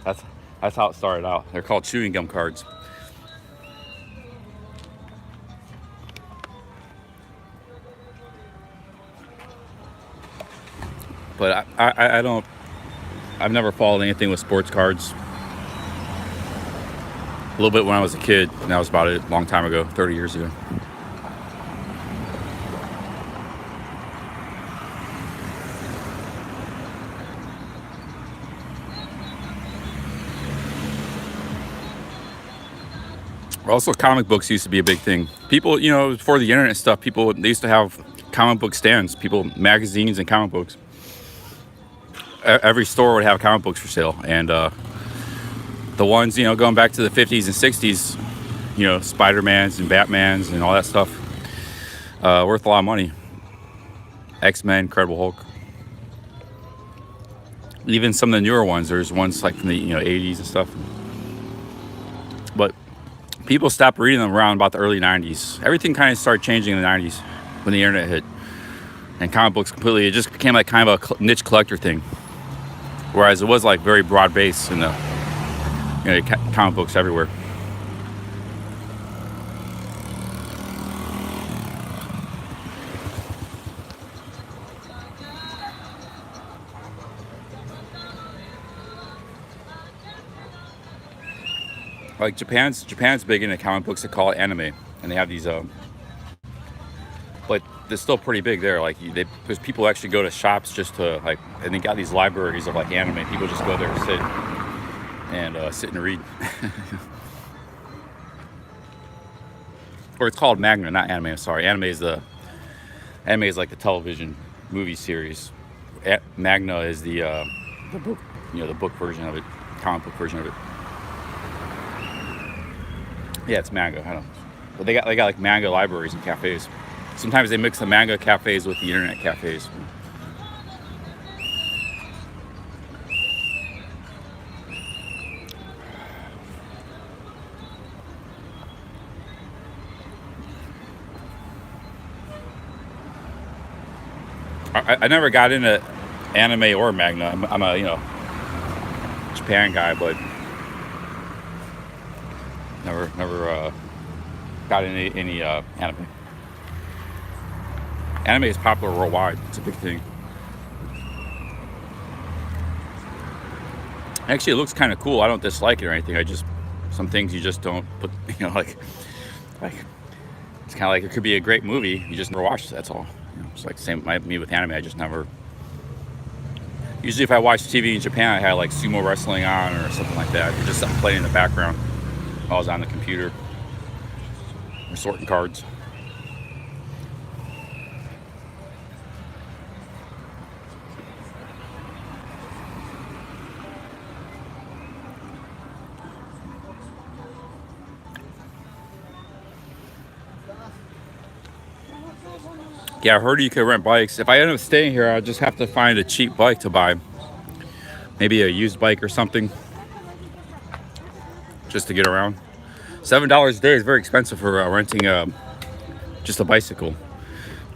that's how it started out. They're called chewing gum cards. But I don't. I've never followed anything with sports cards. A little bit when I was a kid, and that was about it. A long time ago, 30 years ago. Also, comic books used to be a big thing. People, before the internet stuff, they used to have comic book stands. Magazines and comic books. Every store would have comic books for sale, and the ones, going back to the 50s and 60s, Spider-Mans and Batmans and all that stuff, worth a lot of money. X-Men, Incredible Hulk. Even some of the newer ones. There's ones like from the 80s and stuff. But people stopped reading them around about the early 90s. Everything kind of started changing in the 90s when the internet hit. And comic books it just became like kind of a niche collector thing. Whereas it was like very broad base in the comic books everywhere. Like Japan's big into comic books. They call it anime, and they have these. But they're still pretty big there. Like because people actually go to shops just to and they got these libraries of like anime. People just go there to sit and read. Or it's called manga, not anime. I'm sorry. Anime is like the television movie series. Manga is the book. The book version of it, comic book version of it. Yeah, it's manga. I don't know. But they got like manga libraries and cafes. Sometimes they mix the manga cafes with the internet cafes. I never got into anime or manga. I'm a Japan guy, but never got into any anime. Anime is popular worldwide. It's a big thing. Actually, it looks kind of cool. I don't dislike it or anything. I just, some things you just don't put, like it's kind of like it could be a great movie. You just never watch it. That's all. It's like same me with anime. I just never. Usually, if I watch TV in Japan, I had like sumo wrestling on or something like that. Or just something playing in the background while I was on the computer or sorting cards. Yeah, I heard you could rent bikes. If I end up staying here, I'll just have to find a cheap bike to buy. Maybe a used bike or something. Just to get around. $7 a day is very expensive for renting just a bicycle.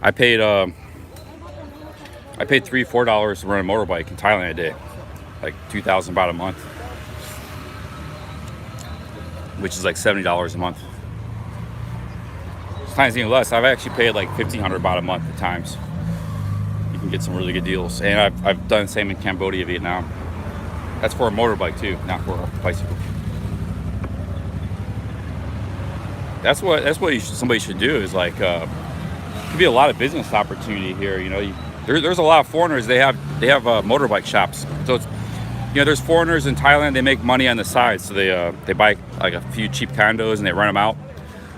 I paid $3-4 to rent a motorbike in Thailand a day. Like 2,000 baht a month. Which is like $70 a month. Sometimes even less. I've actually paid like 1,500 baht a month at times. You can get some really good deals. And I've done the same in Cambodia, Vietnam. That's for a motorbike too, not for a bicycle. That's what somebody should do. Is like could be a lot of business opportunity here. There's a lot of foreigners. They have motorbike shops. So it's there's foreigners in Thailand. They make money on the side. So they buy like a few cheap condos and they rent them out.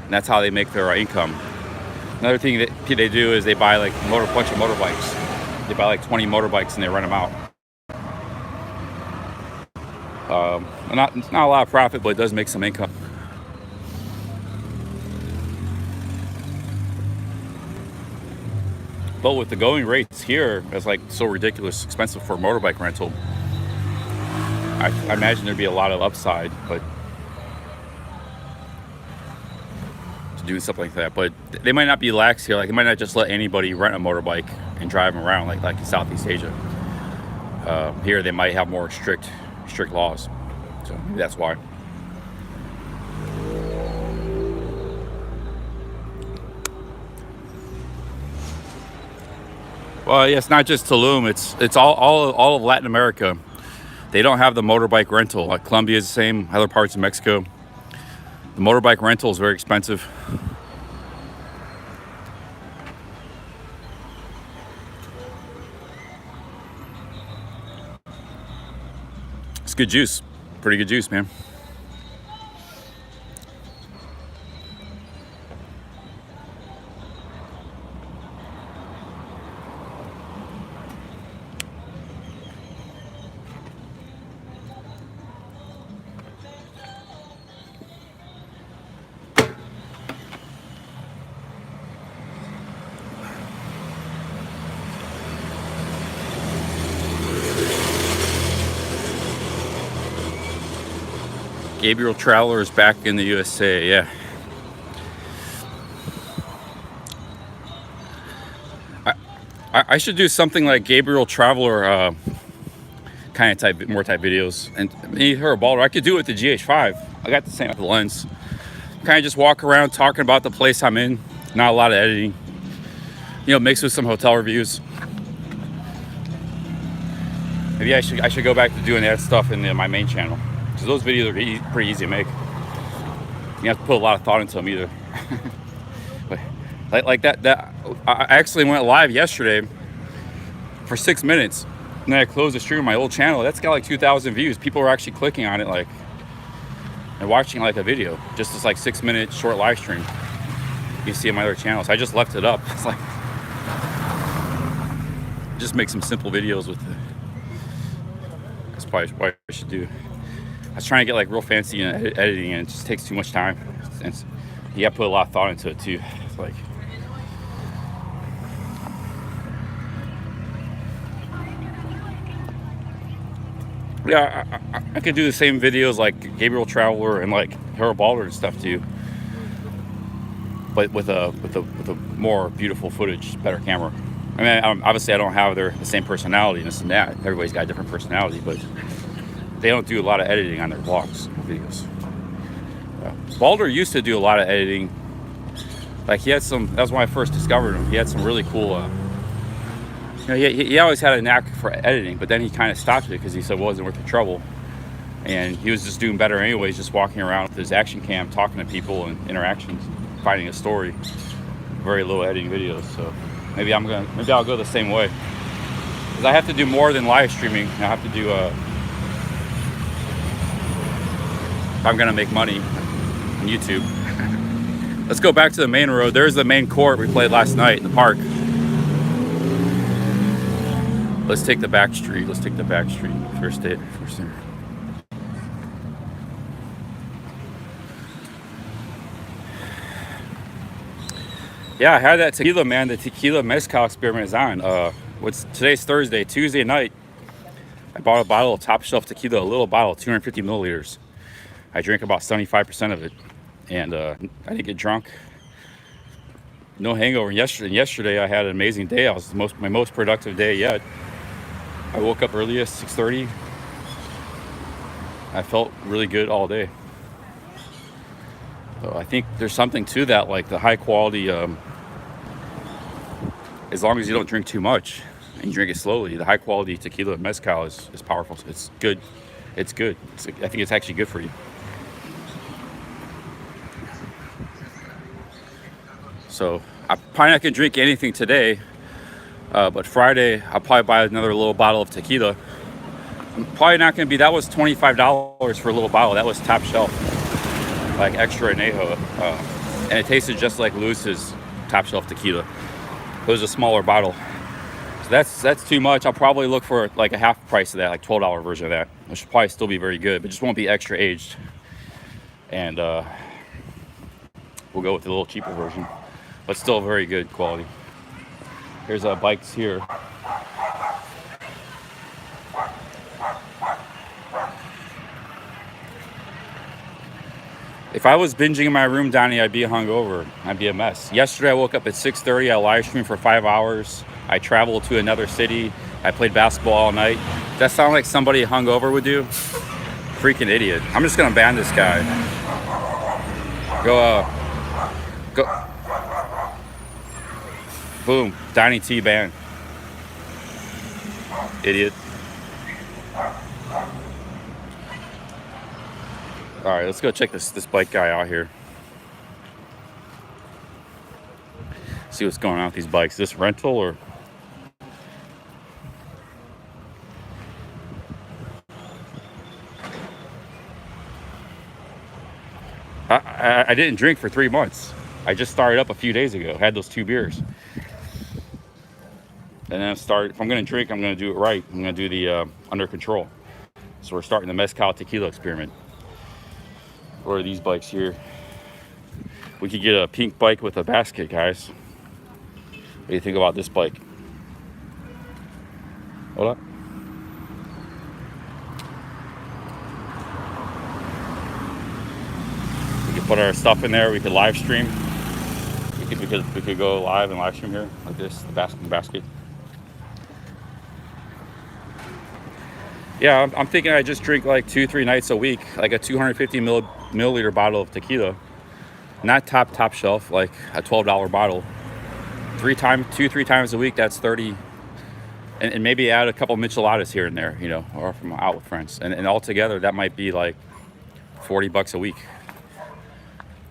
And that's how they make their income. Another thing that they do is they buy like a bunch of motorbikes. They buy like 20 motorbikes and they rent them out. It's not a lot of profit, but it does make some income. But with the going rates here, it's like so ridiculous expensive for a motorbike rental. I imagine there'd be a lot of upside, but doing stuff like that. But they might not be lax here. Like they might not just let anybody rent a motorbike and drive them around like in Southeast Asia. Here they might have more strict laws. So maybe that's why. Well, yeah, it's not just Tulum. It's all of Latin America. They don't have the motorbike rental. Like Colombia is the same. Other parts of Mexico. The motorbike rental is very expensive. It's good juice. Pretty good juice, man. Gabriel Traveler is back in the USA, yeah. I should do something like Gabriel Traveler kind of type videos. And maybe her Balder. I could do it with the GH5. I got the same with the lens. Kind of just walk around talking about the place I'm in. Not a lot of editing. Mixed with some hotel reviews. Maybe I should go back to doing that stuff in my main channel. Because those videos are pretty easy to make. You have to put a lot of thought into them either. But like that I actually went live yesterday for 6 minutes. And then I closed the stream on my old channel. That's got like 2,000 views. People are actually clicking on it and watching like a video. Just this like 6 minute short live stream. You see on my other channel. So I just left it up. It's like just make some simple videos with it. That's probably what I should do. I was trying to get like real fancy in editing, and it just takes too much time. And you have to put a lot of thought into it too. It's like, yeah, I could do the same videos like Gabriel Traveler and like Harold Balder and stuff too, but with a more beautiful footage, better camera. I mean, obviously I don't have the same personality and this and that. Everybody's got a different personality, but they don't do a lot of editing on their vlogs, videos. Balder used to do a lot of editing Like he had some. That was when I first discovered him. He had some really cool. You know, he always had a knack for editing, but then he kind of stopped it because he said it wasn't worth the trouble. And he was just doing better anyways, just walking around with his action cam, talking to people and interactions, finding a story. Very low editing videos. So maybe I'll go the same way. Because I have to do more than live streaming. I have to do if I'm gonna make money on YouTube. Let's go back to the main road. There's the main court we played last night in the park. Let's take the back street. First there. Yeah, I had that tequila, man. The tequila mezcal experiment is on. Today's Thursday. Tuesday night, I bought a bottle of top shelf tequila, a little bottle, 250 milliliters. I drank about 75% of it, and I didn't get drunk. No hangover. Yesterday I had an amazing day. It was my most productive day yet. I woke up early at 6:30. I felt really good all day. So I think there's something to that, like the high quality. As long as you don't drink too much and you drink it slowly, the high quality tequila mezcal is powerful. It's good. It's good. I think it's actually good for you. So I'm probably not gonna drink anything today, but Friday I'll probably buy another little bottle of tequila. I'm probably not gonna be. That was $25 for a little bottle. That was top shelf, like extra añejo, and it tasted just like Lewis's top shelf tequila. It was a smaller bottle, so that's too much. I'll probably look for like a half price of that, like $12 version of that, which should probably still be very good, but just won't be extra aged. And we'll go with the little cheaper version, but still very good quality. Here's bikes here. If I was binging in my room, Donnie, I'd be hungover. I'd be a mess. Yesterday, I woke up at 6:30. I live streamed for 5 hours. I traveled to another city. I played basketball all night. Does that sound like somebody hungover would do? Freaking idiot. I'm just gonna ban this guy. Go. Boom. Donnie T ban. Idiot. All right, let's go check this bike guy out here. See what's going on with these bikes. Is this rental or? I didn't drink for 3 months. I just started up a few days ago. Had those 2 beers. And then if I'm gonna drink, I'm gonna do it right. I'm gonna do the under control. So we're starting the mezcal tequila experiment. Or these bikes here. We could get a pink bike with a basket, guys. What do you think about this bike? Hold up. We could put our stuff in there. We could live stream. We could go live and live stream here like this. The basket. Yeah, I'm thinking I just drink like 2-3 nights a week, like a 250 milliliter bottle of tequila, not top shelf, like a $12 bottle. 3 times a week. That's 30, and maybe add a couple micheladas here and there, you know, or from out with friends, and altogether that might be like $40 a week.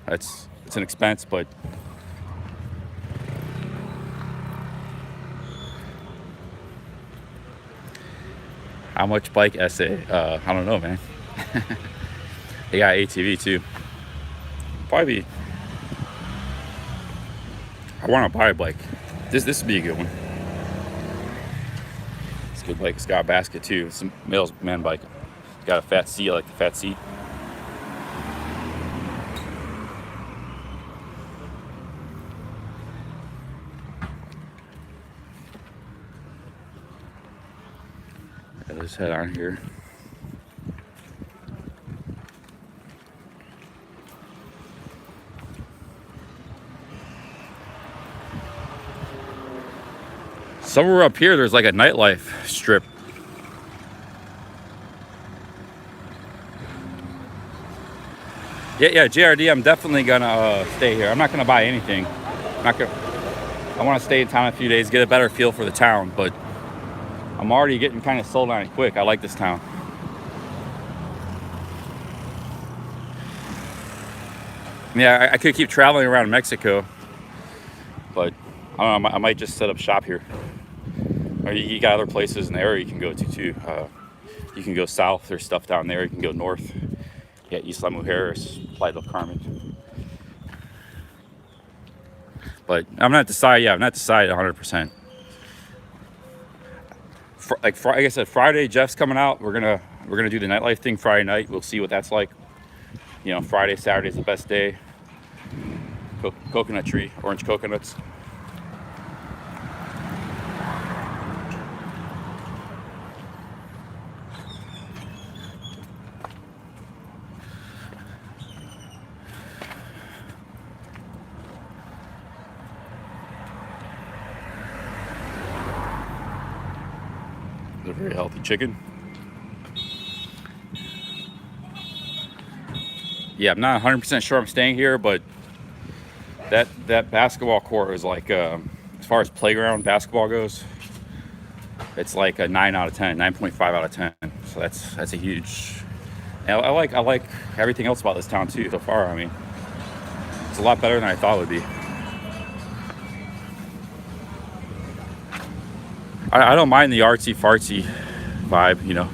It's an expense, but. How much bike essay? I don't know, man. They got ATV too. Probably. I want to buy a bike. This would be a good one. It's a good bike. It's got a basket too. It's a man bike. It's got a fat seat. I like the fat seat. Let's head on here. Somewhere up here, there's like a nightlife strip. Yeah, JRD, I'm definitely gonna stay here. I'm not gonna buy anything. Not gonna, I want to stay in town a few days, get a better feel for the town, but I'm already getting kind of sold on it quick. I like this town. Yeah, I could keep traveling around Mexico, but I don't know, I might just set up shop here. Or you got other places in the area you can go to too. You can go south, there's stuff down there. You can go north, yeah, Isla Mujeres, Playa del Carmen. But I'm not decided. Yeah, I'm not decided 100%. Like I said, Friday Jeff's coming out. We're gonna do the nightlife thing Friday night. We'll see what that's like. You know, Friday, Saturday's the best day. Coconut tree, orange coconuts. They're very healthy chicken. Yeah, I'm not 100% sure I'm staying here, but that basketball court is like, as far as playground basketball goes, it's like a 9 out of 10, 9.5 out of 10. So that's a huge. And I like everything else about this town too so far. I mean, it's a lot better than I thought it would be. I don't mind the artsy fartsy vibe, you know.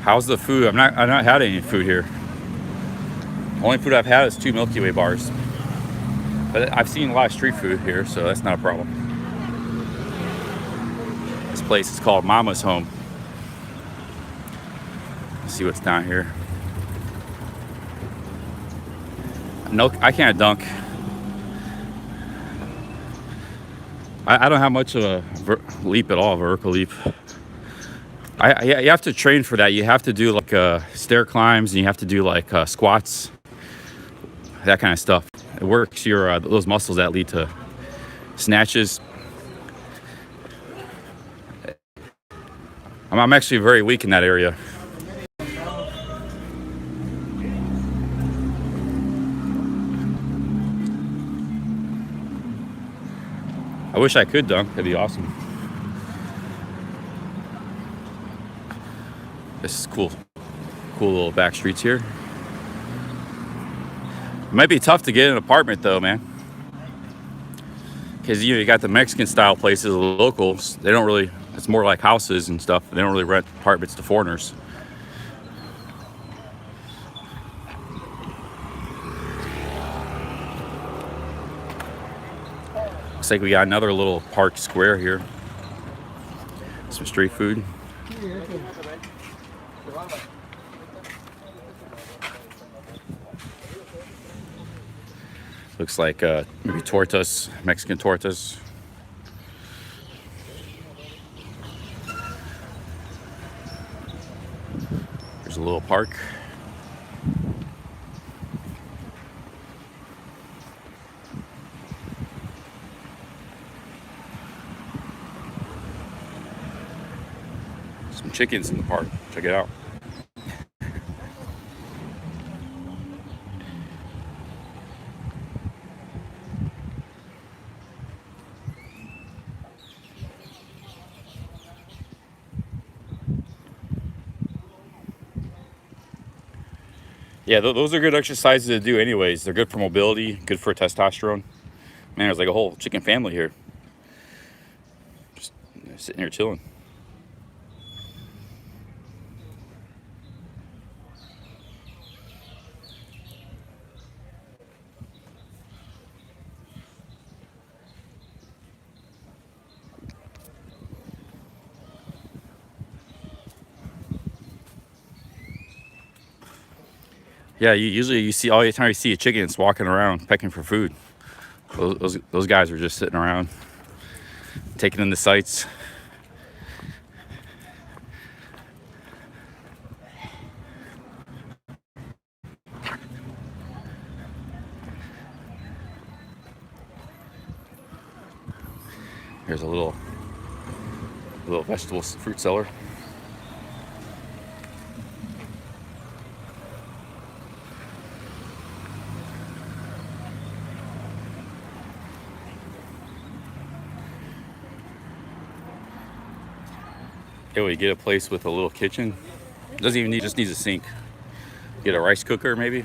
How's the food? I've not had any food here. Only food I've had is 2 Milky Way bars. But I've seen a lot of street food here, so that's not a problem. This place is called Mama's Home. Let's see what's down here. No, I can't dunk. I don't have much of a leap at all, vertical leap. You have to train for that. You have to do like stair climbs, and you have to do like squats, that kind of stuff. It works your those muscles that lead to snatches. I'm actually very weak in that area. I wish I could dunk. That'd be awesome. This is cool. Cool little back streets here. It might be tough to get an apartment though, man. Because you got the Mexican style places, the locals, they don't really, it's more like houses and stuff. They don't really rent apartments to foreigners. Looks like we got another little park square here. Some street food. Looks like maybe tortas, Mexican tortas. There's a little park. Some chickens in the park. Check it out. Yeah, those are good exercises to do anyways. They're good for mobility, good for testosterone. Man, there's like a whole chicken family here. Just sitting here chilling. Yeah, usually you see all the time you see a chicken, it's walking around pecking for food. Those guys are just sitting around, taking in the sights. Here's a little vegetable fruit cellar. Yeah, we get a place with a little kitchen. Doesn't even need, just needs a sink. Get a rice cooker maybe.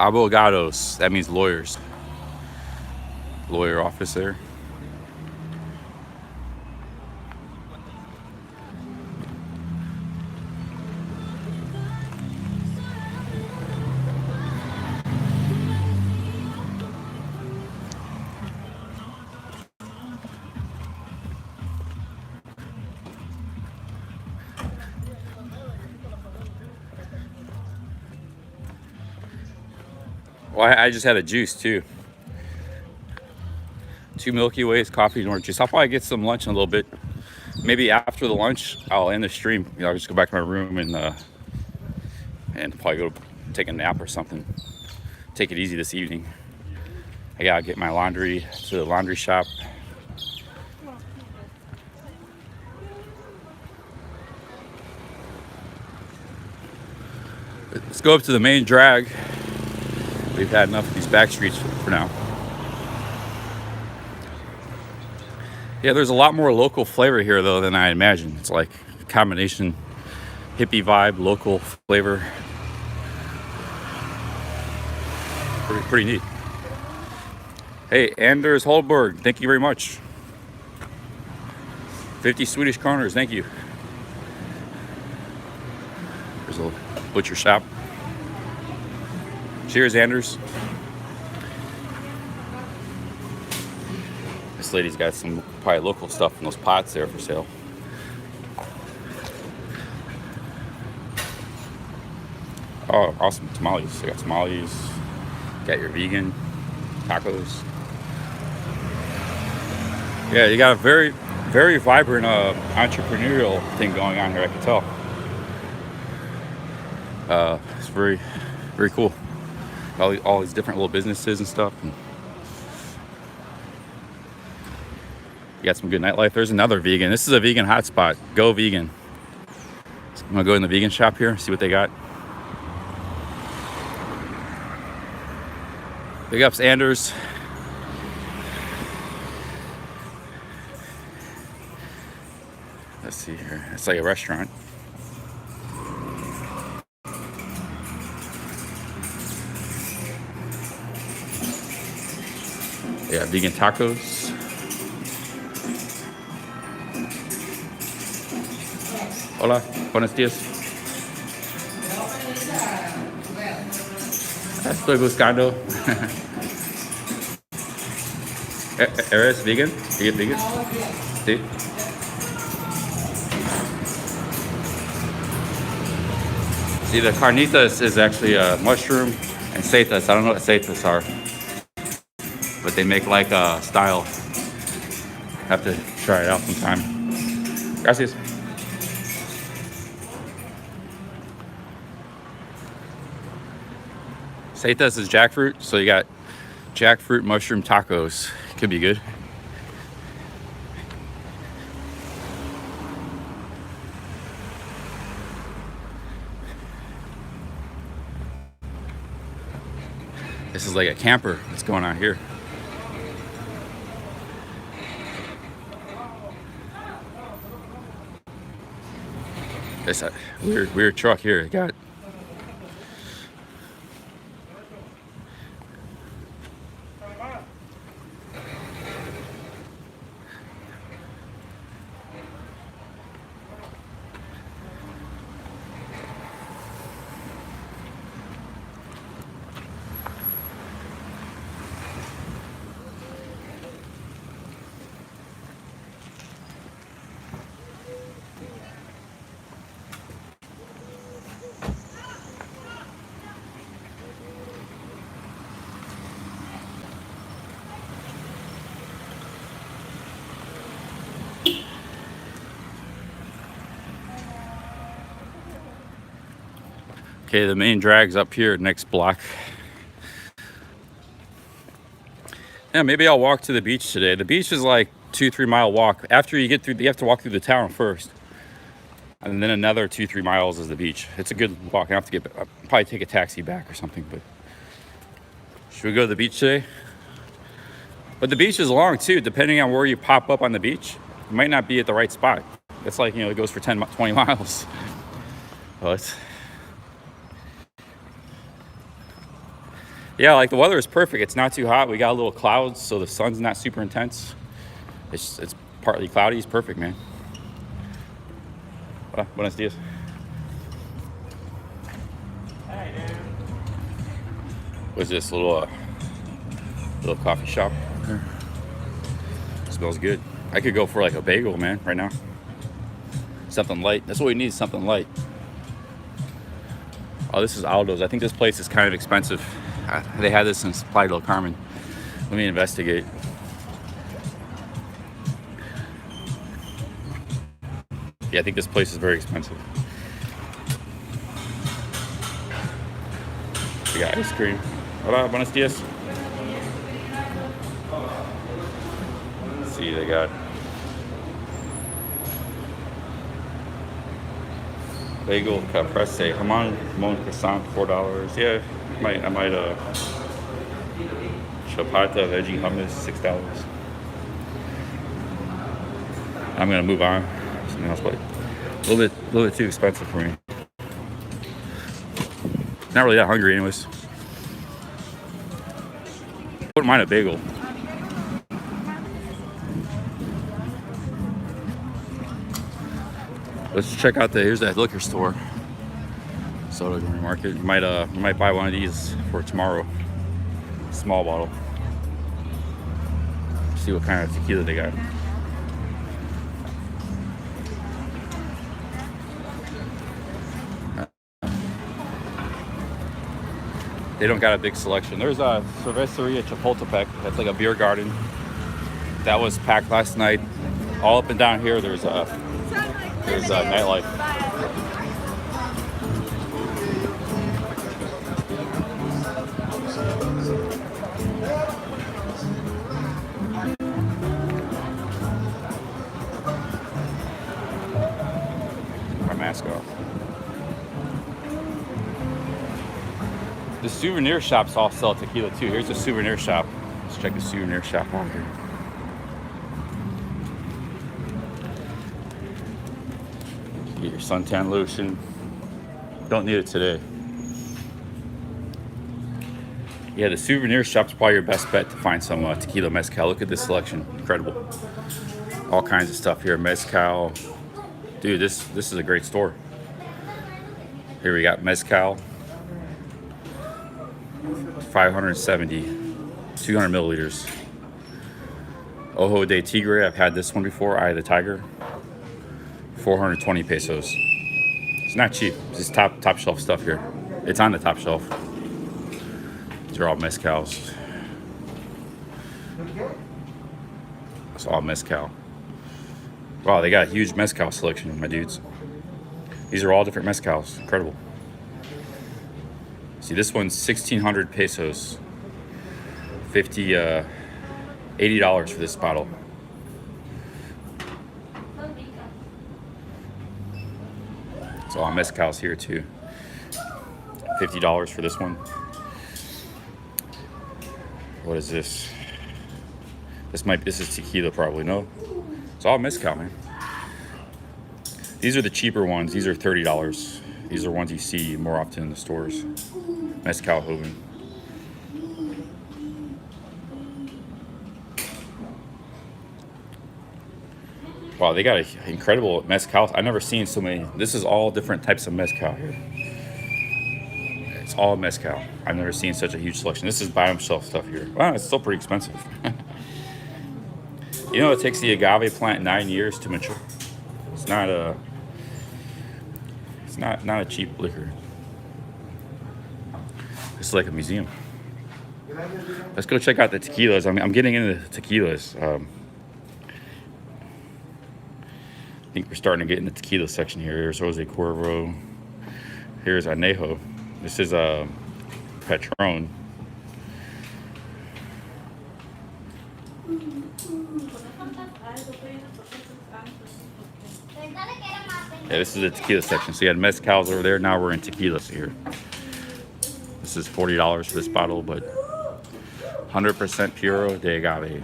Abogados, that means lawyers. Lawyer office there. Well, I just had a juice too. 2 Milky Ways, coffee, and orange juice. I'll probably get some lunch in a little bit. Maybe after the lunch, I'll end the stream. I'll just go back to my room and probably go take a nap or something. Take it easy this evening. I gotta get my laundry to the laundry shop. Let's go up to the main drag. We've had enough of these back streets for now. Yeah, there's a lot more local flavor here though than I imagined. It's like a combination hippie vibe, local flavor. Pretty neat. Hey, Anders Holberg, thank you very much. 50 Swedish kroners, thank you. There's a butcher shop. Cheers, Anders. This lady's got some probably local stuff in those pots there for sale. Oh, awesome tamales. I got tamales. Got your vegan tacos. Yeah, you got a very, very vibrant entrepreneurial thing going on here, I can tell. It's very, very cool. All these different little businesses and stuff. And you got some good nightlife. There's another vegan. This is a vegan hotspot. Go vegan. So I'm gonna go in the vegan shop here, see what they got. Big ups, Anders. Let's see here. It's like a restaurant. Yeah, vegan tacos. Hola, buenos días. Estoy buscando. ¿Eres vegan? ¿Are you vegan? Sí. See, the carnitas is actually a mushroom and seitas. I don't know what seitas are, but they make like a style. Have to try it out sometime. Gracias. Seitas is jackfruit, so you got jackfruit mushroom tacos. Could be good. This is like a camper that's going on here. It's a weird truck here. It got Okay, the main drag's up here, next block. Yeah, maybe I'll walk to the beach today. The beach is like 2-3 mile walk. After you get through, you have to walk through the town first. And then another 2-3 miles is the beach. It's a good walk. I have to I'll probably take a taxi back or something, but should we go to the beach today? But the beach is long too, depending on where you pop up on the beach. You might not be at the right spot. It's like, it goes for 20 miles. Well, yeah, like the weather is perfect. It's not too hot. We got a little clouds, so the sun's not super intense. It's partly cloudy. It's perfect, man. Hola, buenos días. What's this little coffee shop? Smells good. I could go for like a bagel, man, right now. Something light. That's what we need, something light. Oh, this is Aldo's. I think this place is kind of expensive. They had this in Playa del Carmen. Let me investigate. Yeah, I think this place is very expensive. We got ice cream. Hola, buenos dias. Let's see, they got bagel caprese, jamon croissant, $4. Yeah, I might chapata veggie hummus, $6. I'm gonna move on. Something else, but a little bit too expensive for me. Not really that hungry, anyways. Wouldn't mind a bagel. Let's check out here's that liquor store. Soda market. You might buy one of these for tomorrow. Small bottle. See what kind of tequila they got. They don't got a big selection. There's a Cerveceria Chapultepec. That's like a beer garden. That was packed last night. All up and down here, there's nightlife. My mask off. The souvenir shops all sell tequila too. Here's a souvenir shop. Let's check the souvenir shop out here. Get your suntan lotion. Don't need it today. Yeah, the souvenir shop's probably your best bet to find some tequila mezcal. Look at this selection, incredible. All kinds of stuff here, mezcal. Dude, this is a great store. Here we got mezcal. 570, 200 milliliters. Ojo de Tigre, I've had this one before, Eye of the Tiger. 420 pesos. It's not cheap. This is top shelf stuff here. It's on the top shelf. These are all mezcals. It's all mezcal. Wow, they got a huge mezcal selection, my dudes. These are all different mezcals. Incredible. See, this one's 1,600 pesos. $80 for this bottle. It's all mezcals here too. $50 for this one. What is this? This is tequila probably, no? It's all mezcal, man. These are the cheaper ones. These are $30. These are ones you see more often in the stores. Mezcal Joven. Wow, they got an incredible mezcal. I've never seen so many. This is all different types of mezcal here. It's all mezcal. I've never seen such a huge selection. This is bottom shelf stuff here. Wow, it's still pretty expensive. It takes the agave plant 9 years to mature. It's not a cheap liquor. It's like a museum. Let's go check out the tequilas. I'm getting into the tequilas. I think we're starting to get in the tequila section here. Here's Jose Cuervo. Here's Anejo. This is a Patron. Yeah, this is the tequila section. So you had mezcals over there. Now we're in tequilas here. This is $40 for this bottle, but 100% Puro de Agave.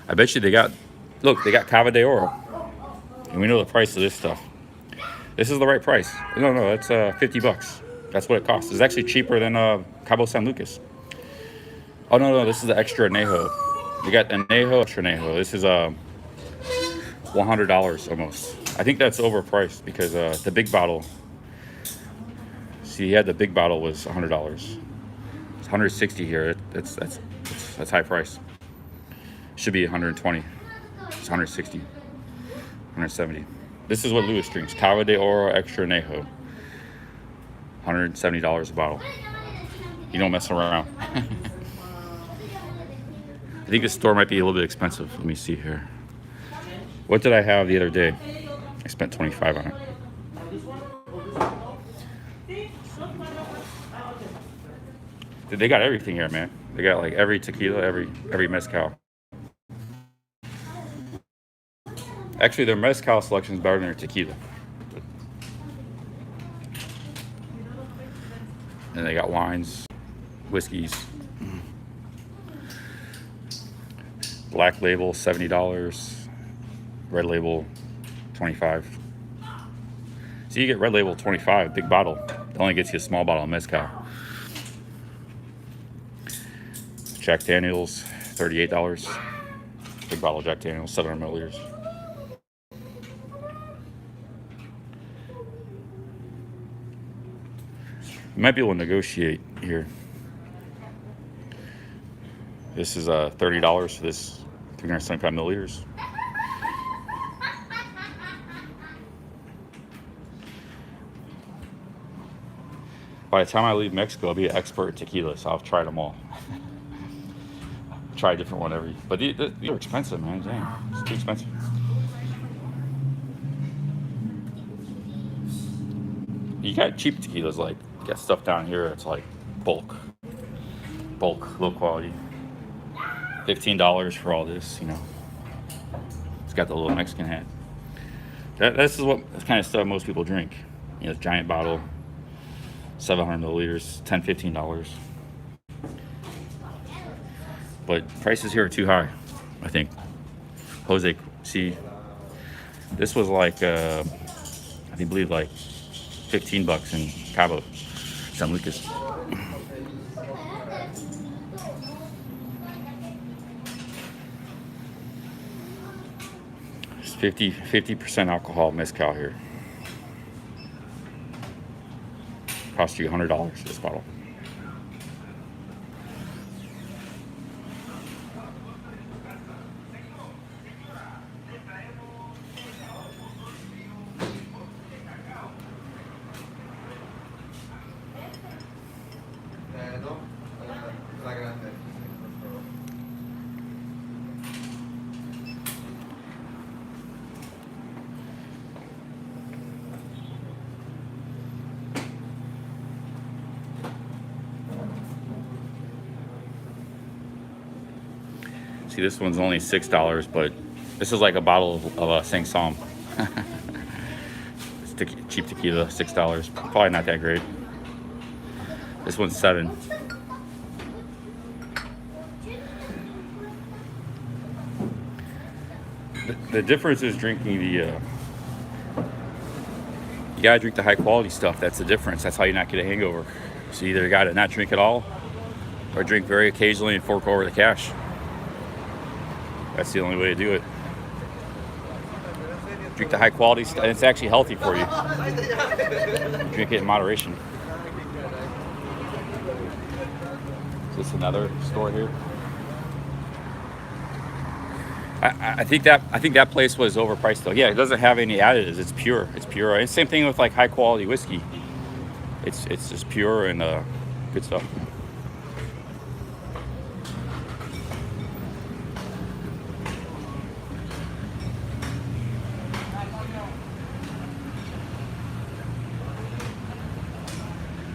I bet you they got, look, they got Cava de Oro. And we know the price of this stuff. This is the right price. No, that's $50. That's what it costs. It's actually cheaper than Cabo San Lucas. Oh, no, this is the extra añejo. You got añejo, extra añejo. This is $100 almost. I think that's overpriced because the big bottle, see, he had the big bottle was $100. It's $160 here. That's high price. Should be $120. It's $160, $170. This is what Lewis drinks. Cava de Oro extra añejo. $170 a bottle. You don't mess around. I think this store might be a little bit expensive. Let me see here. What did I have the other day? I spent $25 on it. They got everything here, man. They got like every tequila, every mezcal. Actually, their mezcal selection is better than their tequila. And they got wines, whiskeys. Black label, $70. Red label, $25. So you get red label, $25, big bottle. It only gets you a small bottle of mezcal. Jack Daniels, $38. Big bottle of Jack Daniels, 700 milliliters. You might be able to negotiate here. This is $30 for this 375 milliliters. By the time I leave Mexico, I'll be an expert at tequila, so I've tried them all. Try a different one every. But these are expensive, man. Dang, it's too expensive. You got cheap tequilas, like you got stuff down here that's like bulk, low quality. $15 for all this, you know. It's got the little Mexican hat. This is what kind of stuff most people drink. You know, giant bottle, 700 milliliters, $10, $15. But prices here are too high, I think. Jose, see, this was like, I believe like $15 in Cabo San Lucas. It's 50% alcohol mezcal here. Cost you $100 for this bottle. See, this one's only $6, but this is like a bottle of Saint Sam. It's cheap tequila, $6. Probably not that great. This one's $7. The difference is drinking the. You gotta drink the high quality stuff. That's the difference. That's how you not get a hangover. So you either gotta not drink at all, or drink very occasionally and fork over the cash. That's the only way to do it. Drink the high quality stuff, and it's actually healthy for you. Drink it in moderation. Is this another store here? I think that place was overpriced though. Yeah, it doesn't have any additives. It's pure. It's pure. It's same thing with like high quality whiskey. It's just pure and good stuff.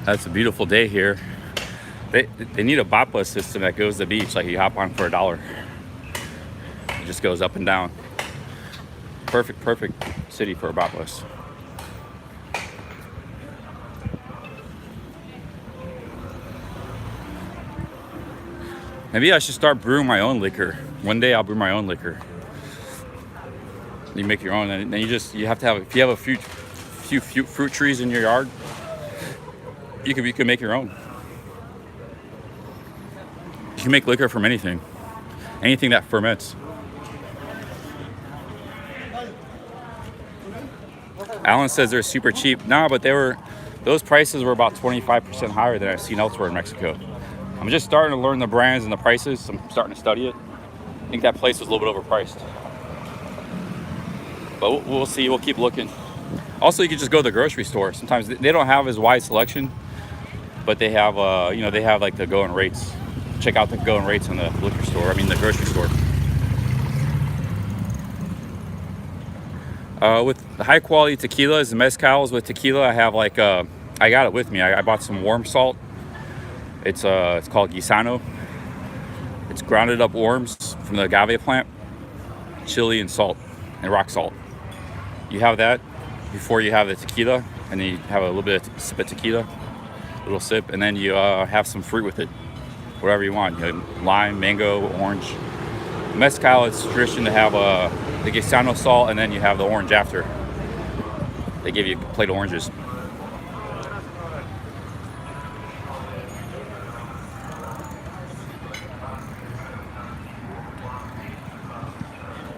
That's a beautiful day here. They need a bot bus system that goes to the beach, like you hop on for $1. It just goes up and down. Perfect city for a bot bus. Maybe I should start brewing my own liquor. One day I'll brew my own liquor. You make your own, and then you have to have, if you have a few fruit trees in your yard, you can make your own. You can make liquor from anything that ferments. Alan says they're super cheap. No, but those prices were about 25% higher than I've seen elsewhere in Mexico. I'm just starting to learn the brands and the prices. I'm starting to study it. I think that place was a little bit overpriced. But we'll see. We'll keep looking. Also, you can just go to the grocery store. Sometimes they don't have as wide selection, but they have, they have like the going rates. Check out the going rates in the liquor store. The grocery store. With the high quality tequilas and mezcals with tequila, I have I got it with me. I bought some warm salt. It's called guisano. It's grounded up worms from the agave plant, chili and salt and rock salt. You have that before you have the tequila, and then you have a little bit of sip of tequila, a little sip, and then you have some fruit with it, whatever you want. Lime, mango, orange. Mezcal, it's tradition to have the guisano salt, and then you have the orange after. They give you a plate of oranges.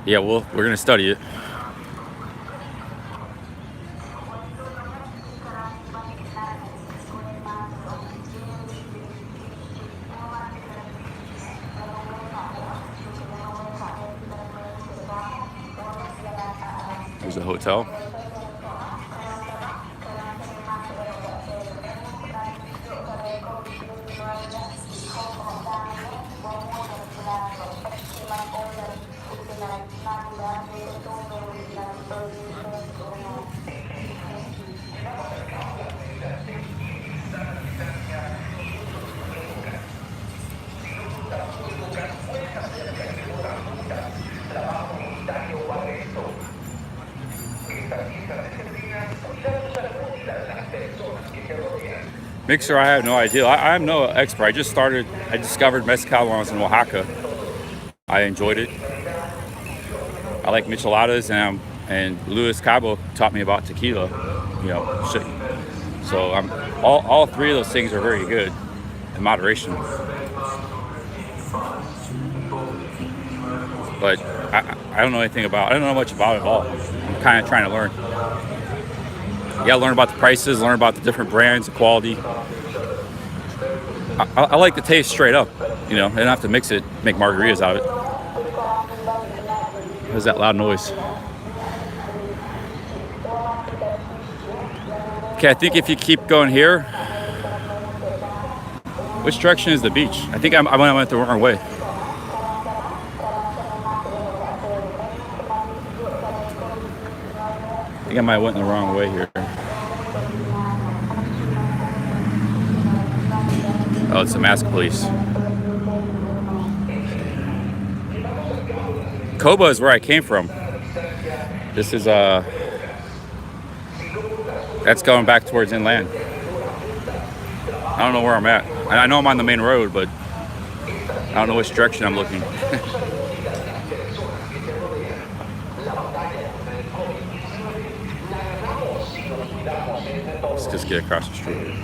Yeah, we're gonna study it. There's a hotel. Mixer, I have no idea. I'm no expert. I discovered mezcal when I was in Oaxaca. I enjoyed it. I like micheladas, and Luis Cabo taught me about tequila. So all three of those things are very good in moderation. But I don't know anything about. I don't know much about it at all. I'm kind of trying to learn. You gotta learn about the prices, learn about the different brands, the quality. I like the taste straight up, I don't have to mix it, make margaritas out of it. What is that loud noise? Okay, I think if you keep going here, which direction is the beach? I think I went the wrong way. I think I might have went the wrong way here. Oh, it's the mask police. Coba is where I came from. This is that's going back towards inland. I don't know where I'm at. I know I'm on the main road, but I don't know which direction I'm looking. Let's just get across the street.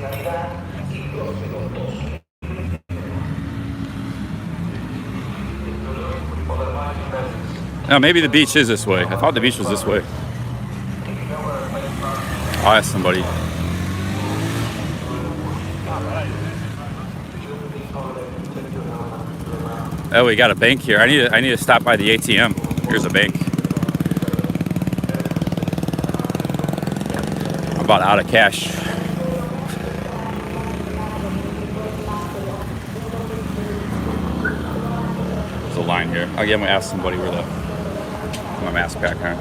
No, maybe the beach is this way. I thought the beach was this way. I'll ask somebody. Oh, we got a bank here. I need to stop by the ATM. Here's a bank. I'm about out of cash. There's a line here. I'm gonna ask somebody where my mask back on.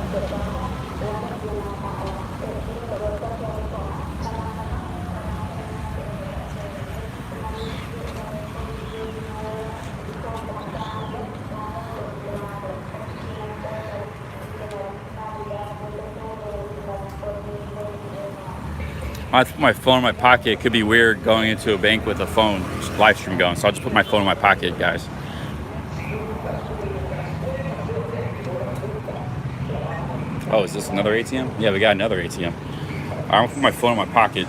I put my phone in my pocket, it could be weird going into a bank with a phone live stream going. So I'll just put my phone in my pocket, guys. Oh, is this another ATM? Yeah, we got another ATM. I'm gonna put my phone in my pocket.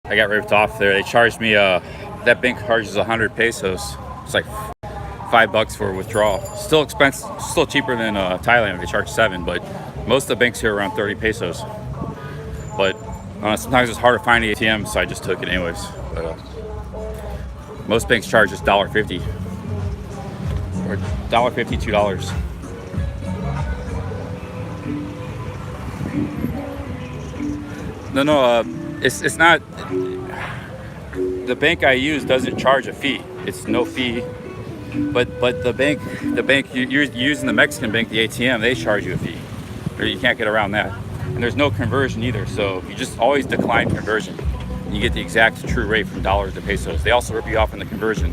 I got ripped off there. They charged me, that bank charges 100 pesos. It's like $5 for a withdrawal. Still expensive, still cheaper than Thailand. They charge 7, but most of the banks here are around 30 pesos. But sometimes it's hard to find the ATM, so I just took it anyways. But most banks charge just $1.50 or $1.50, $2. No, it's not. The bank I use doesn't charge a fee. It's no fee. But the bank you're using the Mexican bank, the ATM, they charge you a fee, or you can't get around that. And there's no conversion either, so you just always decline conversion. You get the exact true rate from dollars to pesos. They also rip you off in the conversion,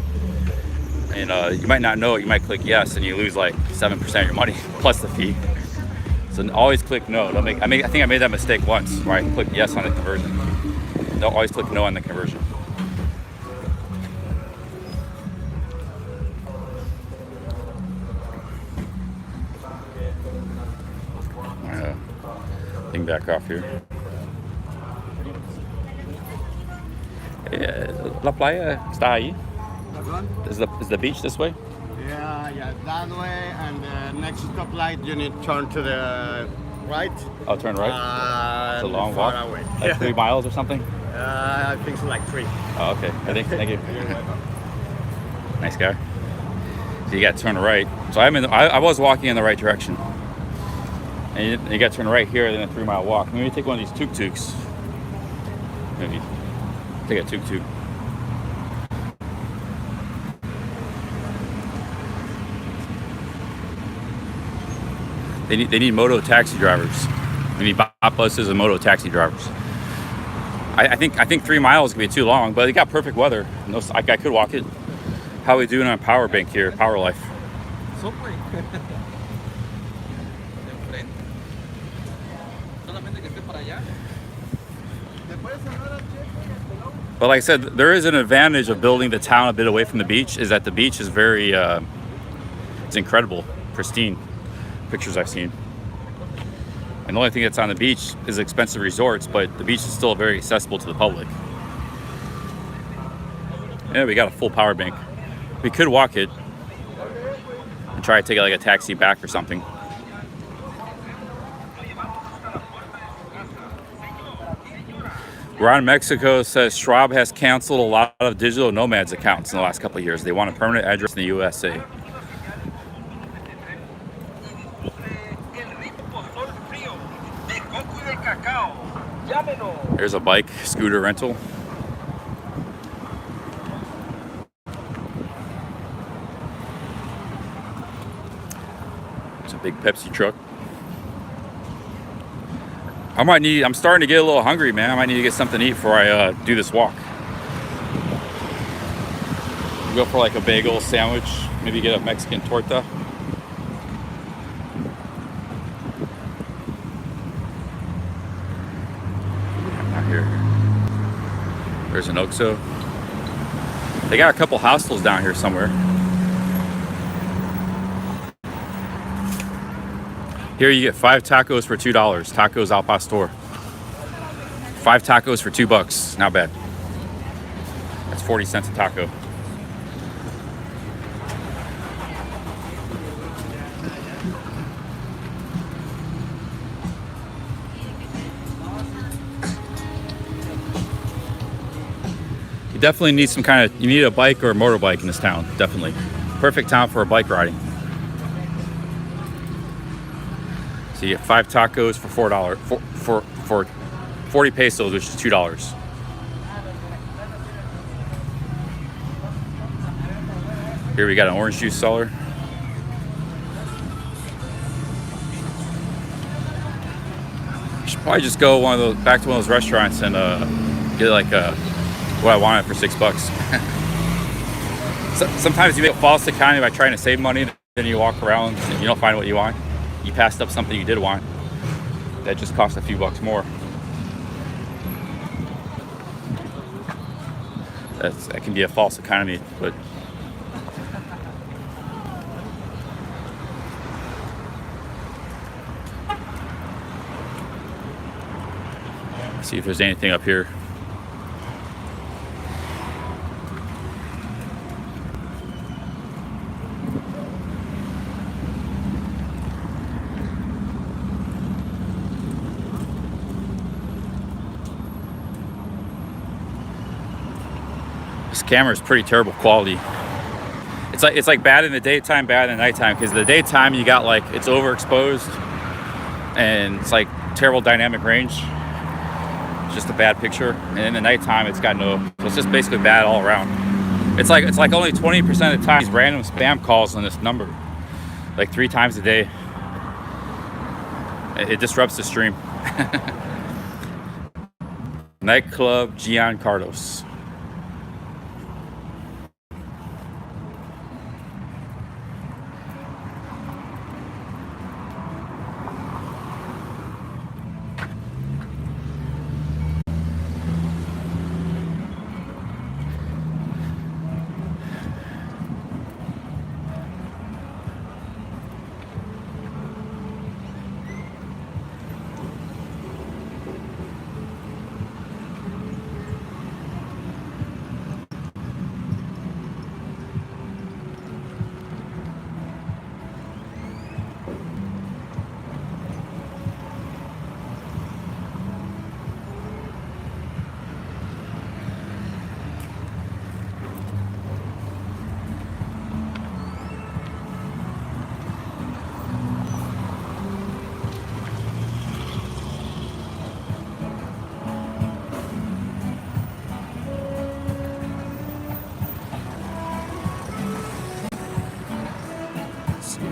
and you might not know it. You might click yes, and you lose like 7% of your money plus the fee. So always click no. Don't make. I think I made that mistake once, where I clicked yes on the conversion. Don't always click no on the conversion. Thing back off here. La playa está ahí. Is the beach this way? Yeah, that way, and the next stoplight you need to turn to the right. Oh, turn right? It's a long walk? Away. Like 3 miles or something? I think so, like 3. Oh, okay. Thank you. Nice guy. So you got to turn right. So I was walking in the right direction. And you got to turn right here, then a 3-mile walk. Maybe take one of these tuk-tuks. Maybe take a tuk-tuk. They need moto taxi drivers. They need bop buses and moto taxi drivers. I think 3 miles could be too long, but it got perfect weather. No, I could walk it. How we doing on Power Bank here, Power Life? But like I said, there is an advantage of building the town a bit away from the beach, is that the beach is very, it's incredible, pristine, pictures I've seen. And the only thing that's on the beach is expensive resorts, but the beach is still very accessible to the public. Yeah, we got a full power bank. We could walk it. and try to take like a taxi back or something. Ron Mexico says Schwab has canceled a lot of digital nomads accounts in the last couple of years. They want a permanent address in the USA. There's a bike scooter rental. It's a big Pepsi truck. I'm starting to get a little hungry, man. I might need to get something to eat before I do this walk. Go for like a bagel sandwich, maybe get a Mexican torta. Out here. There's an Oxxo. They got a couple hostels down here somewhere. Here you get 5 tacos for $2. Tacos al pastor. 5 tacos for $2. Not bad. That's 40 cents a taco. You definitely need you need a bike or a motorbike in this town. Definitely. Perfect town for a bike riding. So you get 5 tacos for $4 for 40 pesos, which is $2. Here we got an orange juice seller. Should probably just go back to one of those restaurants and get like what I wanted for $6. Sometimes you make a false economy by trying to save money, then you walk around and you don't find what you want. You passed up something you did want that just cost a few bucks more. That can be a false economy, but let's see if there's anything up here. This camera is pretty terrible quality. It's like bad in the daytime, bad in the nighttime, because the daytime you got like it's overexposed and it's like terrible dynamic range. It's just a bad picture. And in the nighttime it's got so it's just basically bad all around. It's like only 20% of the time these random spam calls on this number, like 3 times a day. It disrupts the stream. Nightclub Giancarlos.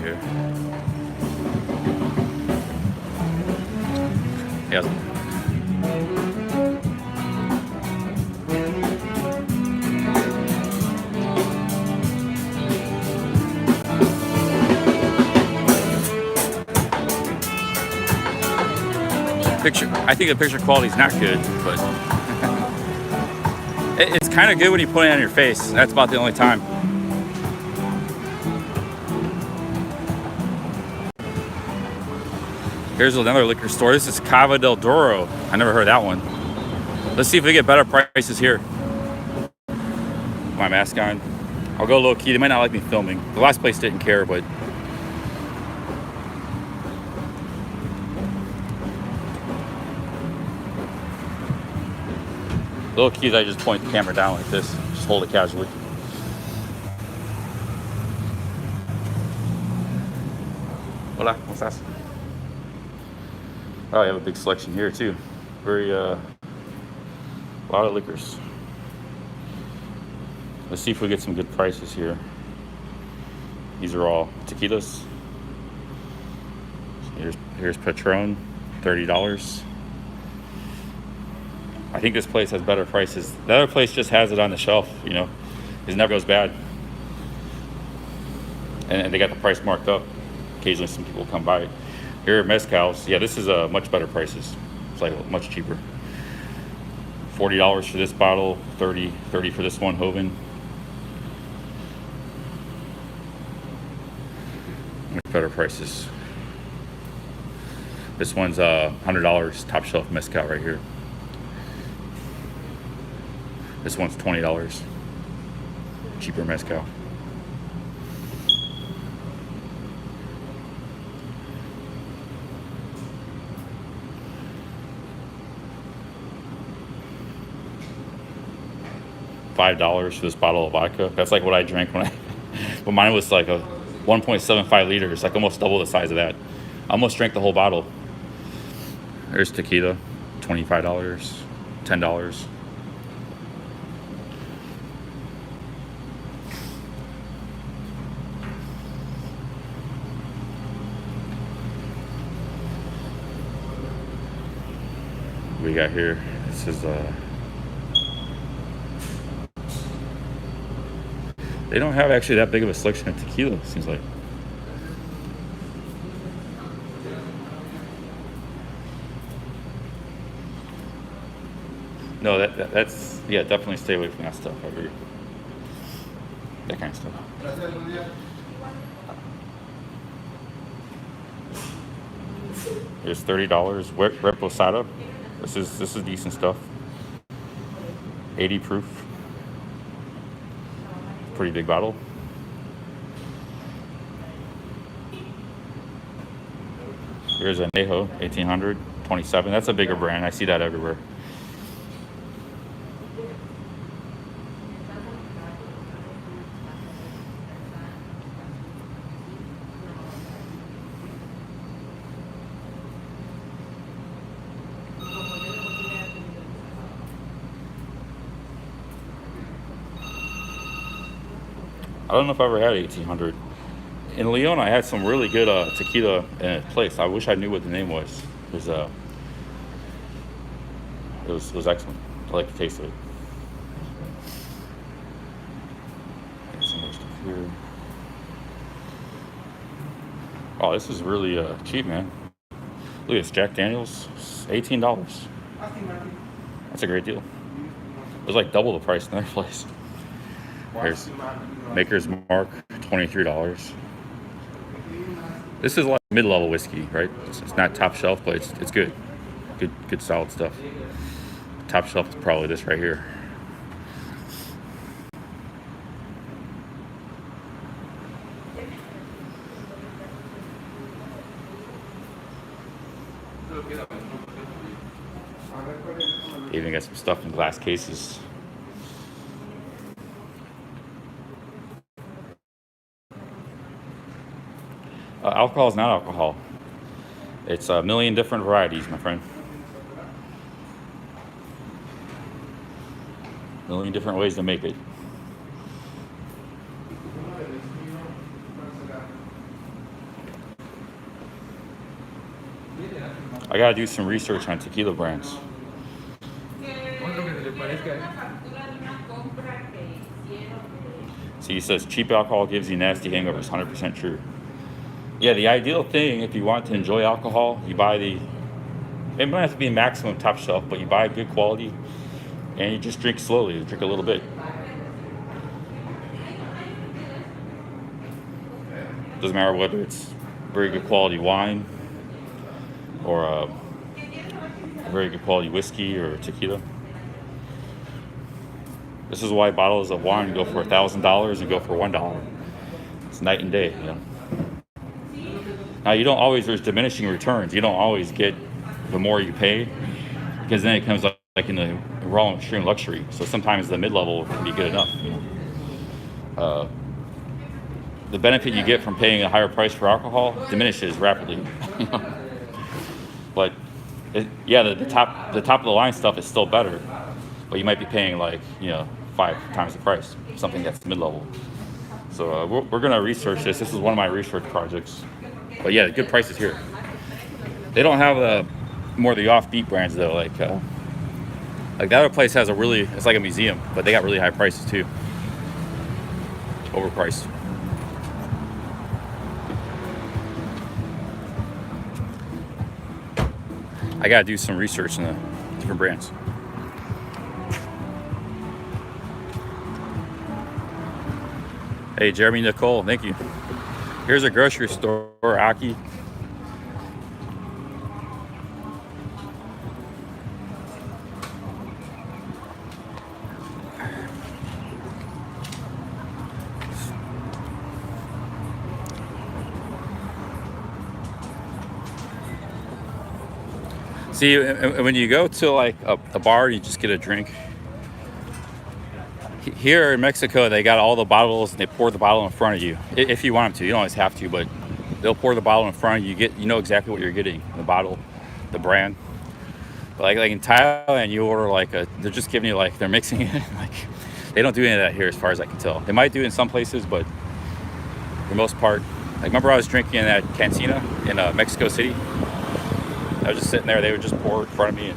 Here. Yes. I think the picture quality is not good, but it's kind of good when you put it on your face. That's about the only time. Here's another liquor store. This is Cava del Doro. I never heard that one. Let's see if we get better prices here. My mask on. I'll go low key. They might not like me filming. The last place didn't care, but Little keys, I just point the camera down like this. Just hold it casually. Hola, ¿cómo estás? Oh, you have a big selection here too. Very, a lot of liquors. Let's see if we get some good prices here. These are all tequilas. Here's Patron, $30. I think this place has better prices. The other place just has it on the shelf, you know. It never goes bad. And they got the price marked up. Occasionally some people come by. Here at Mezcal's, yeah, this is much better prices. It's like much cheaper. $40 for this bottle, $30 for this one, Hoven. Much better prices. This one's $100 top shelf mezcal right here. This one's $20. Cheaper mezcal. $5 for this bottle of vodka. That's like what I drank but mine was like a 1.75 liters, like almost double the size of that. I almost drank the whole bottle. There's tequila, $25, $10. We got here. This is they don't have actually that big of a selection of tequila, it seems like. No, that's yeah, definitely stay away from that stuff. I agree. That kind of stuff. Here's $30. Reposado. This is decent stuff. 80 proof. Pretty big bottle. Here's a Neho 1800, 27. That's a bigger brand. I see that everywhere. I don't know if I ever had 1800. In Leon, I had some really good tequila in a place. I wish I knew what the name was. It was excellent. I like the taste of it. Got some more stuff here. Oh, this is really cheap, man. Look at this, Jack Daniels, $18. That's a great deal. It was like double the price in their place. Here's Maker's Mark, $23. This is like mid-level whiskey, right? It's not top shelf, but it's good. Good solid stuff. Top shelf is probably this right here. They even got some stuff in glass cases. Alcohol is not alcohol. It's a million different varieties, my friend. A million different ways to make it. I gotta do some research on tequila brands. See, he says cheap alcohol gives you nasty hangovers. 100% true. Yeah, the ideal thing, if you want to enjoy alcohol, you buy it might have to be maximum top shelf, but you buy good quality and you just drink slowly. You drink a little bit. Doesn't matter whether it's very good quality wine or a very good quality whiskey or tequila. This is why bottles of wine go for $1,000 and go for $1. It's night and day, you know. Now there's diminishing returns. You don't always get the more you pay, because then it comes like in the we're all in extreme luxury. So sometimes the mid-level can be good enough. The benefit you get from paying a higher price for alcohol diminishes rapidly. But the top of the line stuff is still better, but you might be paying like 5 times the price, something that's mid-level. So we're gonna research this. This is one of my research projects. But yeah, good prices here. They don't have more of the offbeat brands though. Like the other place has it's like a museum, but they got really high prices too. Overpriced. I gotta do some research in the different brands. Hey, Jeremy Nicole, thank you. Here's a grocery store, Aki. See, when you go to like a bar, you just get a drink. Here in Mexico, they got all the bottles and they pour the bottle in front of you. If you want them to, you don't always have to, but they'll pour the bottle in front of you. You know exactly what you're getting, the bottle, the brand. But like in Thailand, you order they're just giving you they're mixing it. They don't do any of that here as far as I can tell. They might do it in some places, but for the most part, remember I was drinking in that cantina in Mexico City? I was just sitting there, they would just pour it in front of me.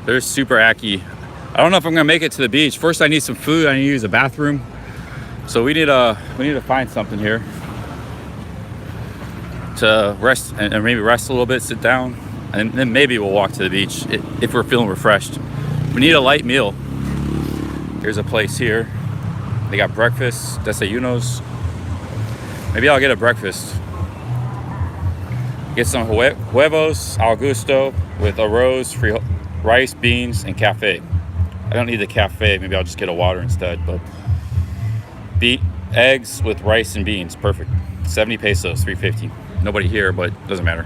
They're super acky. I don't know if I'm gonna make it to the beach. First I need some food, I need to use a bathroom. So we need to find something here to rest and maybe rest a little bit, sit down. And then maybe we'll walk to the beach if we're feeling refreshed. We need a light meal. Here's a place here. They got breakfast, desayunos. Maybe I'll get a breakfast. Get some huevos al gusto with arroz, rice, beans, and cafe. I don't need the cafe. Maybe I'll just get a water instead. But eggs with rice and beans, perfect. 70 pesos, 350. Nobody here, but doesn't matter.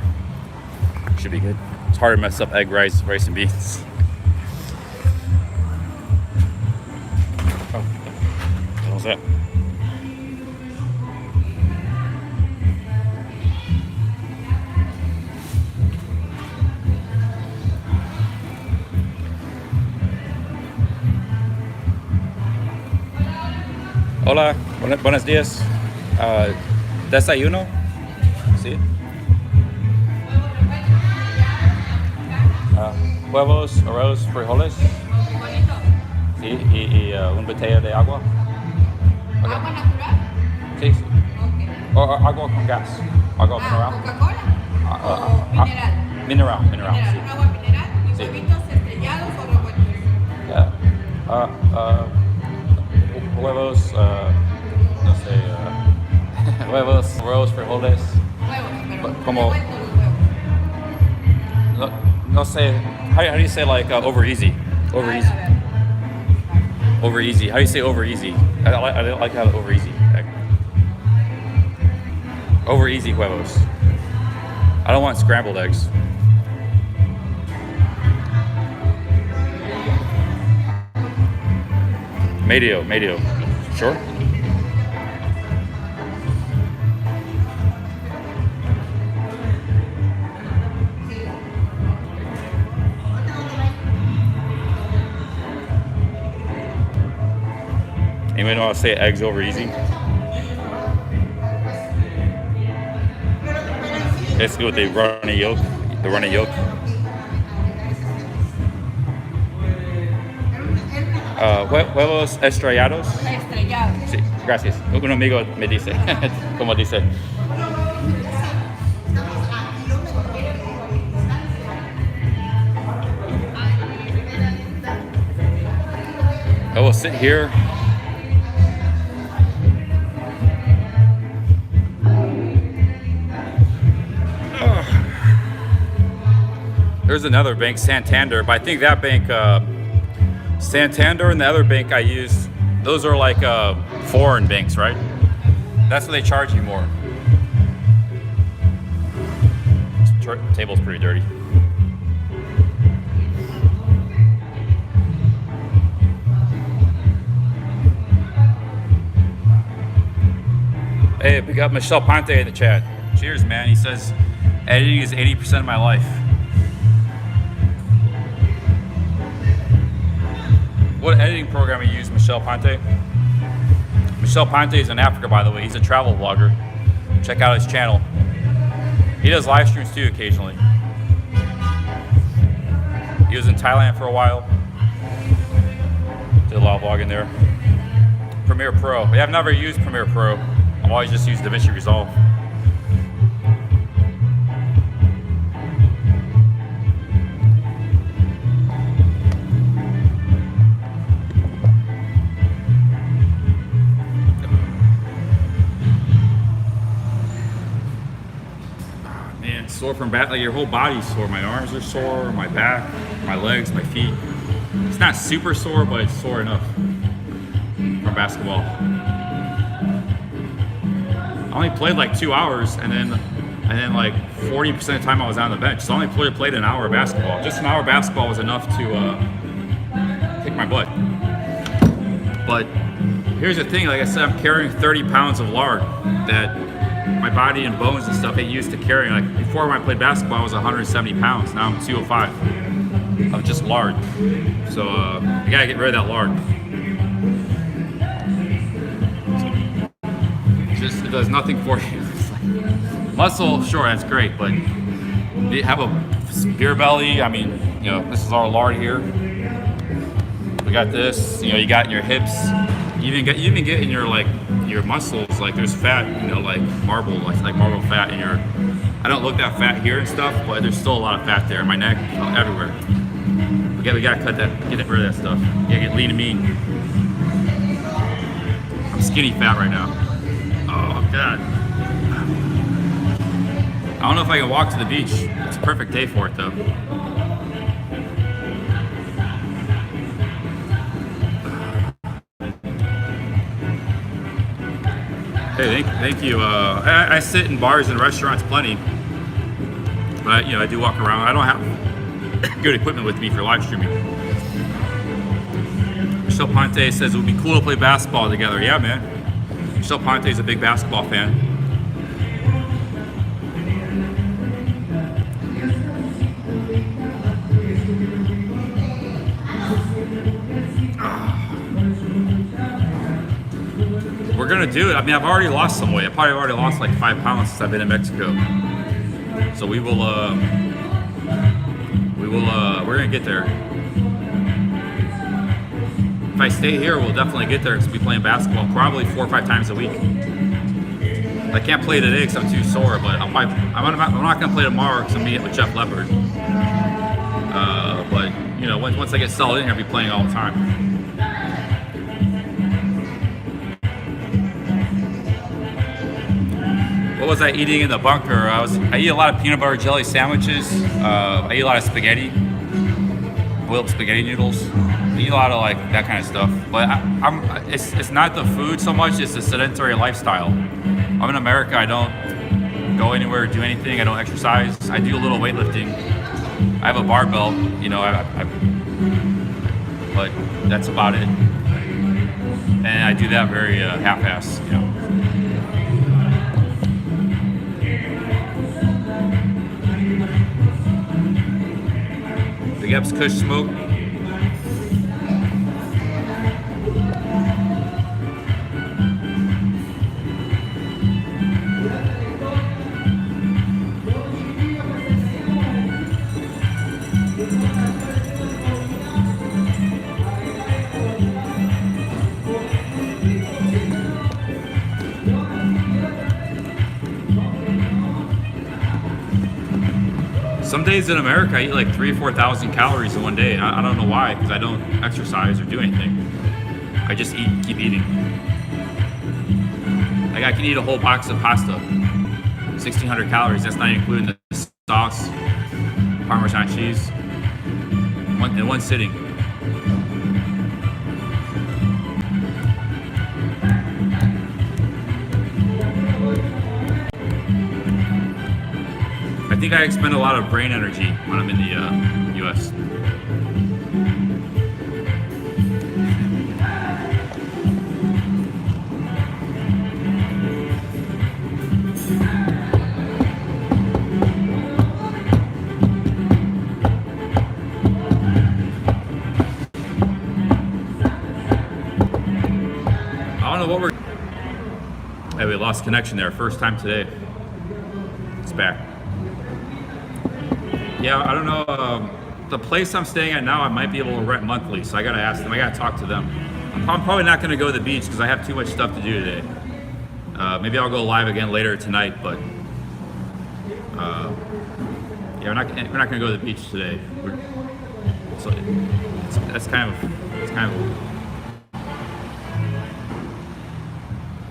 Should be good. It's hard to mess up egg, rice and beans. Oh, what was that? Hola, buenos días. Desayuno. Sí. Huevos, arroz, frijoles. Sí, y una botella de agua. Okay. ¿Agua natural? Sí, sí. Okay. O agua con gas. Agua mineral. ¿Coca-Cola? ¿O mineral? Mineral, sí. Agua mineral y Sí. huevitos estrellados o revueltos. Huevos, no sé, huevos, arroz, frijoles. Huevos, pero Como- revueltos los huevos. No sé, how do you say over easy? Over easy. A ver. Over easy. How do you say over easy? I like how over easy. Over easy huevos. I don't want scrambled eggs. Medio. Sure. Anybody know how to say eggs over easy? Basically with the runny yolk. Huevos estrellados. Estrellados. Sí, gracias. Un amigo me dice, como dice. I will sit here. There's another bank, Santander, but I think that bank, Santander and the other bank I used Those are like foreign banks, right? That's what they charge you more. This table's pretty dirty. Hey, we got Michelle Ponte in the chat. Cheers, man. He says, editing is 80% of my life. What editing program you use, Michelle Ponte? Michelle Ponte is in Africa, by the way. He's a travel vlogger. Check out his channel. He does live streams too occasionally. He was in Thailand for a while. Did a lot of vlogging there. Premiere Pro. Yeah, I've never used Premiere Pro. I've always just used DaVinci Resolve. Man, sore from back, like your whole body's sore. My arms are sore, my back, my legs, my feet. It's not super sore, but it's sore enough from basketball. I only played like 2 hours, and then like 40% of the time I was on the bench. So I only played an hour of basketball. Just an hour of basketball was enough to kick my butt. But here's the thing, like I said, I'm carrying 30 pounds of lard that my body and bones and stuff ain't used to carrying. Like before when I played basketball, I was 170 pounds. Now I'm 205 of just lard. So I gotta get rid of that lard. It does nothing for you. Muscle, sure, that's great, but you have a beer belly. I mean, you know, this is our lard here. We got this. You know, you got in your hips. You even get in your like your muscles. Like there's fat. You know, like marble fat in your. I don't look that fat here and stuff, but there's still a lot of fat there in my neck, everywhere. We gotta cut that, get rid of that stuff. You gotta get lean and mean. I'm skinny fat right now. Oh God. I don't know if I can walk to the beach. It's a perfect day for it though. Hey, thank you. I sit in bars and restaurants plenty, but you know I do walk around. I don't have good equipment with me for live streaming. Michelle Ponte says it would be cool to play basketball together. Yeah, man. Michelle Ponte is a big basketball fan. We're gonna do it. I mean, I've already lost some weight. I probably already lost like 5 pounds since I've been in Mexico. So we're gonna get there. If I stay here, we'll definitely get there because we'll be playing basketball probably 4 or 5 times a week. I can't play today because I'm too sore, but I'm not gonna play tomorrow because I'm meeting with Jeff Leopard. But you know, once I get settled in here, I'll be playing all the time. What was I eating in the bunker? I eat a lot of peanut butter jelly sandwiches. I eat a lot of spaghetti, boiled spaghetti noodles. I eat a lot of like that kind of stuff. But it's not the food so much; it's the sedentary lifestyle. I'm in America. I don't go anywhere, do anything. I don't exercise. I do a little weightlifting. I have a barbell, you know. But that's about it. And I do that very half-ass, you know. Big ups, Kush Smoke. Some days in America, I eat like 3,000 or 4,000 calories in one day. I don't know why, because I don't exercise or do anything. I just keep eating. Like I can eat a whole box of pasta, 1,600 calories. That's not including the sauce, Parmesan cheese, in one sitting. think I expend a lot of brain energy when I'm in the U.S. I don't know what we're... Hey, we lost connection there. First time today. It's back. Yeah, I don't know. The place I'm staying at now, I might be able to rent monthly, so I gotta ask them. I gotta talk to them. I'm probably not gonna go to the beach because I have too much stuff to do today. Maybe I'll go live again later tonight, but yeah, we're not gonna go to the beach today. That's kind of.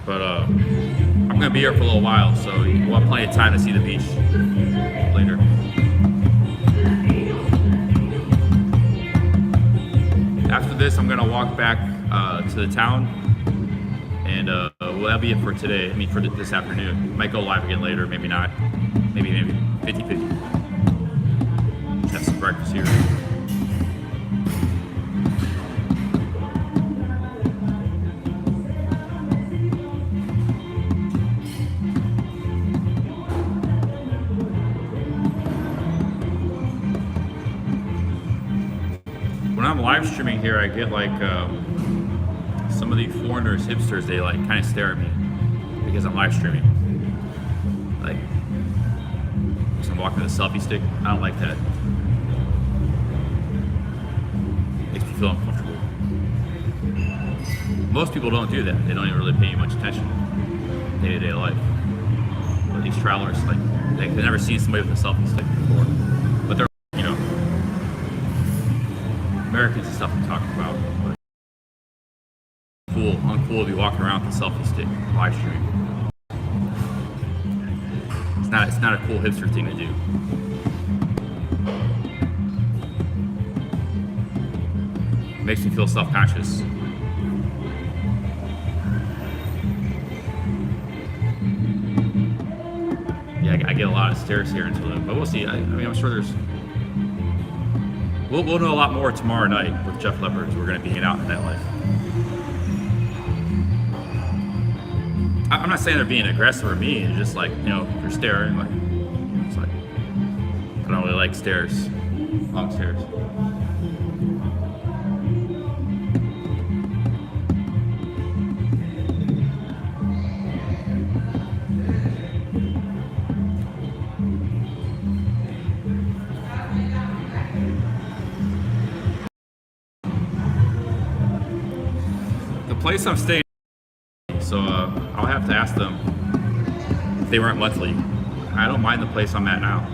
But I'm gonna be here for a little while, so we'll have plenty of time to see the beach later. After this, I'm gonna walk back to the town, and well, that'll be it for today. I mean, for this afternoon. Might go live again later, maybe not. Maybe 50-50. Just have some breakfast here. When I'm live streaming here, I get like some of the foreigners, hipsters, they like kind of stare at me because I'm live streaming. Like, so I'm walking with a selfie stick. I don't like that. Makes me feel uncomfortable. Most people don't do that. They don't even really pay much attention to day-to-day life. But these travelers, like, they've never seen somebody with a selfie stick before. But they're, you know, Americans and stuff I'm talking about. But uncool to be walking around with a selfie stick live streaming. It's not a cool hipster thing to do. It makes me feel self-conscious. Yeah, I get a lot of stares here in Tulum, but we'll see. I mean, I'm sure there's. We'll know a lot more tomorrow night with Jeff Leopards. We're going to be hanging out in that life. I'm not saying they're being aggressive or mean. It's just like, you know, if you're staring, like, it's like, I don't really like stairs, long stairs. The place I'm staying, so I'll have to ask them if they weren't monthly. I don't mind the place I'm at now.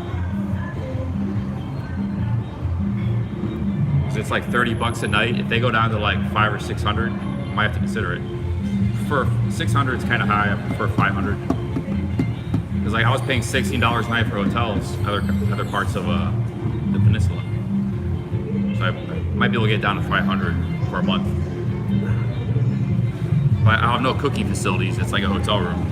It's like $30 a night. If they go down to like 500 or 600, I might have to consider it. For 600, it's kind of high. I prefer 500. Because like I was paying $16 a night for hotels, other parts of the peninsula. So I might be able to get down to 500 for a month. But I have no cooking facilities. It's like a hotel room.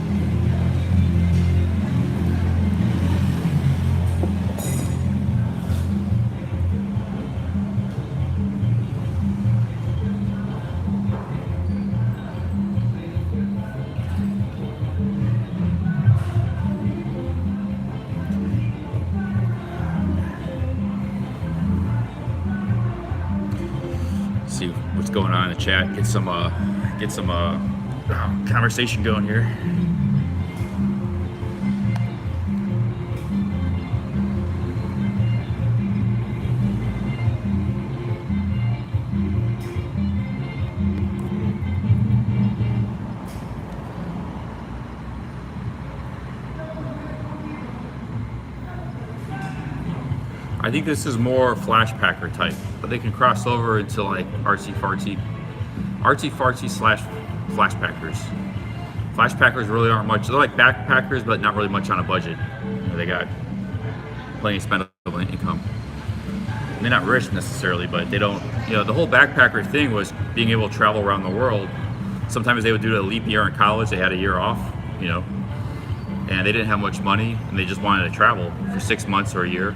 See what's going on in the chat. Get some conversation going here. I think this is more flash packer type, but they can cross over into like artsy fartsy slash flash packers. Flash packers really aren't much. They're like backpackers, but not really much on a budget. They got plenty of spendable income. They're not rich necessarily, but they don't. You know, the whole backpacker thing was being able to travel around the world. Sometimes they would do a leap year in college. They had a year off. You know, and they didn't have much money, and they just wanted to travel for 6 months or a year.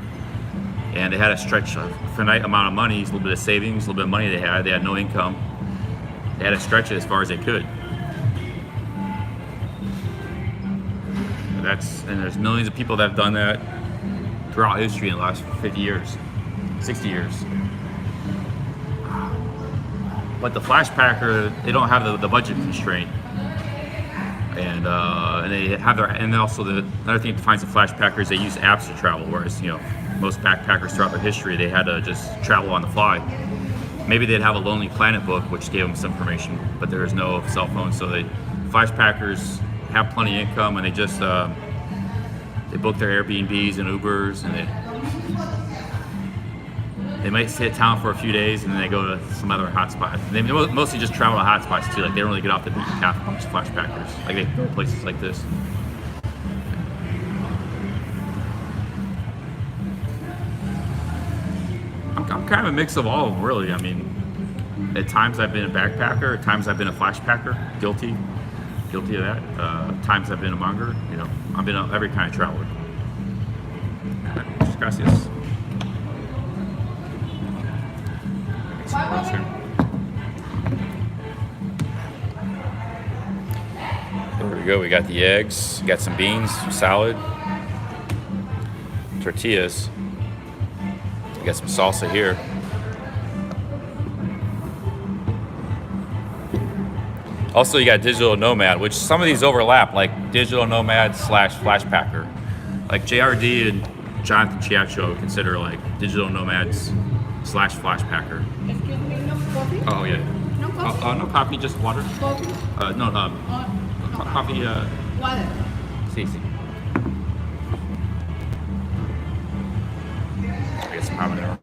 And they had to stretch a finite amount of money, a little bit of savings, a little bit of money they had no income. They had to stretch it as far as they could. And there's millions of people that have done that throughout history in the last 50 years, 60 years. But the Flash Packer, they don't have the budget constraint. And they have and also another thing that defines the Flash Packer is they use apps to travel, whereas most backpackers throughout their history, they had to just travel on the fly. Maybe they'd have a Lonely Planet book, which gave them some information, but there was no cell phone. So the Flash Packers have plenty of income, and they just they book their Airbnbs and Ubers, and they might stay at town for a few days, and then they go to some other hotspot. They mostly just travel to hotspots too. Like they don't really get off the beaten path amongst Flash Packers. Like they go places like this. I'm kind of a mix of all of them, really. I mean, at times I've been a backpacker, at times I've been a Flash Packer, guilty of that. Times I've been a monger. I've been every kind of traveler. Gracias. There we go. We got the eggs. We got some beans, some salad, tortillas. We got some salsa here. Also, you got Digital Nomad, which some of these overlap, like Digital Nomad / Flash Packer. Like JRD and Jonathan Chiacho, I would consider like Digital Nomads / Flash Packer. Excuse me, no coffee? Oh, yeah. No coffee? No coffee, just water. Coffee? No, No coffee, Water. sí. I get some habanero.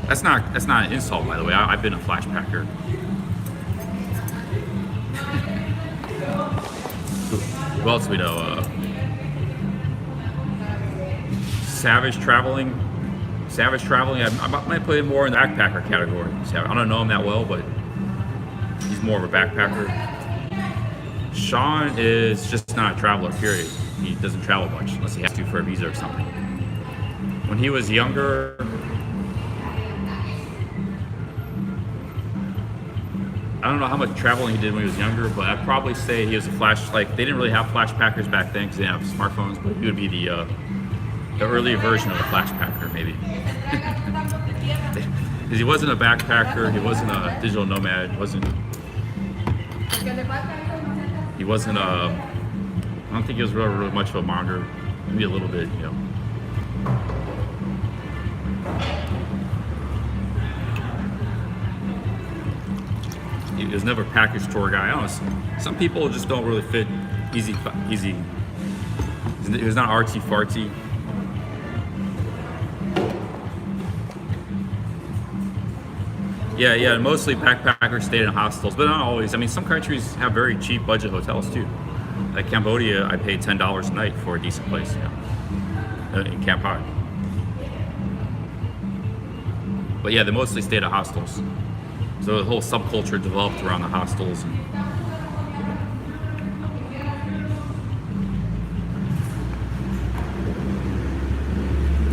That's not an insult, by the way. I've been a Flash Packer. Who else we know? Savage Traveling. I might put him more in the backpacker category. I don't know him that well, but he's more of a backpacker. Sean is just not a traveler, period. He doesn't travel much unless he has to for a visa or something. When he was younger, I don't know how much traveling he did when he was younger, but I'd probably say he was a Flash. Like they didn't really have Flash Packers back then because they didn't have smartphones, but he would be the earlier version of a Flash Packer, maybe. Because he wasn't a backpacker, he wasn't a digital nomad, he wasn't I don't think he was really much of a monger, maybe a little bit, He was never a package tour guy. I don't know, some people just don't really fit easy. He was not artsy fartsy. Yeah, mostly backpackers stayed in hostels, but not always. I mean, some countries have very cheap budget hotels too. Like Cambodia, I paid $10 a night for a decent place, in Camp High. But yeah, they mostly stayed at hostels. So the whole subculture developed around the hostels.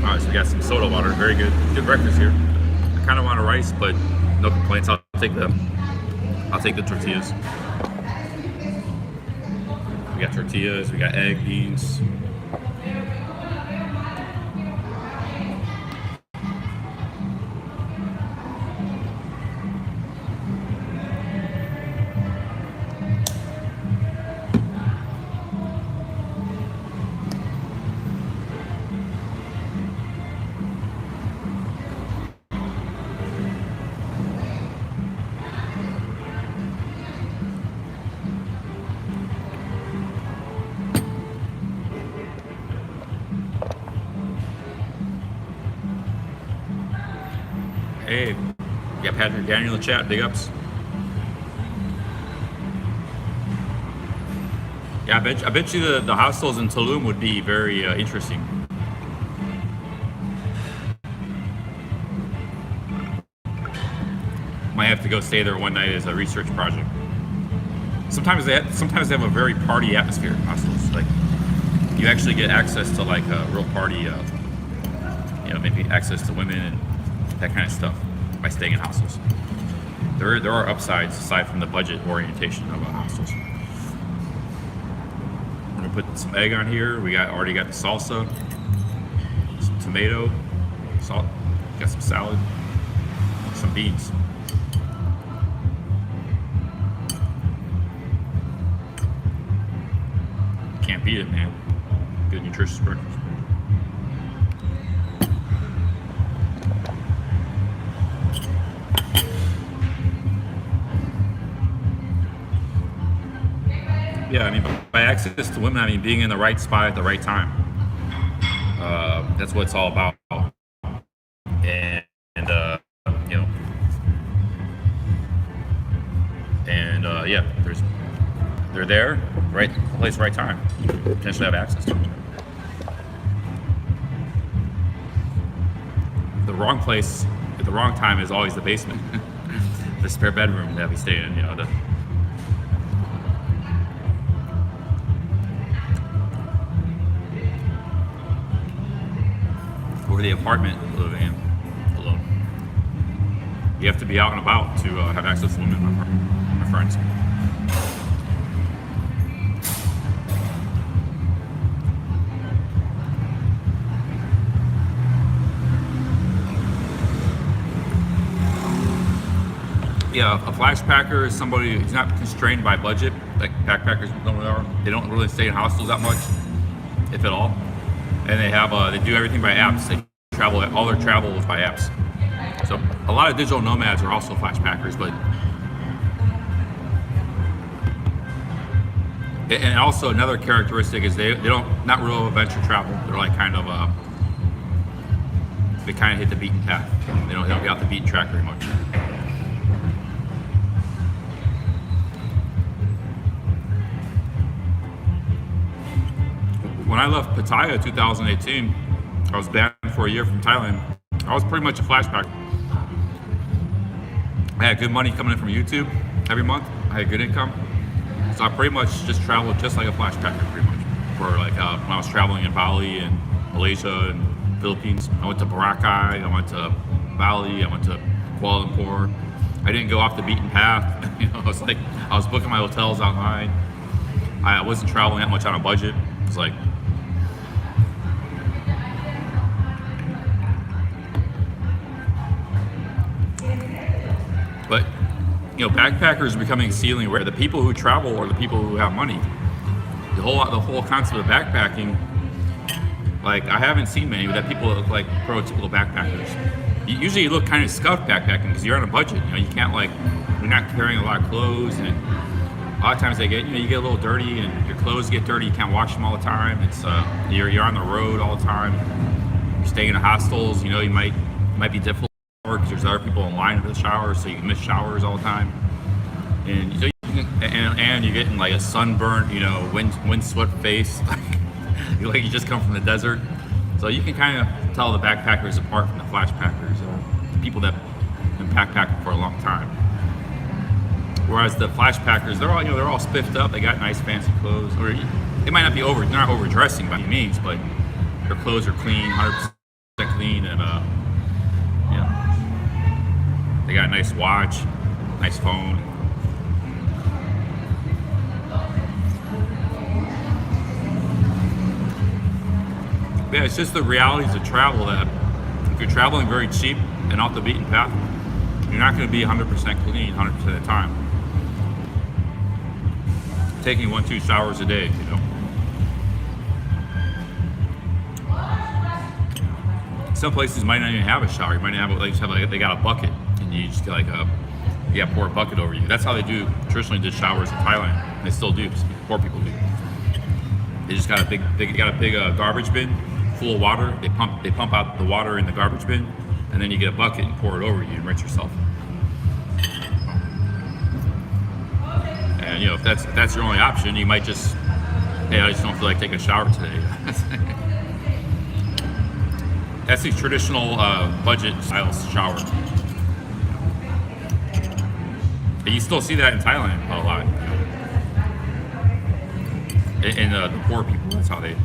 All right, so we got some soda water, very good. Good breakfast here. I kind of want a rice, but no complaints. I'll take the tortillas. We got tortillas, we got egg, beans. Hey, we got Patrick Daniel in the chat, big ups. Yeah, I bet you the hostels in Tulum would be very interesting. Might have to go stay there one night as a research project. Sometimes they have a very party atmosphere, hostels. Like you actually get access to like a real party, maybe access to women and that kind of stuff by staying in hostels. There are upsides aside from the budget orientation of hostels. I'm gonna put some egg on here. We already got the salsa, some tomato, salt, got some salad, some beans. Can't beat it, man. Good nutritious breakfast. Yeah, I mean, by access to women, I mean being in the right spot at the right time. That's what it's all about. And yeah, they're there, right place, right time. Potentially have access to them. The wrong place at the wrong time is always the basement, the spare bedroom that we stay in. Or the apartment living in alone. You have to be out and about to have access to women, my friends. Yeah, a flash packer is somebody who's not constrained by budget, like backpackers are. They don't really stay in hostels that much, if at all. And they do everything by apps. They travel, all their travel is by apps. So a lot of digital nomads are also flash packers, but and also another characteristic is they don't, not real adventure travel. They're like they kind of hit the beaten path. They don't get off the beaten track very much. When I left Pattaya 2018, I was banned for a year from Thailand. I was pretty much a flashbacker. I had good money coming in from YouTube every month. I had good income. So I pretty much just traveled just like a flashbacker pretty much. For like when I was traveling in Bali and Malaysia and Philippines. I went to Boracay, I went to Bali, I went to Kuala Lumpur. I didn't go off the beaten path. I was booking my hotels online. I wasn't traveling that much on a budget. It was like, but backpackers are becoming ceiling where the people who travel are the people who have money. The whole concept of backpacking, like I haven't seen many, but that people look like prototypical backpackers. Usually you look kind of scuffed backpacking because you're on a budget. You can't you're not carrying a lot of clothes, and a lot of times you get a little dirty and your clothes get dirty. You can't wash them all the time. It's you're on the road all the time. You're staying in hostels. You might be difficult because there's other people in line for the showers, so you can miss showers all the time. And you're getting like a sunburnt, windswept face, like you just come from the desert. So you can kind of tell the backpackers apart from the flash packers, the people that have been backpacking for a long time. Whereas the flash packers, they're all spiffed up. They got nice fancy clothes, or they might not be they're not overdressing by any means, but their clothes are clean, 100% clean, and they got a nice watch, nice phone. Yeah, it's just the realities of travel that if you're traveling very cheap and off the beaten path, you're not going to be 100% clean 100% of the time. Taking 1-2 showers a day, Some places might not even have a shower. You might not have they got a bucket, and you just get pour a bucket over you. That's how they traditionally did showers in Thailand. They still do. Poor people do. They just got a big garbage bin full of water. They pump out the water in the garbage bin, and then you get a bucket and pour it over you and rinse yourself. And if that's your only option, you might just, hey, I just don't feel like taking a shower today. That's the traditional budget style shower. And you still see that in Thailand a lot. And the poor people, that's how they.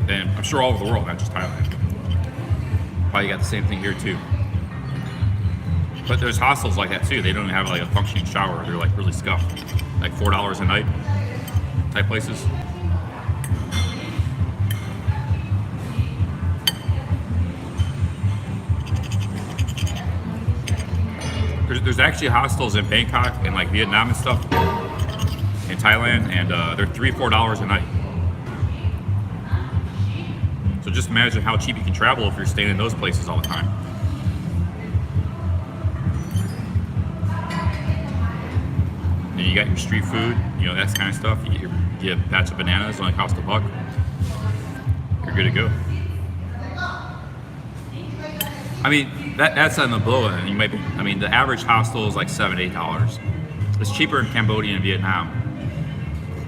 And I'm sure all over the world, not just Thailand. Probably got the same thing here too. But there's hostels like that too. They don't have like a functioning shower. They're like really scuffed, like $4 a night type places. There's actually hostels in Bangkok and like Vietnam and stuff, in Thailand, and they're $3-4 a night. So just imagine how cheap you can travel if you're staying in those places all the time. And you got your street food, you know, that kind of stuff. You get a batch of bananas, only cost $1. You're good to go. I mean, that's on the low end. You might be. I mean, the average hostel is like $7-8. It's cheaper in Cambodia and Vietnam,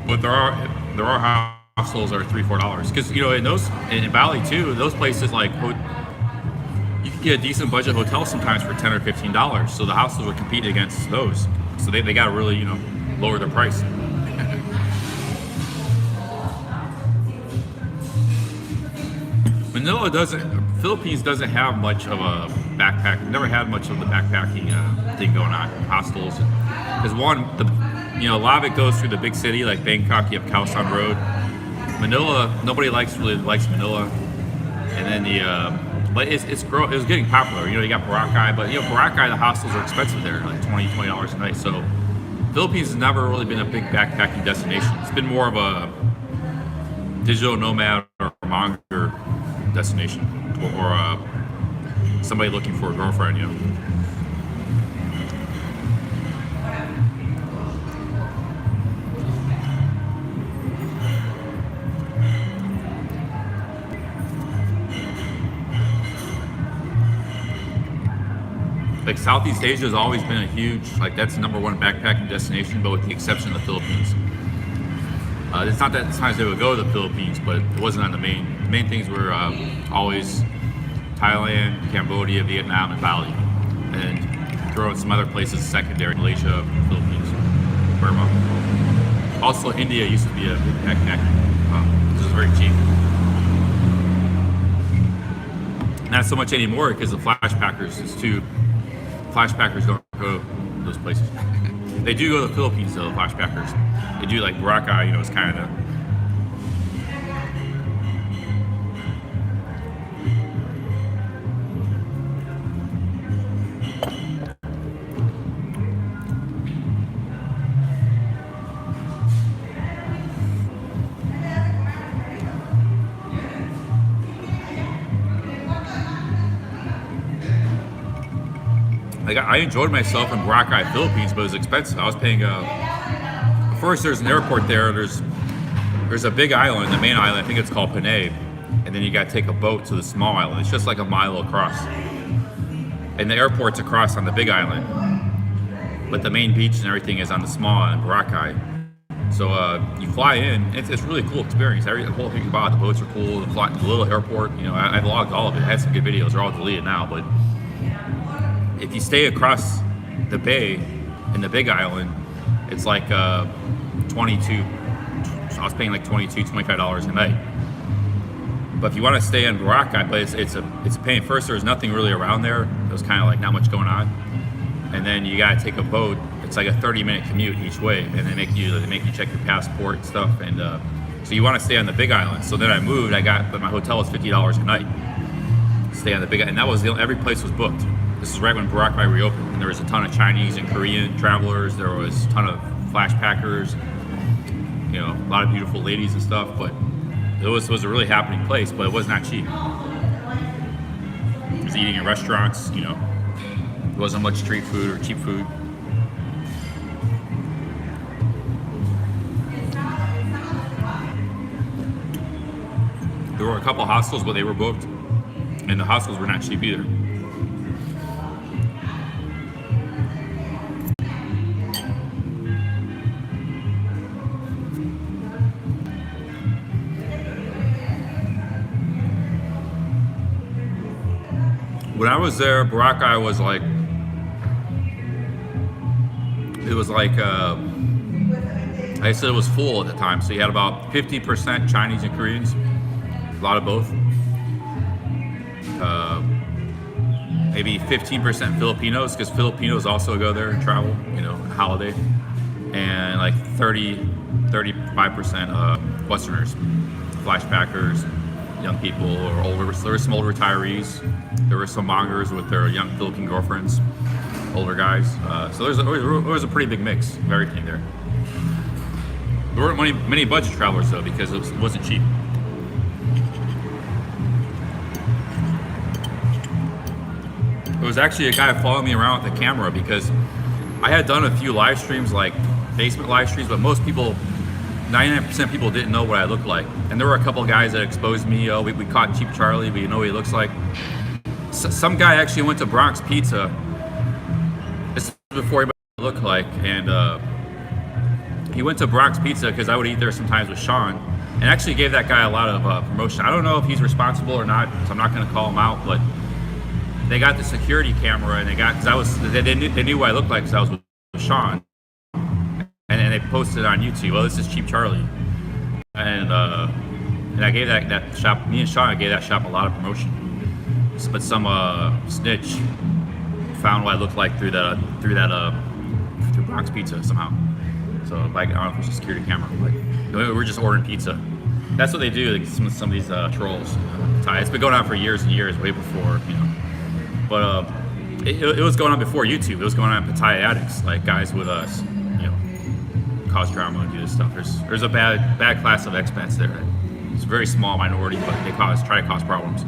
but there are hostels that are $3-4. Because you know, in Bali too, those places like you can get a decent budget hotel sometimes for $10 or $15. So the hostels are competing against those. So they got to really, you know, lower their price. Philippines doesn't have much of a backpack. Never had much of the backpacking thing going on. Hostels, because a lot of it goes through the big city like Bangkok. You have Khao San Road. Manila, nobody really likes Manila, and then but it's getting popular. You know, you got Boracay, but you know Boracay, the hostels are expensive there, like $20 a night. So Philippines has never really been a big backpacking destination. It's been more of a digital nomad or monger destination, or somebody looking for a girlfriend, you know. Like Southeast Asia has always been a huge, like that's the #1 backpacking destination, but with the exception of the Philippines. It's not that sometimes they would go to the Philippines, but it wasn't on the main. The main things were always Thailand, Cambodia, Vietnam, and Bali, and throw in some other places secondary: Malaysia, Philippines, Burma. Also, India used to be a big backpacking. This is very cheap. Not so much anymore because the flashpackers Flashpackers don't go to those places. They do go to the Philippines though, the flashpackers. They do like Boracay, you know, it's kind of like I enjoyed myself in Boracay, Philippines, but it was expensive. I was paying. First, there's an airport there. There's a big island, the main island. I think it's called Panay, and then you got to take a boat to the small island. It's just like a mile across, and the airport's across on the big island, but the main beach and everything is on the small island, Boracay. So you fly in. It's a really cool experience. The whole thing about it, the boats are cool. The little airport. You know, I vlogged all of it. I had some good videos. They're all deleted now, but if you stay across the bay in the big island, it's like 22. So I was paying like $25 a night. But if you want to stay in Boracay, but it's paying. First, there's nothing really around there. There's kind of like not much going on, and then you gotta take a boat. It's like a 30-minute commute each way, and they make you check your passport and stuff. And so you want to stay on the big island. So then I moved. But my hotel was $50 a night. Stay on the big island, and that was every place was booked. This is right when Boracay reopened, and there was a ton of Chinese and Korean travelers. There was a ton of flashpackers, you know, a lot of beautiful ladies and stuff. But it was a really happening place, but it was not cheap. It was eating in restaurants, you know. There wasn't much street food or cheap food. There were a couple hostels, but they were booked, and the hostels were not cheap either. When I was there, Boracay was like it was like I said, it was full at the time. So you had about 50% Chinese and Koreans, a lot of both. Maybe 15% Filipinos, because Filipinos also go there and travel, you know, holiday. And like 35% Westerners, flashbackers, young people or older. There were some old retirees. There were some mongers with their young Philippine girlfriends, older guys. So there was a pretty big mix of everything there. There weren't many budget travelers though, because it wasn't cheap. It was actually a guy following me around with the camera, because I had done a few live streams, like basement live streams, but most people, 99% of people didn't know what I looked like. And there were a couple of guys that exposed me. Oh, we caught Cheap Charlie, we know what he looks like. Some guy actually went to Bronx Pizza. This is before he looked like, and he went to Bronx Pizza because I would eat there sometimes with Sean, and actually gave that guy a lot of promotion. I don't know if he's responsible or not, so I'm not going to call him out, but they got the security camera, and they knew what I looked like because I was with Sean, and they posted it on YouTube. Well, this is Cheap Charlie, and I gave that shop. Me and Sean gave that shop a lot of promotion, but some snitch found what I looked like through Bronx Pizza somehow. So like, I don't know if it was a security camera. Like, we were just ordering pizza. That's what they do. Like, some of these trolls. It's been going on for years and years, way before, you know. But it was going on before YouTube. It was going on Pattaya addicts, like guys with us, you know, cause drama and do this stuff. There's a bad class of expats there. It's a very small minority, but they try to cause problems.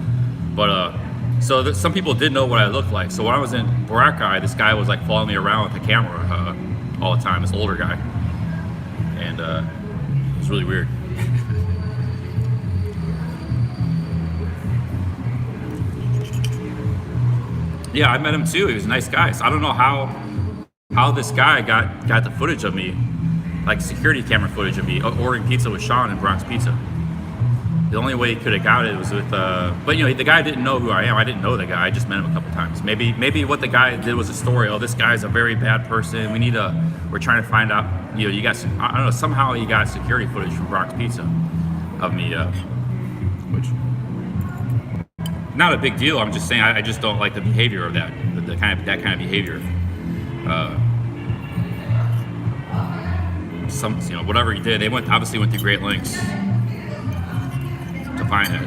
But so some people did know what I looked like. So when I was in Boracay, this guy was like following me around with the camera all the time. This older guy, and it was really weird. Yeah, I met him too. He was a nice guy. So I don't know how this guy got the footage of me, like security camera footage of me ordering pizza with Sean in Bronx Pizza. The only way he could have got it was with, but you know, the guy didn't know who I am. I didn't know the guy. I just met him a couple times. Maybe what the guy did was a story. Oh, this guy's a very bad person. We're trying to find out. You know, you got some, I don't know. Somehow he got security footage from Bronx Pizza of me, which. Not a big deal. I'm just saying I just don't like the behavior of that kind of behavior. You know, whatever he did, they obviously went to great lengths to find it.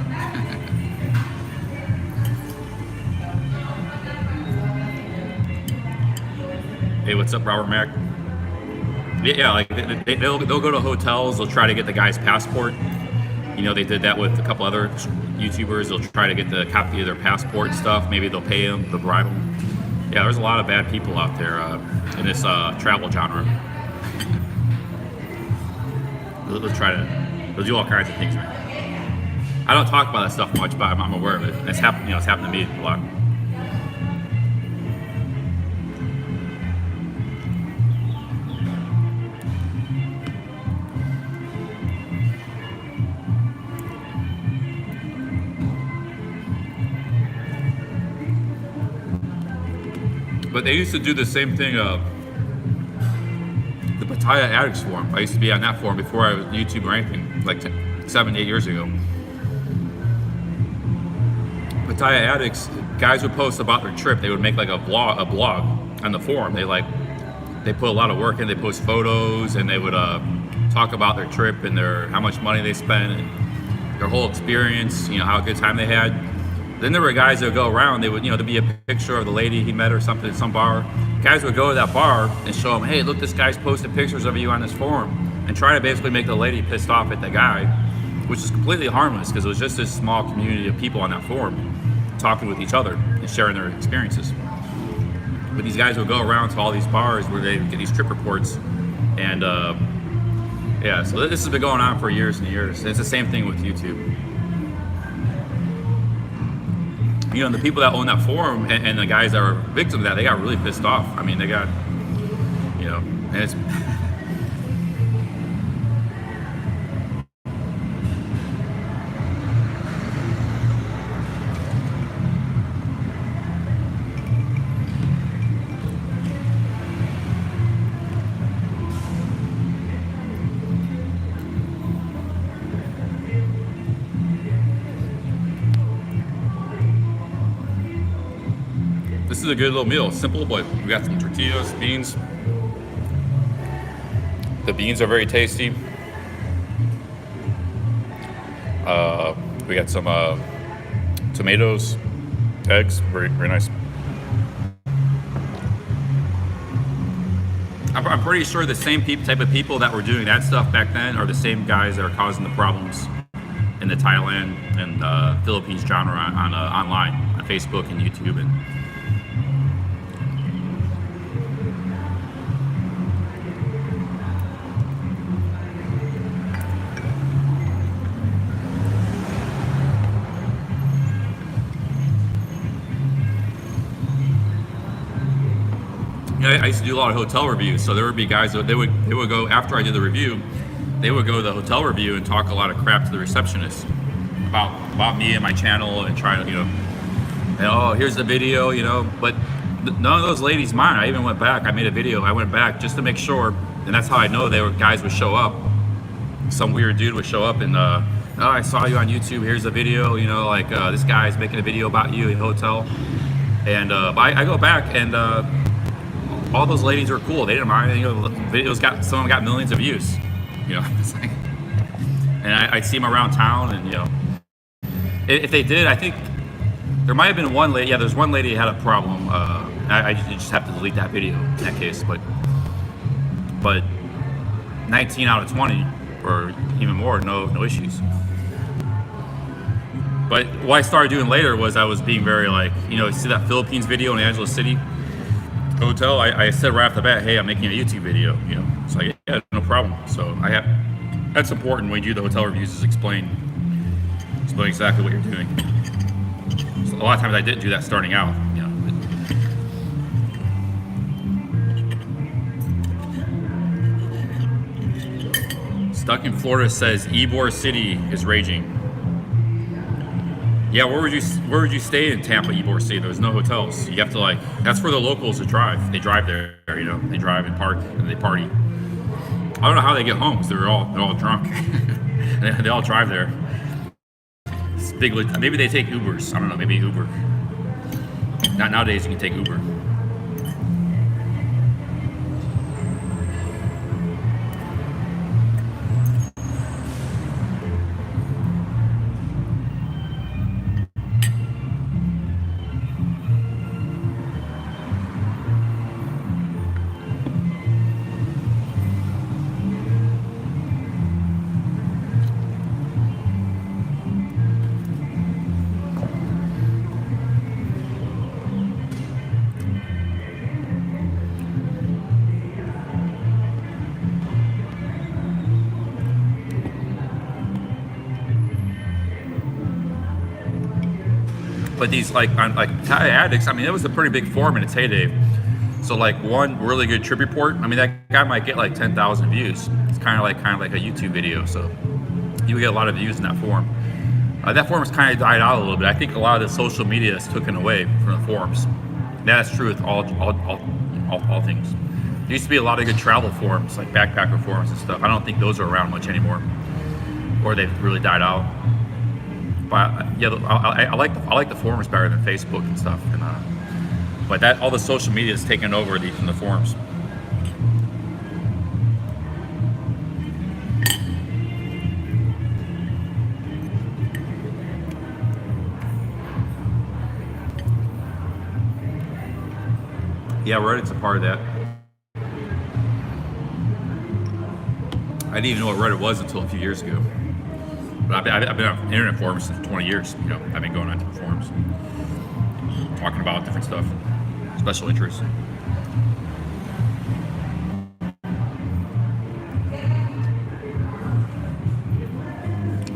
Hey, what's up, Robert Mack? Yeah, like they'll go to hotels. They'll try to get the guy's passport. You know, they did that with a couple other YouTubers. They'll try to get the copy of their passport and stuff. Maybe they'll pay them, they'll bribe them. Yeah, there's a lot of bad people out there in this travel genre. They'll do all kinds of things, man. I don't talk about that stuff much, but I'm aware of it. It's happened, you know, it's happened to me a lot. But they used to do the same thing, the Pattaya Addicts forum. I used to be on that forum before I was YouTube or anything, like 7, 8 years ago. Pattaya Addicts, guys would post about their trip. They would make like a blog on the forum. They put a lot of work in. They post photos, and they would talk about their trip and how much money they spent and their whole experience. You know, how good time they had. Then there were guys that would go around. They would, you know, there'd be a picture of the lady he met or something at some bar. Guys would go to that bar and show them, hey, look, this guy's posted pictures of you on this forum, and try to basically make the lady pissed off at the guy, which is completely harmless because it was just this small community of people on that forum talking with each other and sharing their experiences. But these guys would go around to all these bars where they would get these trip reports, and yeah, so this has been going on for years and years. It's the same thing with YouTube. You know, the people that own that forum and the guys that were victims of that, they got really pissed off. I mean, they got, you know, and it's. is a good little meal. Simple, but we got some tortillas, beans. The beans are very tasty. We got some tomatoes, eggs, very, very nice. I'm pretty sure the same type of people that were doing that stuff back then are the same guys that are causing the problems in the Thailand and Philippines genre on online, on Facebook and YouTube. And I used to do a lot of hotel reviews, so there would be guys that they would go after I did the review, they would go to the hotel review and talk a lot of crap to the receptionist about me and my channel and try to, oh, here's the video, but none of those ladies mind. I even went back, I made a video, I went back just to make sure, and that's how I know guys would show up. Some weird dude would show up and, oh, I saw you on YouTube, here's a video, this guy's making a video about you in a hotel. And I go back and all those ladies are cool. They didn't mind. Videos some of them got millions of views. It's like, and I'd see them around town, and if they did, I think there might have been one lady. Yeah, there's one lady that had a problem. I just have to delete that video in that case. But 19 out of 20, or even more, no issues. But what I started doing later was I was being very see that Philippines video in Angeles City hotel, I said right off the bat, hey, I'm making a YouTube video, It's like, yeah, no problem. So that's important when you do the hotel reviews, is explain exactly what you're doing. So a lot of times I didn't do that starting out, Stuck in Florida says Ybor City is raging. Yeah, where would you stay in Tampa, Ybor City? There's no hotels. You have to that's where the locals would drive. They drive there, They drive and park and they party. I don't know how they get home because they're all drunk. They all drive there. It's big. Maybe they take Ubers. I don't know. Maybe Uber. Not nowadays. You can take Uber. But these Thai addicts, it was a pretty big forum in its heyday. So one really good trip report, that guy might get 10,000 views. It's kind of like a YouTube video. So you would get a lot of views in that forum. That forum has kind of died out a little bit. I think a lot of the social media is taken away from the forums. That's true with all things. There used to be a lot of good travel forums, like backpacker forums and stuff. I don't think those are around much anymore, or they've really died out. But yeah, I like the forums better than Facebook and stuff. And but all the social media is taken over from the forums. Yeah, Reddit's a part of that. I didn't even know what Reddit was until a few years ago. But I've been on internet forums since 20 years. I've been going on different forums, talking about different stuff, special interests.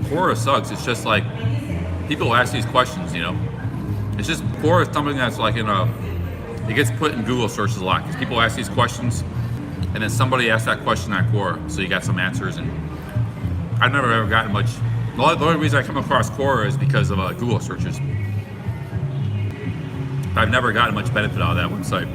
Quora sucks. It's just people ask these questions. It's just Quora is something that's it gets put in Google searches a lot because people ask these questions, and then somebody asks that question on Quora, so you got some answers. And I've never ever gotten much. The only reason I come across Quora is because of Google searches. I've never gotten much benefit out of that website.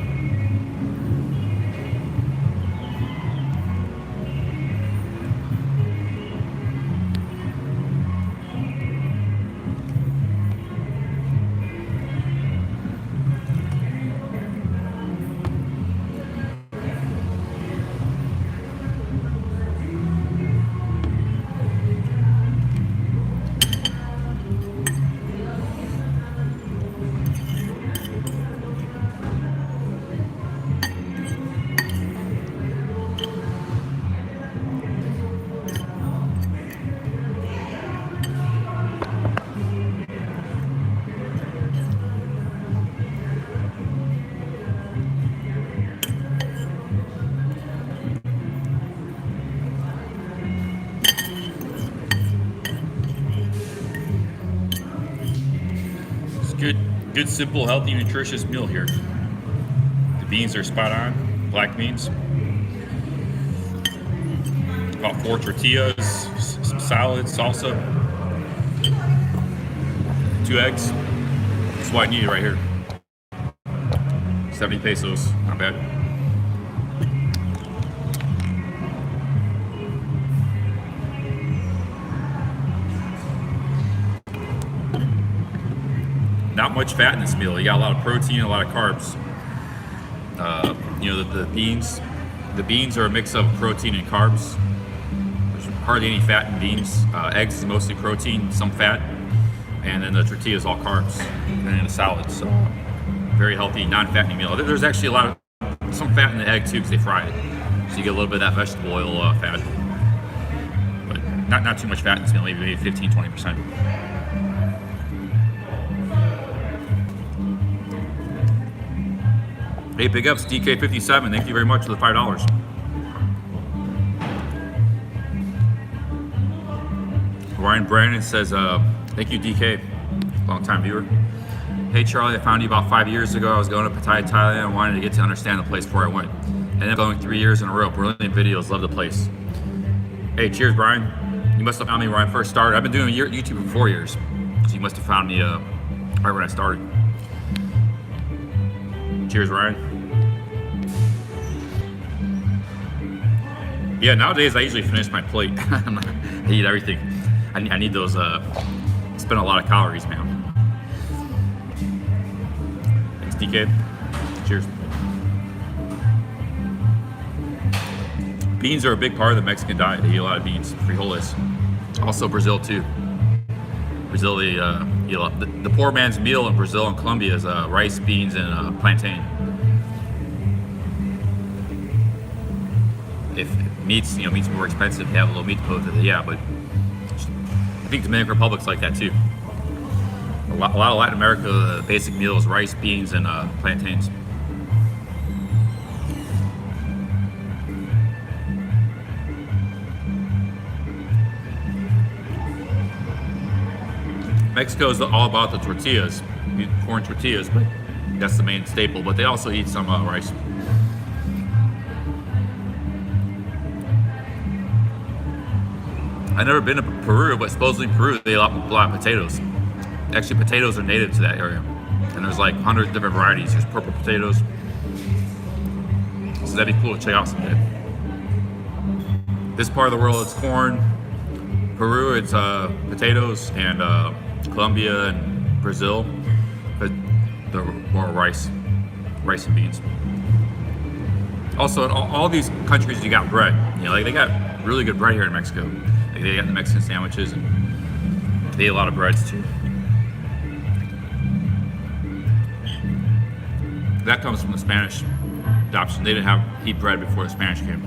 Good, simple, healthy, nutritious meal here. The beans are spot on, black beans. About 4 tortillas, some salad, salsa, 2 eggs. That's what I needed right here. 70 pesos, not bad. Not much fat in this meal. You got a lot of protein, a lot of carbs. You know, the beans. The beans are a mix of protein and carbs. There's hardly any fat in beans. Eggs is mostly protein, some fat, and then the tortilla is all carbs, and then the salad. So very healthy, non-fattening meal. There's actually some fat in the egg too because they fry it, so you get a little bit of that vegetable oil fat, but not too much fat in this meal. Maybe 15-20%. Hey, big ups, DK57. Thank you very much for the $5. Ryan Brandon says, thank you, DK, long time viewer. Hey, Charlie, I found you about 5 years ago. I was going to Pattaya, Thailand, and wanted to get to understand the place before I went. Ended up going 3 years in a row. Brilliant videos. Love the place. Hey, cheers, Brian. You must have found me when I first started. I've been doing YouTube for 4 years, so you must have found me right when I started. Cheers, Ryan. Yeah, nowadays I usually finish my plate. I eat everything. I need those, spend a lot of calories, man. Thanks, DK. Cheers. Beans are a big part of the Mexican diet. They eat a lot of beans, frijoles. Also Brazil too. Brazil, the poor man's meal in Brazil and Colombia is rice, beans, and plantain. If meat's more expensive, they have a little meat to put with it, yeah, but I think Dominican Republic's like that too. A lot of Latin America, the basic meal is rice, beans, and plantains. Mexico is all about the tortillas, corn tortillas, but that's the main staple, but they also eat some rice. I've never been to Peru, but supposedly in Peru they eat a lot of potatoes. Actually, potatoes are native to that area, and there's like 100 different varieties. There's purple potatoes, so that'd be cool to check out someday. This part of the world, it's corn. Peru, it's potatoes, and Colombia and Brazil, but they're more rice and beans. Also, in all these countries, you got bread. You know, like they got really good bread here in Mexico. Like they got the Mexican sandwiches, and they eat a lot of breads too. That comes from the Spanish adoption. They didn't eat bread before the Spanish came.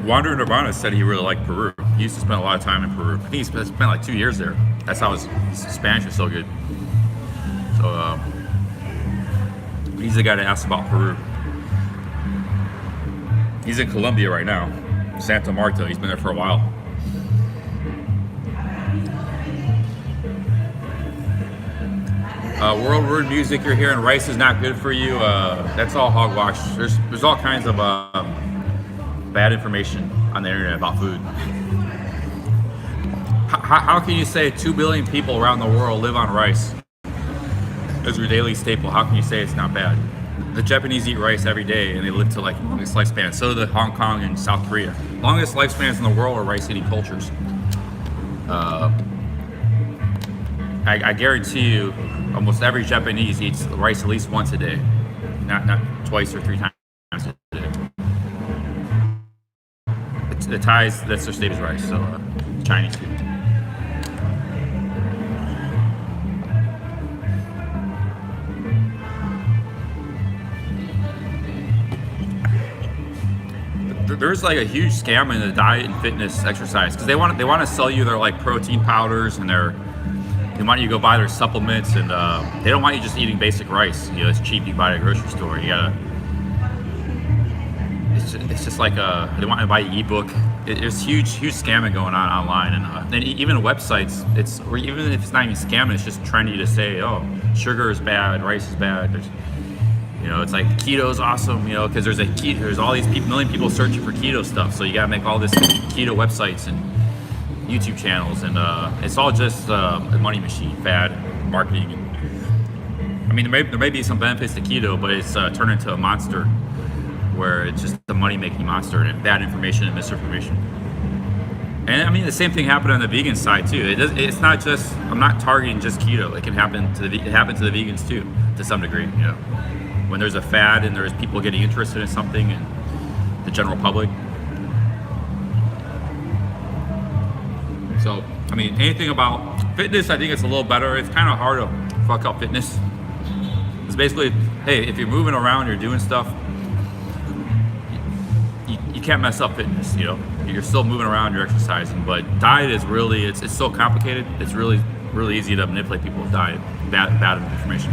Wander Nirvana said he really liked Peru. He used to spend a lot of time in Peru. I think he spent like 2 years there. That's how his Spanish is so good. So he's the guy to ask about Peru. He's in Colombia right now, Santa Marta. He's been there for a while. World Word Music, you're hearing rice is not good for you. That's all hogwash. There's all kinds of bad information on the internet about food. How can you say 2 billion people around the world live on rice as your daily staple? How can you say it's not bad? The Japanese eat rice every day and they live to like longest lifespan. So do Hong Kong and South Korea. Longest lifespans in the world are rice eating cultures. I guarantee you almost every Japanese eats rice at least once a day, not twice or 3 times a day. The Thais, that's their staple rice, so Chinese food. there's like a huge scam in the diet and fitness exercise because they want to sell you their like protein powders and they want you to go buy their supplements, and they don't want you just eating basic rice. You know, it's cheap. You buy at a grocery store. You gotta. It's just like they want you to buy an ebook. There's huge scamming going on online, and then even websites. Or even if it's not even scamming, it's just trendy to say, oh, sugar is bad, rice is bad. You know, it's like keto's awesome, you know, because there's all these million people searching for keto stuff. So you gotta make all this keto websites and YouTube channels, and it's all just a money machine, fad marketing. I mean, there may be some benefits to keto, but it's turned into a monster where it's just a money-making monster and bad information and misinformation. And I mean, the same thing happened on the vegan side too. It's not just, I'm not targeting just keto. It happened to the vegans too, to some degree. You know, when there's a fad and there's people getting interested in something, and the general public. So, I mean, anything about fitness, I think it's a little better. It's kind of hard to fuck up fitness. It's basically, hey, if you're moving around, you're doing stuff, you can't mess up fitness, you know. You're still moving around, you're exercising, but diet is really, it's so complicated. It's really easy to manipulate people with diet, bad information.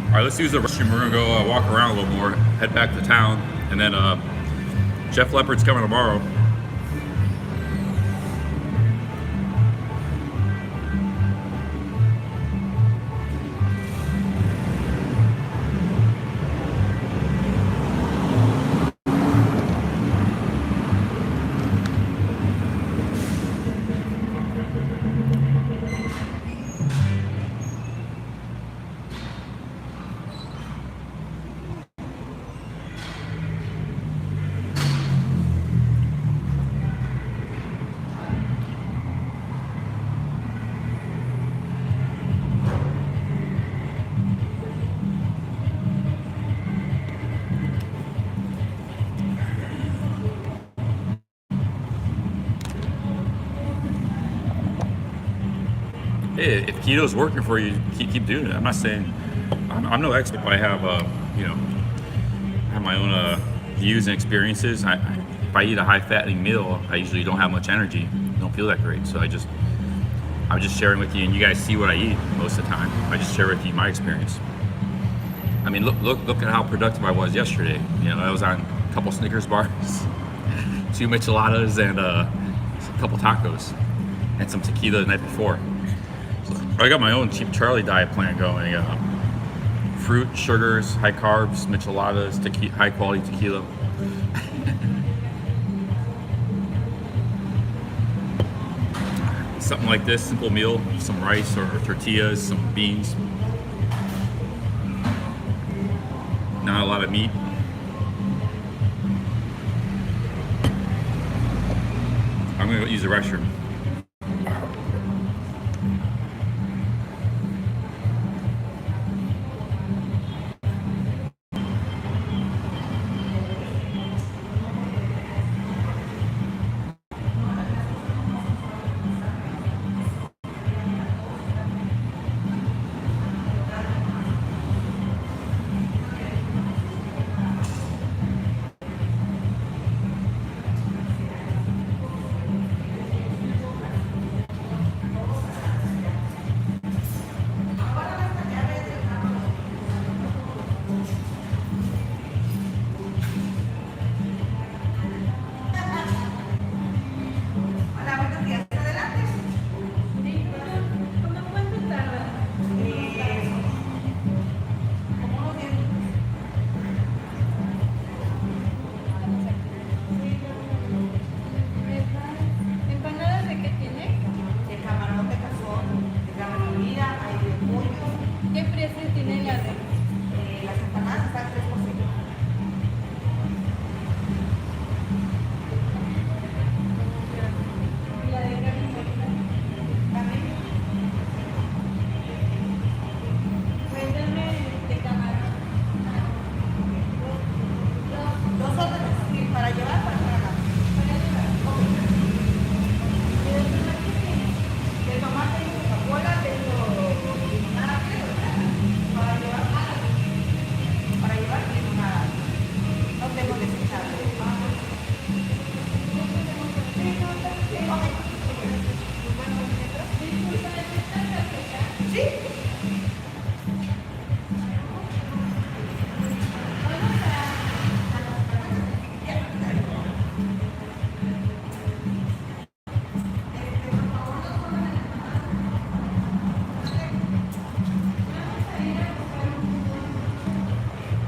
All right, let's use the restroom. We're gonna go walk around a little more, head back to town, and then Jeff Leopard's coming tomorrow. Hey, if keto's working for you, keep doing it. I'm not saying I'm no expert, but I have I have my own views and experiences. If I eat a high-fattening meal, I usually don't have much energy. Don't feel that great. So I'm just sharing with you, and you guys see what I eat most of the time. I just share with you my experience. I mean, look at how productive I was yesterday. You know, I was on a couple Snickers bars, 2 micheladas, and a couple tacos, and some tequila the night before. I got my own Cheap Charlie diet plan going. Fruit, sugars, high carbs, micheladas, high quality tequila. Something like this, simple meal, some rice or tortillas, some beans. Not a lot of meat. I'm gonna go use the restroom.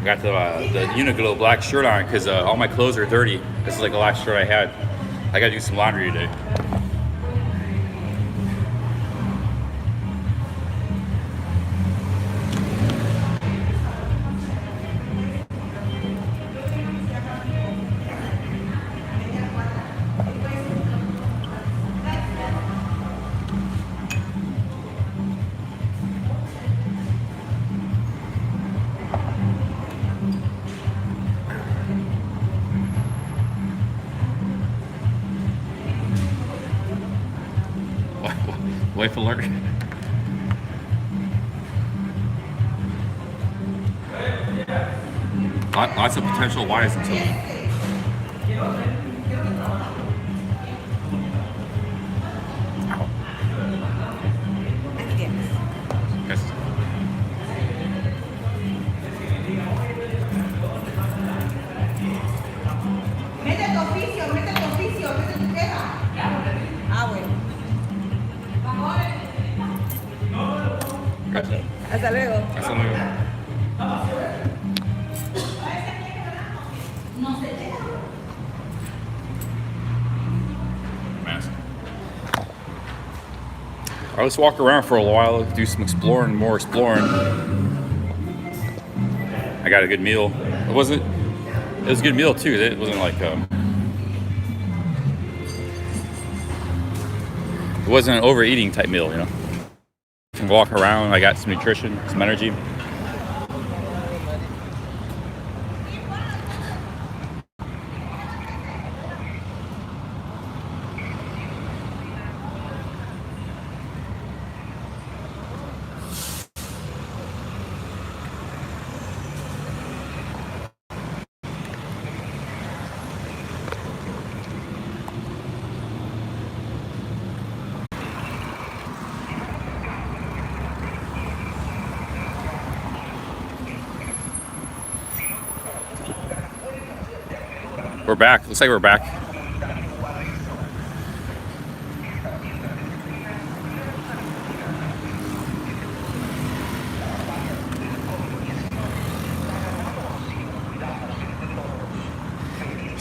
I got the Uniqlo black shirt on because all my clothes are dirty. This is like the last shirt I had. I gotta do some laundry today. Wife alert. Lots of potential wives in Tulum. Yes. Mete tu oficio, mete tu oficio, mete tu queja. Ah, bueno. Gracias. Hasta luego. Hasta luego. Mask. I'll just walk around for a while, do some exploring, more exploring. I got a good meal. It was a good meal too. It wasn't like it wasn't an overeating type meal, you know. Can walk around. I got some nutrition, some energy. We're back. Looks like we're back.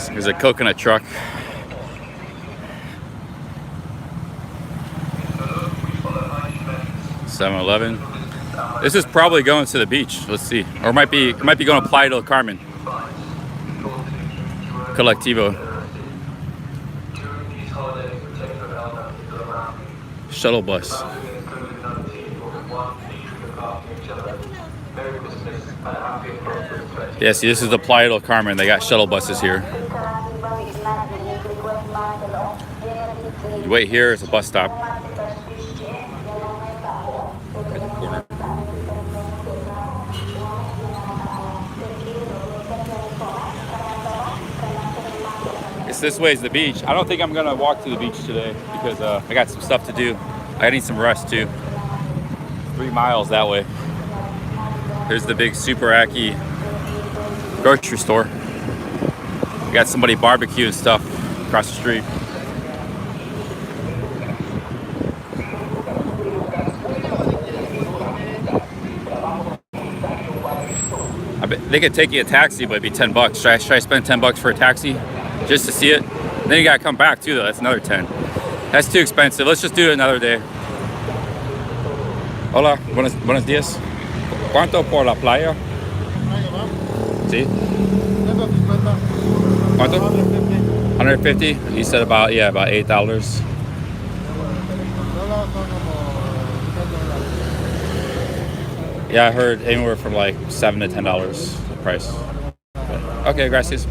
There's a coconut truck. (7-Eleven). This is probably going to the beach. Let's see, or it might be going to Playa del Carmen. Colectivo. Shuttle bus. Yeah, see, this is the Playa del Carmen. They got shuttle buses here. You wait here, it's a bus stop. In the corner. This way is the beach. I don't think I'm gonna walk to the beach today because I got some stuff to do. I need some rest too. 3 miles that way. There's the big Super Aki grocery store. We got somebody barbecuing stuff across the street. I bet they could take you a taxi, but it'd be $10. Should I spend $10 for a taxi? Just to see it? Then you gotta come back too though, that's another 10. That's too expensive, let's just do it another day. Hola, buenos días. ¿Cuánto por la playa? Sí. ¿Cuánto? 150? You said about $8. Yeah, I heard anywhere from like $7 to $10 the price. But, okay, gracias.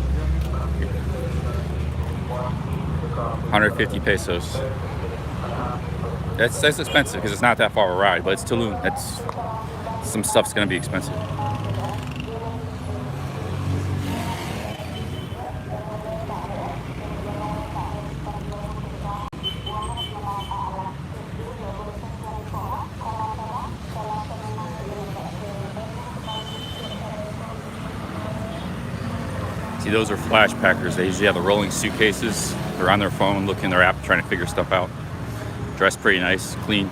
150 pesos. That's expensive because it's not that far of a ride, but it's Tulum. Some stuff's gonna be expensive. See, those are flash packers. They usually have the rolling suitcases. They're on their phone, looking at their app, trying to figure stuff out. Dressed pretty nice, clean.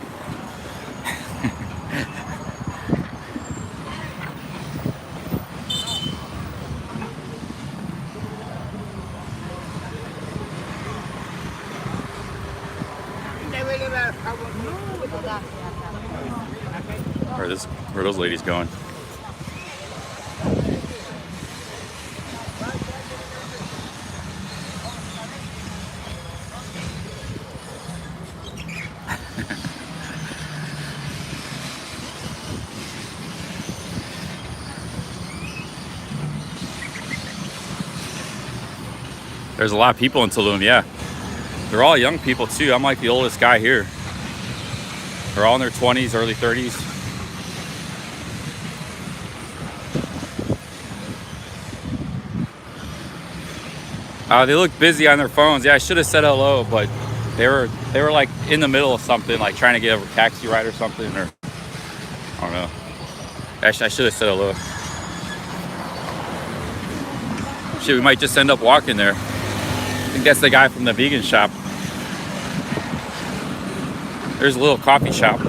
where those ladies going? There's a lot of people in Tulum, yeah. They're all young people too. I'm like the oldest guy here. They're all in their 20s, early 30s. They look busy on their phones. Yeah, I should have said hello, but they were like in the middle of something, like trying to get a taxi ride or something, or I don't know. Actually, I should have said hello. Shit, we might just end up walking there. I think that's the guy from the vegan shop. There's a little coffee shop.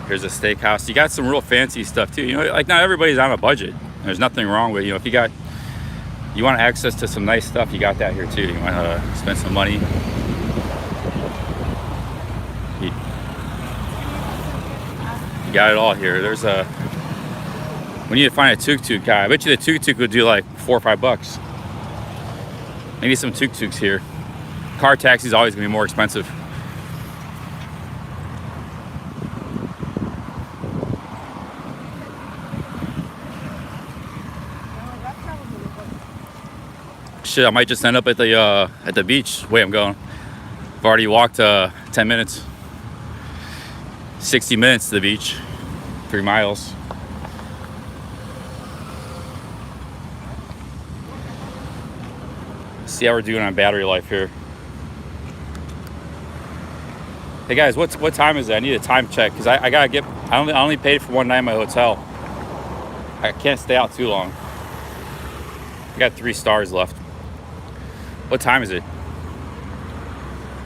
Here's a steakhouse. You got some real fancy stuff too. You know, like not everybody's on a budget. There's nothing wrong with, you know, if you want access to some nice stuff, you got that here too. You want to spend some money. You got it all here. We need to find a tuk-tuk guy. I bet you the tuk-tuk would do like $4 or $5. Maybe some tuk-tuks here. Car taxi is always gonna be more expensive. Shit, I might just end up at the beach. Wait, I'm going. I've already walked 10 minutes. 60 minutes to the beach. 3 miles. See how we're doing on battery life here. Hey guys, what time is it? I need a time check because I gotta get. I only paid for one night in my hotel. I can't stay out too long. I got 3 stars left. What time is it?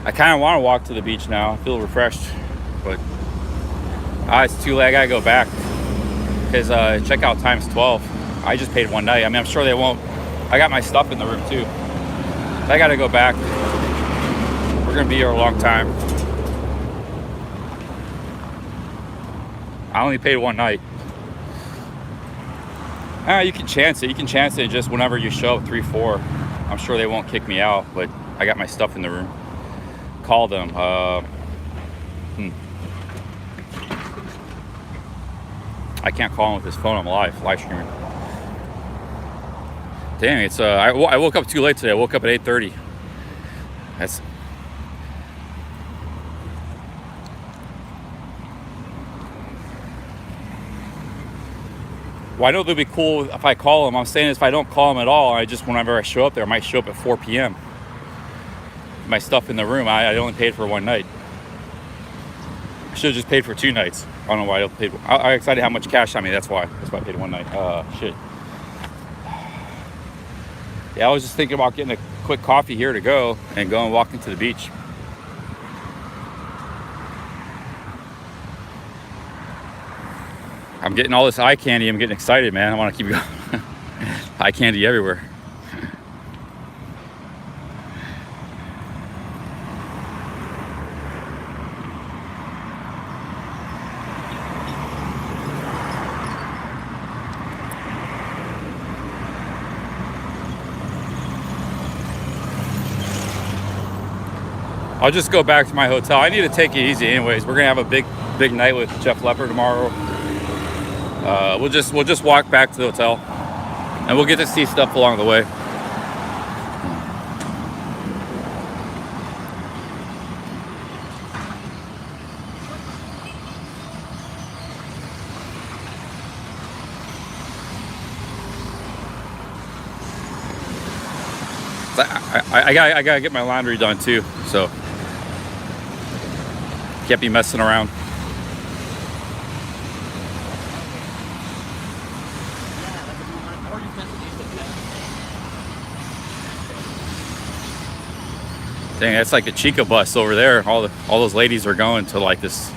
I kind of want to walk to the beach now. I feel refreshed, but it's too late. I gotta go back because checkout time's 12. I just paid one night. I mean, I'm sure they won't. I got my stuff in the room too. I gotta go back. We're gonna be here a long time. I only paid one night. You can chance it. You can chance it just whenever you show up 3-4. I'm sure they won't kick me out, but I got my stuff in the room. Call them. I can't call him with this phone. I'm live streaming. Damn, it's I woke up too late today. I woke up at 8:30. That's. Well, I know they'll be cool if I call them. I'm saying if I don't call them at all, whenever I show up there, I might show up at 4 p.m. My stuff in the room, I only paid for one night. I should have just paid for 2 nights. I don't know why I paid. I excited how much cash on me. That's why I paid one night. Shit. Yeah, I was just thinking about getting a quick coffee here to go and go and walk into the beach. I'm getting all this eye candy. I'm getting excited, man. I want to keep going. Eye candy everywhere. I'll just go back to my hotel. I need to take it easy anyways. We're gonna have a big night with Jeff Lepper tomorrow. We'll just walk back to the hotel and we'll get to see stuff along the way. I gotta get my laundry done too, so can't be messing around. Dang, that's like a Chica bus over there. All those ladies are going to like this.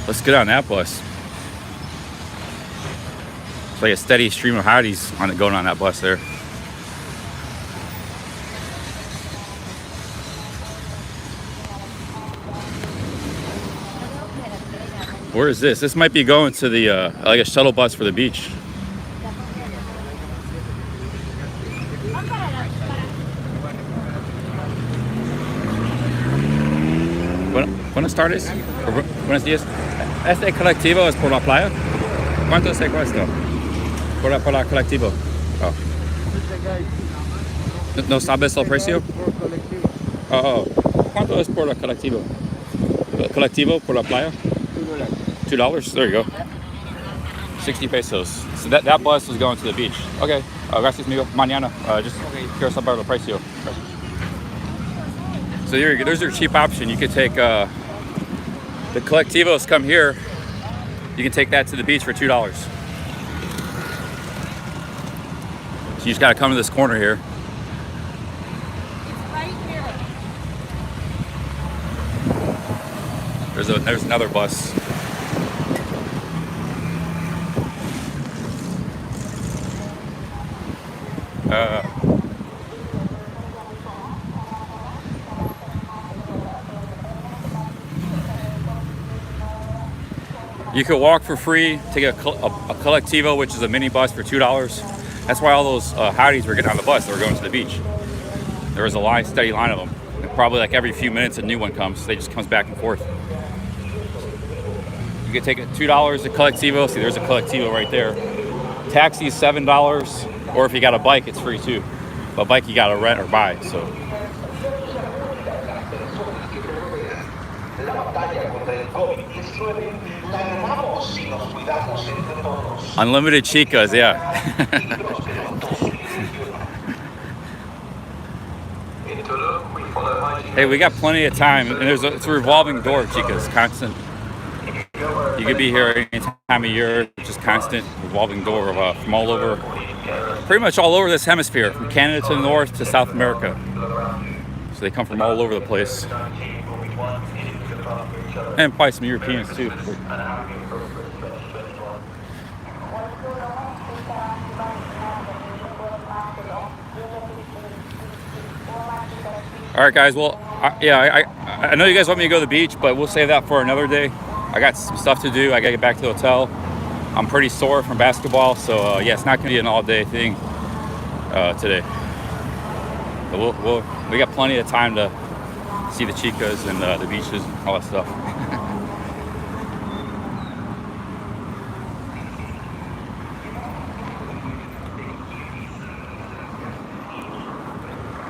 Let's get on that bus. It's like a steady stream of hotties going on that bus there. Where is this? This might be going to the like a shuttle bus for the beach. Buenas tardes. Buenos días. ¿Este colectivo es por la playa? ¿Cuánto se cuesta? Por la colectivo. Oh. ¿No sabes el precio? Oh. ¿Cuánto es por la colectivo? El colectivo por la playa? $2. There you go. 60 pesos. So that bus was going to the beach. Okay. Gracias, amigo. Mañana. Just quiero saber el precio. So there's your cheap option. You could take the colectivos come here. You can take that to the beach for $2. So you just gotta come to this corner here. Right here. There's another bus. You could walk for free, take a collectivo, which is a mini bus for $2. That's why all those hotties were getting on the bus. They were going to the beach. There was a steady line of them. And probably like every few minutes a new one comes. They just comes back and forth. You could take $2 a collectivo. See, there's a collectivo right there. Taxi is $7, or if you got a bike, it's free too. But a bike you gotta rent or buy. So. Unlimited chicas, yeah. Hey, we got plenty of time, and it's a revolving door, chicas, constant. You could be here any time of year, just constant revolving door from all over, pretty much all over this hemisphere, from Canada to the north to South America. So they come from all over the place. And probably some Europeans too. All right, guys. Well, I know you guys want me to go to the beach, but we'll save that for another day. I got some stuff to do. I gotta get back to the hotel. I'm pretty sore from basketball, so yeah, it's not gonna be an all-day thing today. But we got plenty of time to see the chicas and the beaches and all that stuff.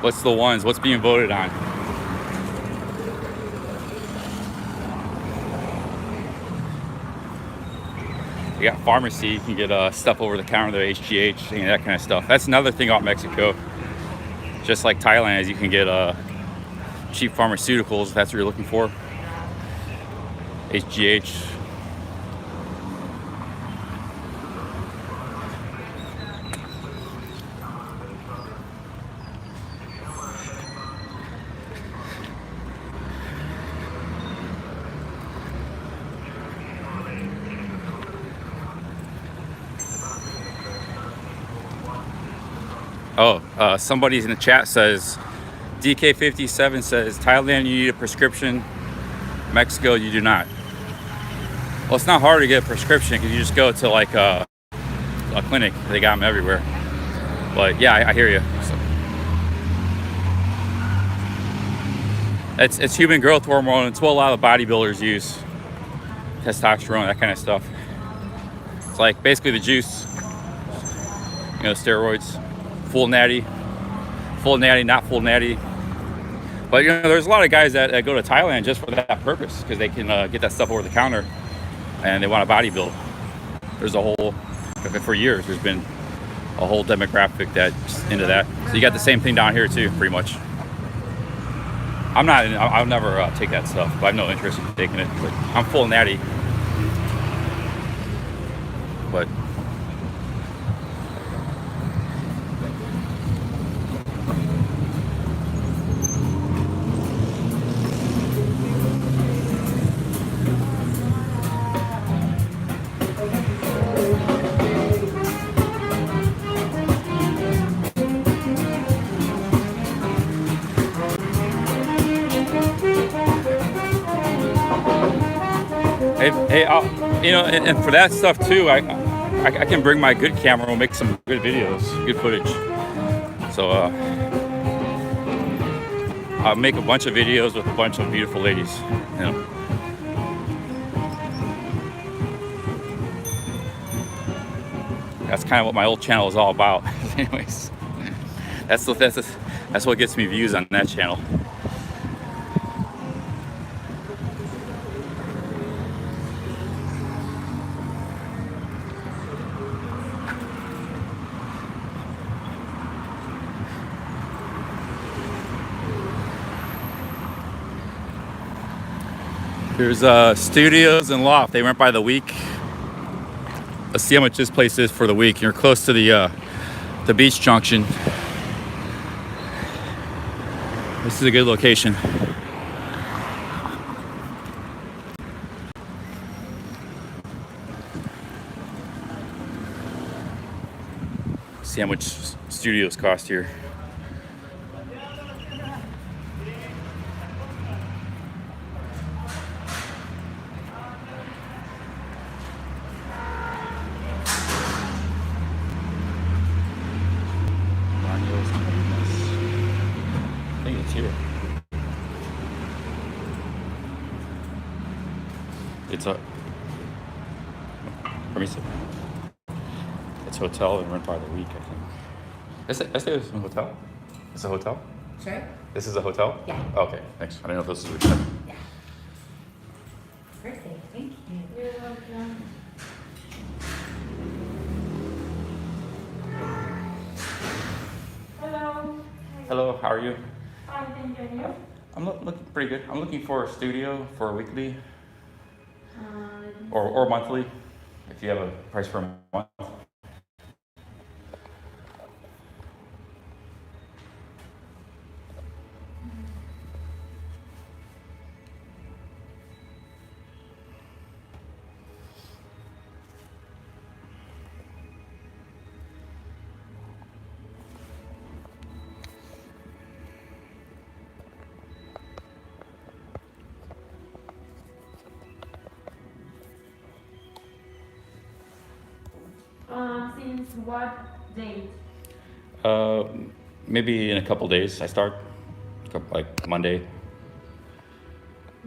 What's the ones? What's being voted on? You got pharmacy, you can get stuff over the counter, the HGH, and that kind of stuff. That's another thing about Mexico. Just like Thailand, is you can get cheap pharmaceuticals if that's what you're looking for. HGH. Oh, somebody in the chat says, DK57 says, Thailand, you need a prescription. Mexico, you do not. Well, it's not hard to get a prescription because you just go to like a clinic. They got them everywhere. But yeah, I hear you. So, it's human growth hormone. It's what a lot of bodybuilders use. Testosterone, that kind of stuff. It's like basically the juice. You know, steroids. Full natty, not full natty. But you know, there's a lot of guys that go to Thailand just for that purpose because they can get that stuff over the counter, and they want to bodybuild. There's a whole, for years, there's been a whole demographic that's into that. So you got the same thing down here too, pretty much. I'll never take that stuff, but I have no interest in taking it. But I'm full natty. But Hey, you know, and for that stuff too, I can bring my good camera and make some good videos, good footage. So I'll make a bunch of videos with a bunch of beautiful ladies. You know, that's kind of what my old channel is all about. Anyways, that's what gets me views on that channel. There's studios and loft. They went by the week. Let's see how much this place is for the week. You're close to the beach junction. This is a good location. See how much studios cost here. I think it's here. It's a. Let me see. It's a hotel and rent by the week, I think. I say this is a hotel. It's a hotel. Sorry? This is a hotel. Yeah. Okay, thanks. I didn't know if this was a hotel. Yeah. Perfect. Thank you. You're welcome. Hello. Hello, how are you? Fine, thank you. And you? I'm looking pretty good. I'm looking for a studio for a weekly Um, or monthly. If you have a price for a month. Since what date? Maybe in a couple days. I start like Monday.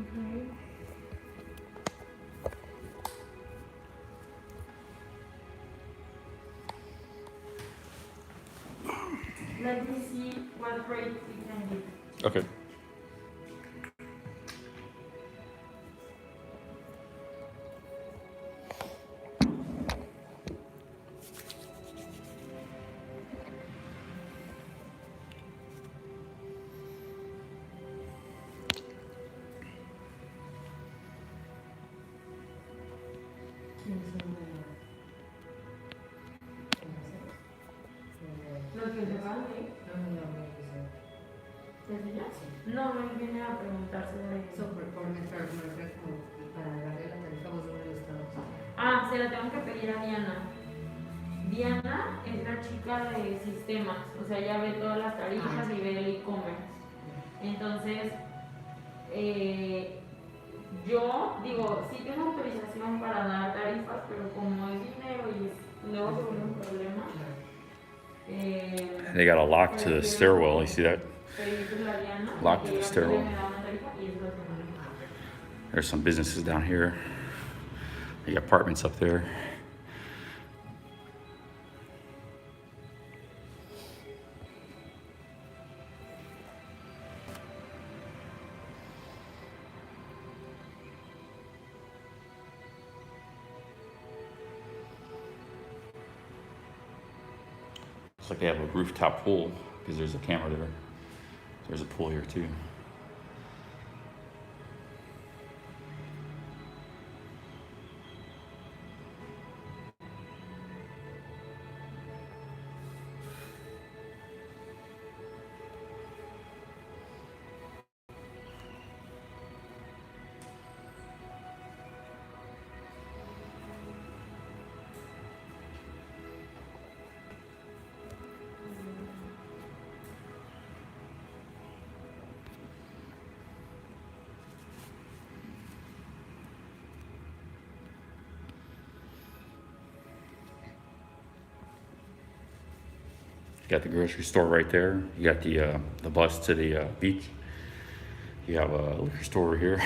Okay. Let me see what rate we can give. Okay. Lo que te vale. ¿Desde ya? No, me viene a preguntar sobre eso. Ah, se la tengo que pedir a Diana. Diana es la chica de sistemas, o sea, ella ve todas las tarifas y ve el e-commerce. Entonces, yo digo, sí tengo autorización para dar tarifas, pero como es dinero y luego se vuelve un problema. They got a lock to the stairwell. You see that? Pedirle a Diana Lock to que the ella stairwell. me da una tarifa y es lo que maneja. There's some businesses down here. They got apartments up there. Looks like they have a rooftop pool because there's a camera there. There's a pool here too. got the grocery store right there. You got the bus to the beach. You have a liquor store over here.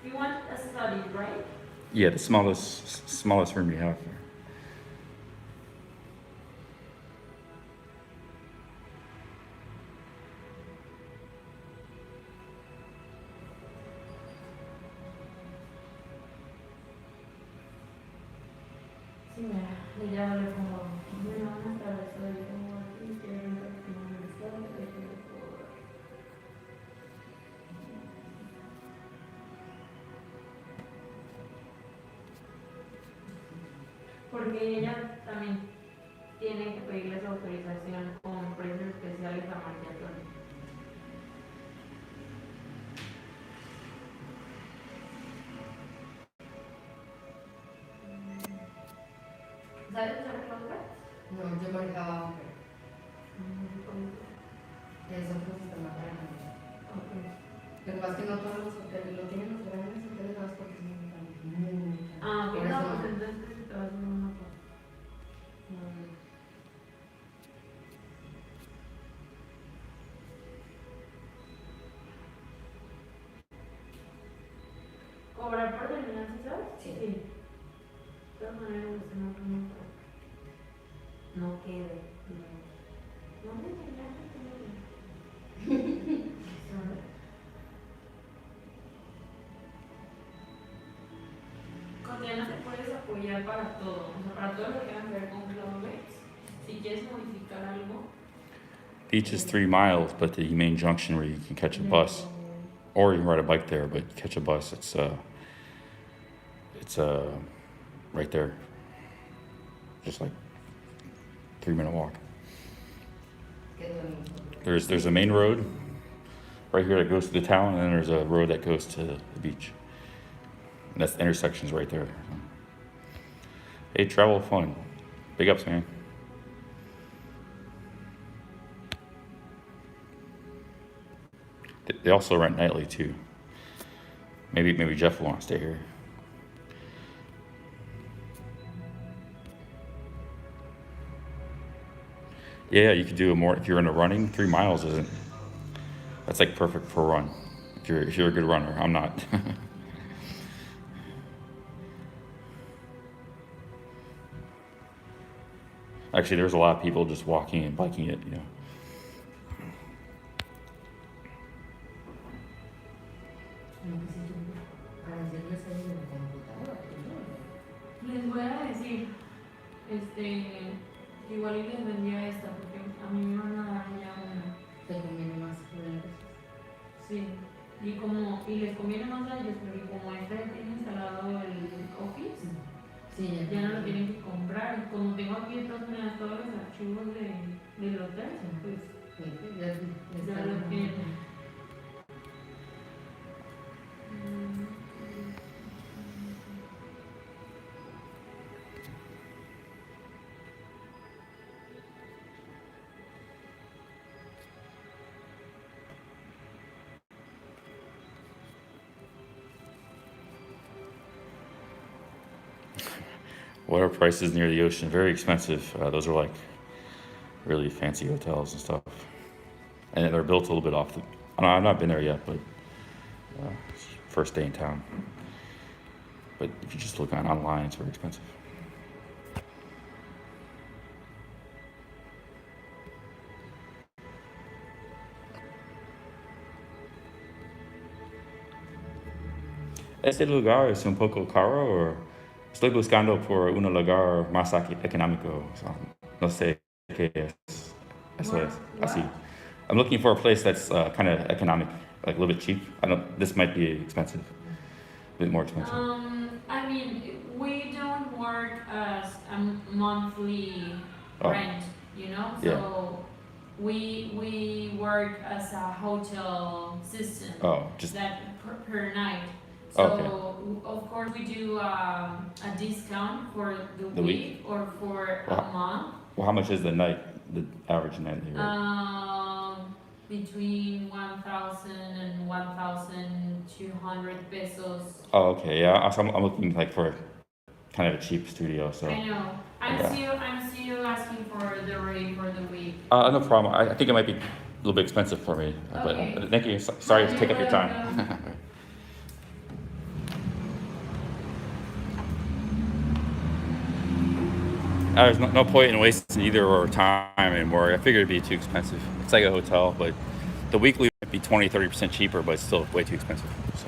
You want a study, right? Yeah, the smallest room you have. Sí, mira, ya le pongo. Bueno, vamos a ver, soy como aquí, quiero un porque ella también tiene que pedirles autorización con precios especiales a marcatorio. ¿Sabes usar Clover? No, yo manejaba Uber. Eso fue un sistema para mí. Lo que pasa es que no todos los hoteles lo tienen, los grandes hoteles, nada más porque son muy caros. Ah, ok, Por no, eso pues entonces te vas a hacer una cosa. ¿Cobrar por terminar, sí sabes? Sí. De todas maneras, usted no toma para no quede. No me terminaste Contiana te puedes apoyar para todo, o sea, para todo lo que tenga que ver con Clover. Si quieres modificar algo, Beach is 3 miles, but the main junction where you can catch a bus, or you can ride a bike there, but catch a bus. It's right there, just like 3-minute walk. There's a main road right here that goes to the town, and then there's a road that goes to the beach. And that's the intersections right there. Hey, travel fun. Big ups, man. They also rent nightly too. Maybe Jeff will want to stay here. Yeah, you could do a more if you're into running. 3 miles isn't. That's like perfect for a run. If you're a good runner, I'm not. Actually, there's a lot of people just walking and biking it, you know. les voy a decir, igual y les vendía esta, porque a mí me van a dar ya una. Te conviene más poder. Sí, y les conviene más a ellos, porque como este tiene instalado el Office, Sí, ya no lo tienen que comprar. Y como tengo aquí de todas maneras todos los archivos del hotel, pues ya lo tienen. Water prices near the ocean, very expensive. Those are like really fancy hotels and stuff. And they're built a little bit off the. I've not been there yet, but first day in town. But if you just look online, it's very expensive. Este lugar es un poco caro o estoy buscando por un lugar más económico. So, no sé qué es. Eso es. Así. I'm looking for a place that's kind of economic, like a little bit cheap. I don't. This might be expensive, a bit more expensive. I mean, we don't work as a monthly Oh. rent, you know. Yeah. So we work as a hotel system. Oh, just that per night. So Okay. of course we do a discount for the week? week or for a Wow. month. well, how much is the night? The average nightly rate? Between 1,000 and 1,200 pesos. Oh, okay. Yeah, I'm looking like for kind of a cheap studio. So I know. I'm Yeah. still asking for the rate for the week. No problem. I think it might be a little bit expensive for me, Okay. but thank you. Sorry to take up your time. There's no point in wasting either our time anymore. I figured it'd be too expensive. It's like a hotel, but the weekly might be 20-30% cheaper, but it's still way too expensive. So.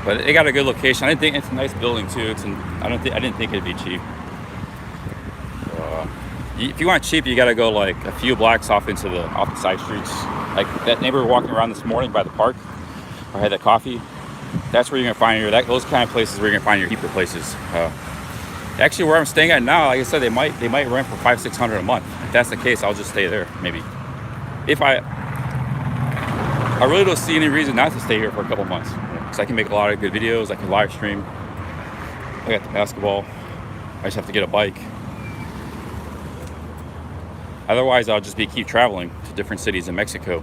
But it got a good location. I didn't think it's a nice building too. I didn't think it'd be cheap. If you want cheap, you got to go like a few blocks off the side streets. Like that neighbor walking around this morning by the park, where I had that coffee. That's where you're gonna find those kind of places where you're gonna find your cheaper places. Actually, where I'm staying at now, like I said, they might rent for $500-600 a month. If that's the case, I'll just stay there maybe. If I really don't see any reason not to stay here for a couple months. So I can make a lot of good videos. I can live stream. I got the basketball. I just have to get a bike. Otherwise, I'll just keep traveling to different cities in Mexico.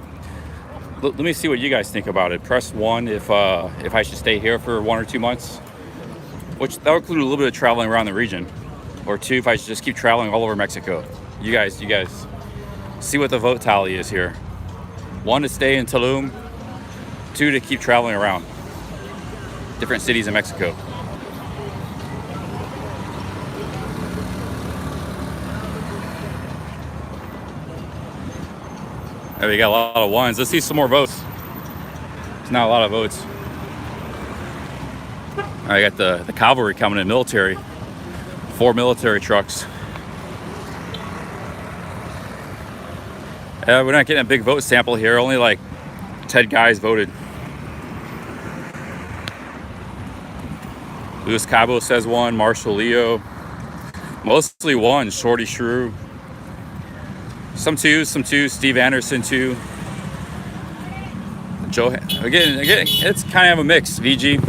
Let me see what you guys think about it. Press 1 if I should stay here for 1 or 2 months, which that would include a little bit of traveling around the region. Or 2 if I should just keep traveling all over Mexico. You guys see what the vote tally is here. 1 to stay in Tulum, 2 to keep traveling around different cities in Mexico. There we got a lot of 1s. Let's see some more votes. There's not a lot of votes. I got the cavalry coming in, military. 4 military trucks. We're not getting a big vote sample here. Only like 10 guys voted. Luis Cabo says 1. Marshall Leo. Mostly 1. Shorty Shrew. Some 2s. Steve Anderson 2. Joe. Again, it's kind of a mix. VG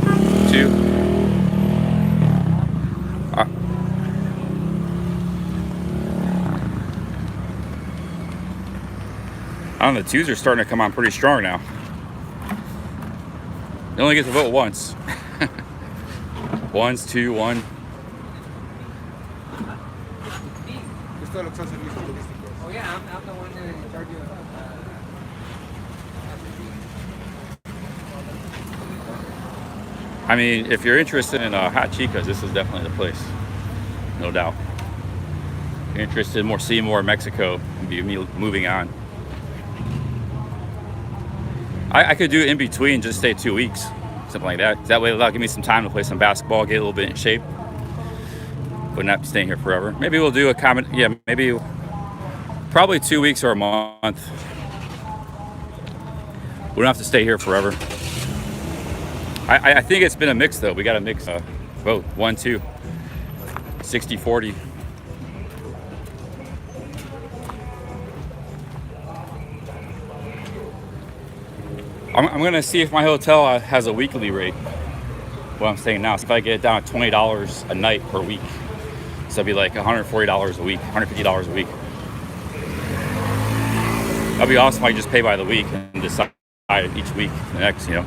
2. I don't know, the 2s are starting to come on pretty strong now. You only get to vote once. 1s, 2, 1. Oh yeah, I'm the one that in charge of. I mean, if you're interested in hot chicas, this is definitely the place, no doubt. If you're interested in seeing more Mexico, and be moving on. I could do it in between, just stay 2 weeks, something like that. That way that'll give me some time to play some basketball, get a little bit in shape, but not staying here forever. Maybe we'll do maybe probably 2 weeks or a month. We don't have to stay here forever. I think it's been a mix though. We got a mix vote 1, 2, 60-40. I'm gonna see if my hotel has a weekly rate. What I'm staying now. See if I get it down to $20 a night per week. So it'd be like $140 a week, $150 a week. That'd be awesome if I could just pay by the week and decide each week the next, you know.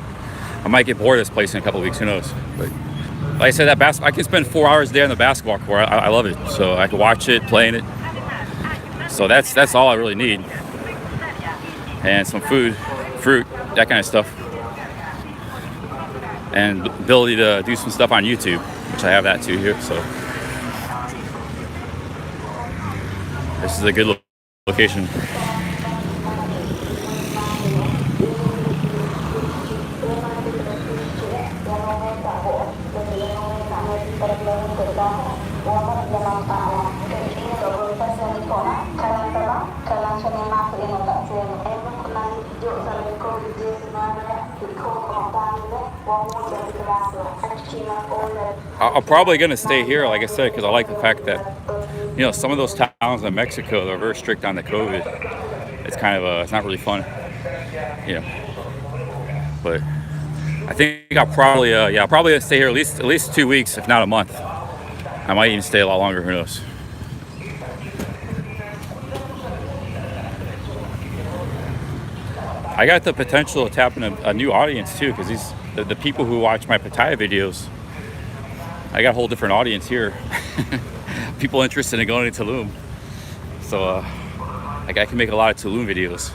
I might get bored of this place in a couple of weeks, who knows. But like I said, I can spend 4 hours a day on the basketball court. I love it. So I can watch it, playing it. So that's all I really need. And some food, fruit, that kind of stuff. and the ability to do some stuff on YouTube, which I have that too here. So this is a good location. I'm probably going to stay here, like I said, because I like the fact that, you know, some of those towns in Mexico, they're very strict on the COVID. It's kind of, it's not really fun, you know. But I think I'll probably, I'll probably stay here at least 2 weeks, if not a month. I might even stay a lot longer, who knows. I got the potential of tapping a new audience too, because the people who watch my Pattaya videos, I got a whole different audience here. People interested in going to Tulum. So I can make a lot of Tulum videos.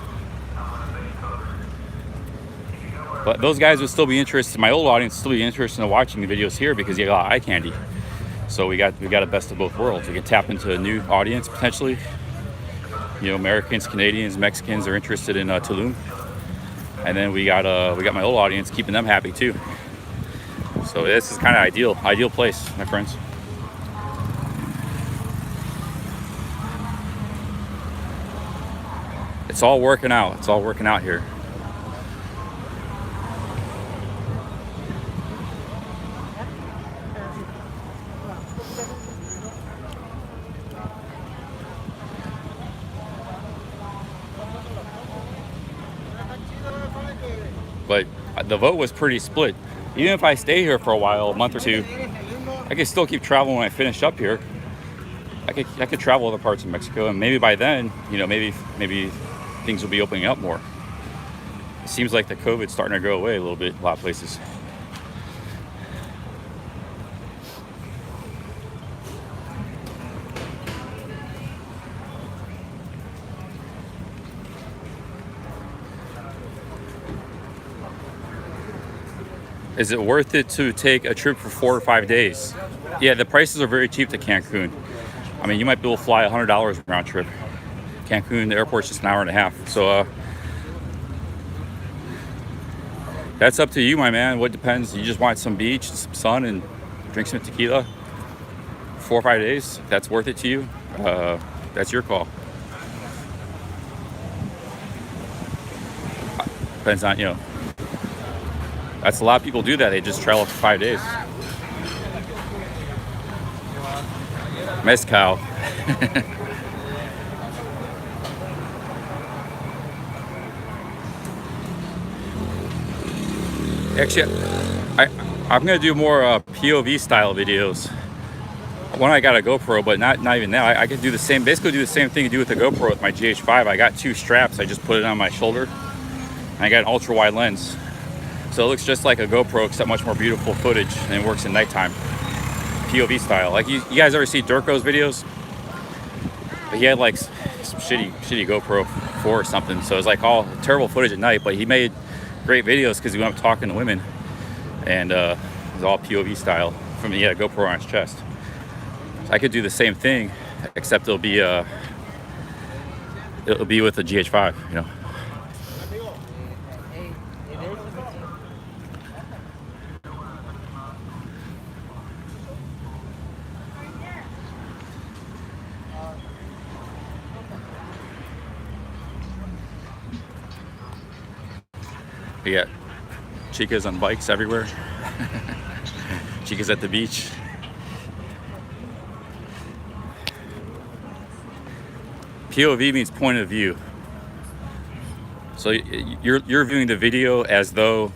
But those guys would still be interested, my old audience would still be interested in watching the videos here because you got a lot of eye candy. So we got a best of both worlds. We can tap into a new audience potentially. You know, Americans, Canadians, Mexicans are interested in Tulum. And then we got my old audience, keeping them happy too. So this is kind of ideal place, my friends. It's all working out. It's all working out here. But the vote was pretty split. Even if I stay here for a while, a month or two, I could still keep traveling when I finish up here. I could travel other parts of Mexico, and maybe by then, you know, maybe things will be opening up more. It seems like the COVID's starting to go away a little bit, a lot of places. Is it worth it to take a trip for 4 or 5 days? Yeah, the prices are very cheap to Cancun. I mean, you might be able to fly $100 round trip. Cancun, the airport's just an hour and a half. So that's up to you, my man. What depends? You just want some beach, some sun, and drink some tequila. 4 or 5 days, if that's worth it to you, that's your call. Depends on, you know. That's a lot of people do that. They just travel for 5 days. Mezcal. Actually, I'm gonna do more POV style videos. When I got a GoPro, but not even now. I could do the same, basically do the same thing you do with the GoPro with my GH5. I got 2 straps. I just put it on my shoulder. And I got an ultra wide lens. So it looks just like a GoPro, except much more beautiful footage, and it works in nighttime. POV style. Like you guys ever see Durko's videos? But he had like some shitty GoPro 4 or something. So it's like all terrible footage at night, but he made great videos because he went up talking to women. And it was all POV style. He had a GoPro on his chest. So I could do the same thing, except it'll be with the GH5, you know. We got chicas on bikes everywhere. Chicas at the beach. POV means point of view. So you're viewing the video as though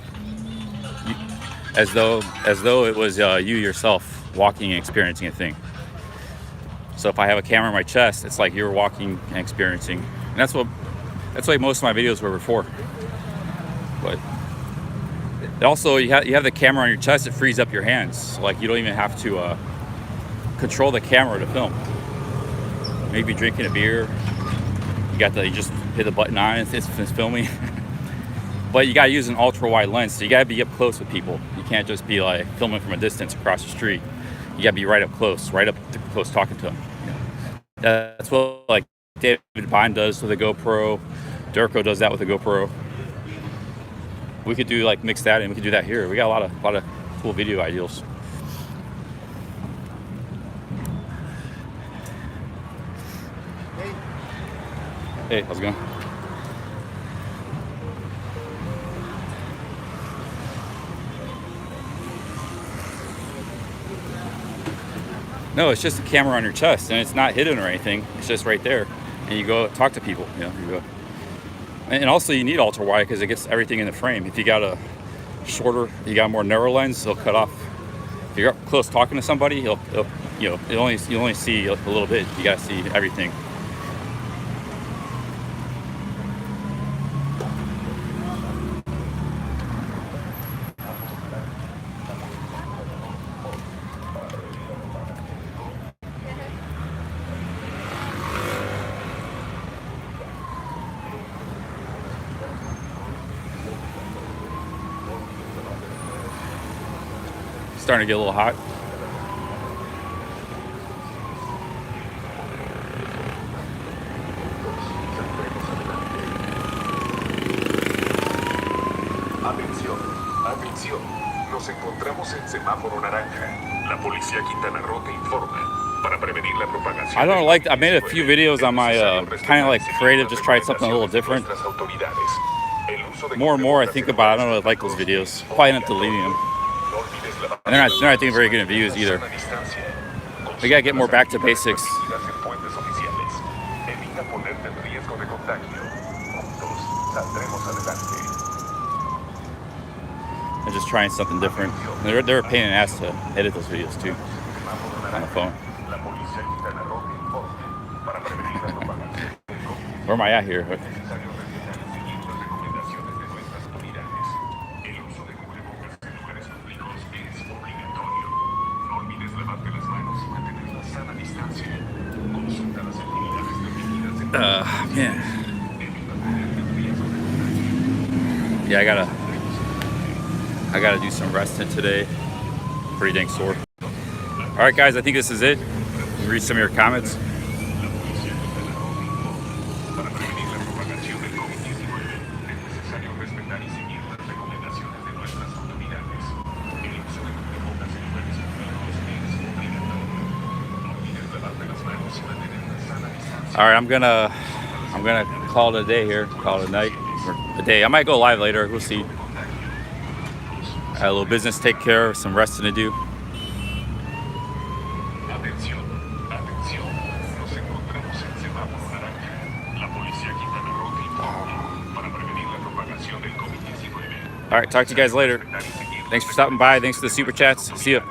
it was you yourself walking and experiencing a thing. So if I have a camera on my chest, it's like you're walking and experiencing. And that's what most of my videos were before. But also, you have the camera on your chest, it frees up your hands. Like you don't even have to control the camera to film. Maybe drinking a beer, you just hit the button on, it's filming. But you gotta use an ultra wide lens, so you gotta be up close with people. You can't just be like filming from a distance across the street. You gotta be right up close talking to them. That's what like David Bine does with a GoPro. Durko does that with a GoPro. We could do like mix that, and we could do that here. We got a lot of cool video ideals. Hey, how's it going? No, it's just a camera on your chest, and it's not hidden or anything. It's just right there, and you go talk to people. You know, you go. And also, you need ultra wide because it gets everything in the frame. If you got a shorter, you got a more narrow lens, it'll cut off. If you're up close talking to somebody, you only see a little bit. You gotta see everything. Starting to get a little hot. Atención, atención. Nos encontramos en semáforo naranja. La policía Quintana Roo te informa. Para prevenir la propagación. I don't like. I made a few videos on my kind of like creative. Just tried something a little different. More and more, I think about. I don't really like those videos. Probably end up deleting them. And they're not I think very good in views either. We gotta get more back to basics. And just trying something different. They're a pain in the ass to edit those videos too on the phone. Where am I at here? Man. Yeah, I gotta do some resting today. Pretty dang sore. All right, guys, I think this is it. Read some of your comments. All right, I'm gonna call it a day here. Call it a night or a day. I might go live later. We'll see. I had a little business to take care of, some resting to do. All right, talk to you guys later. Thanks for stopping by. Thanks for the super chats. See ya.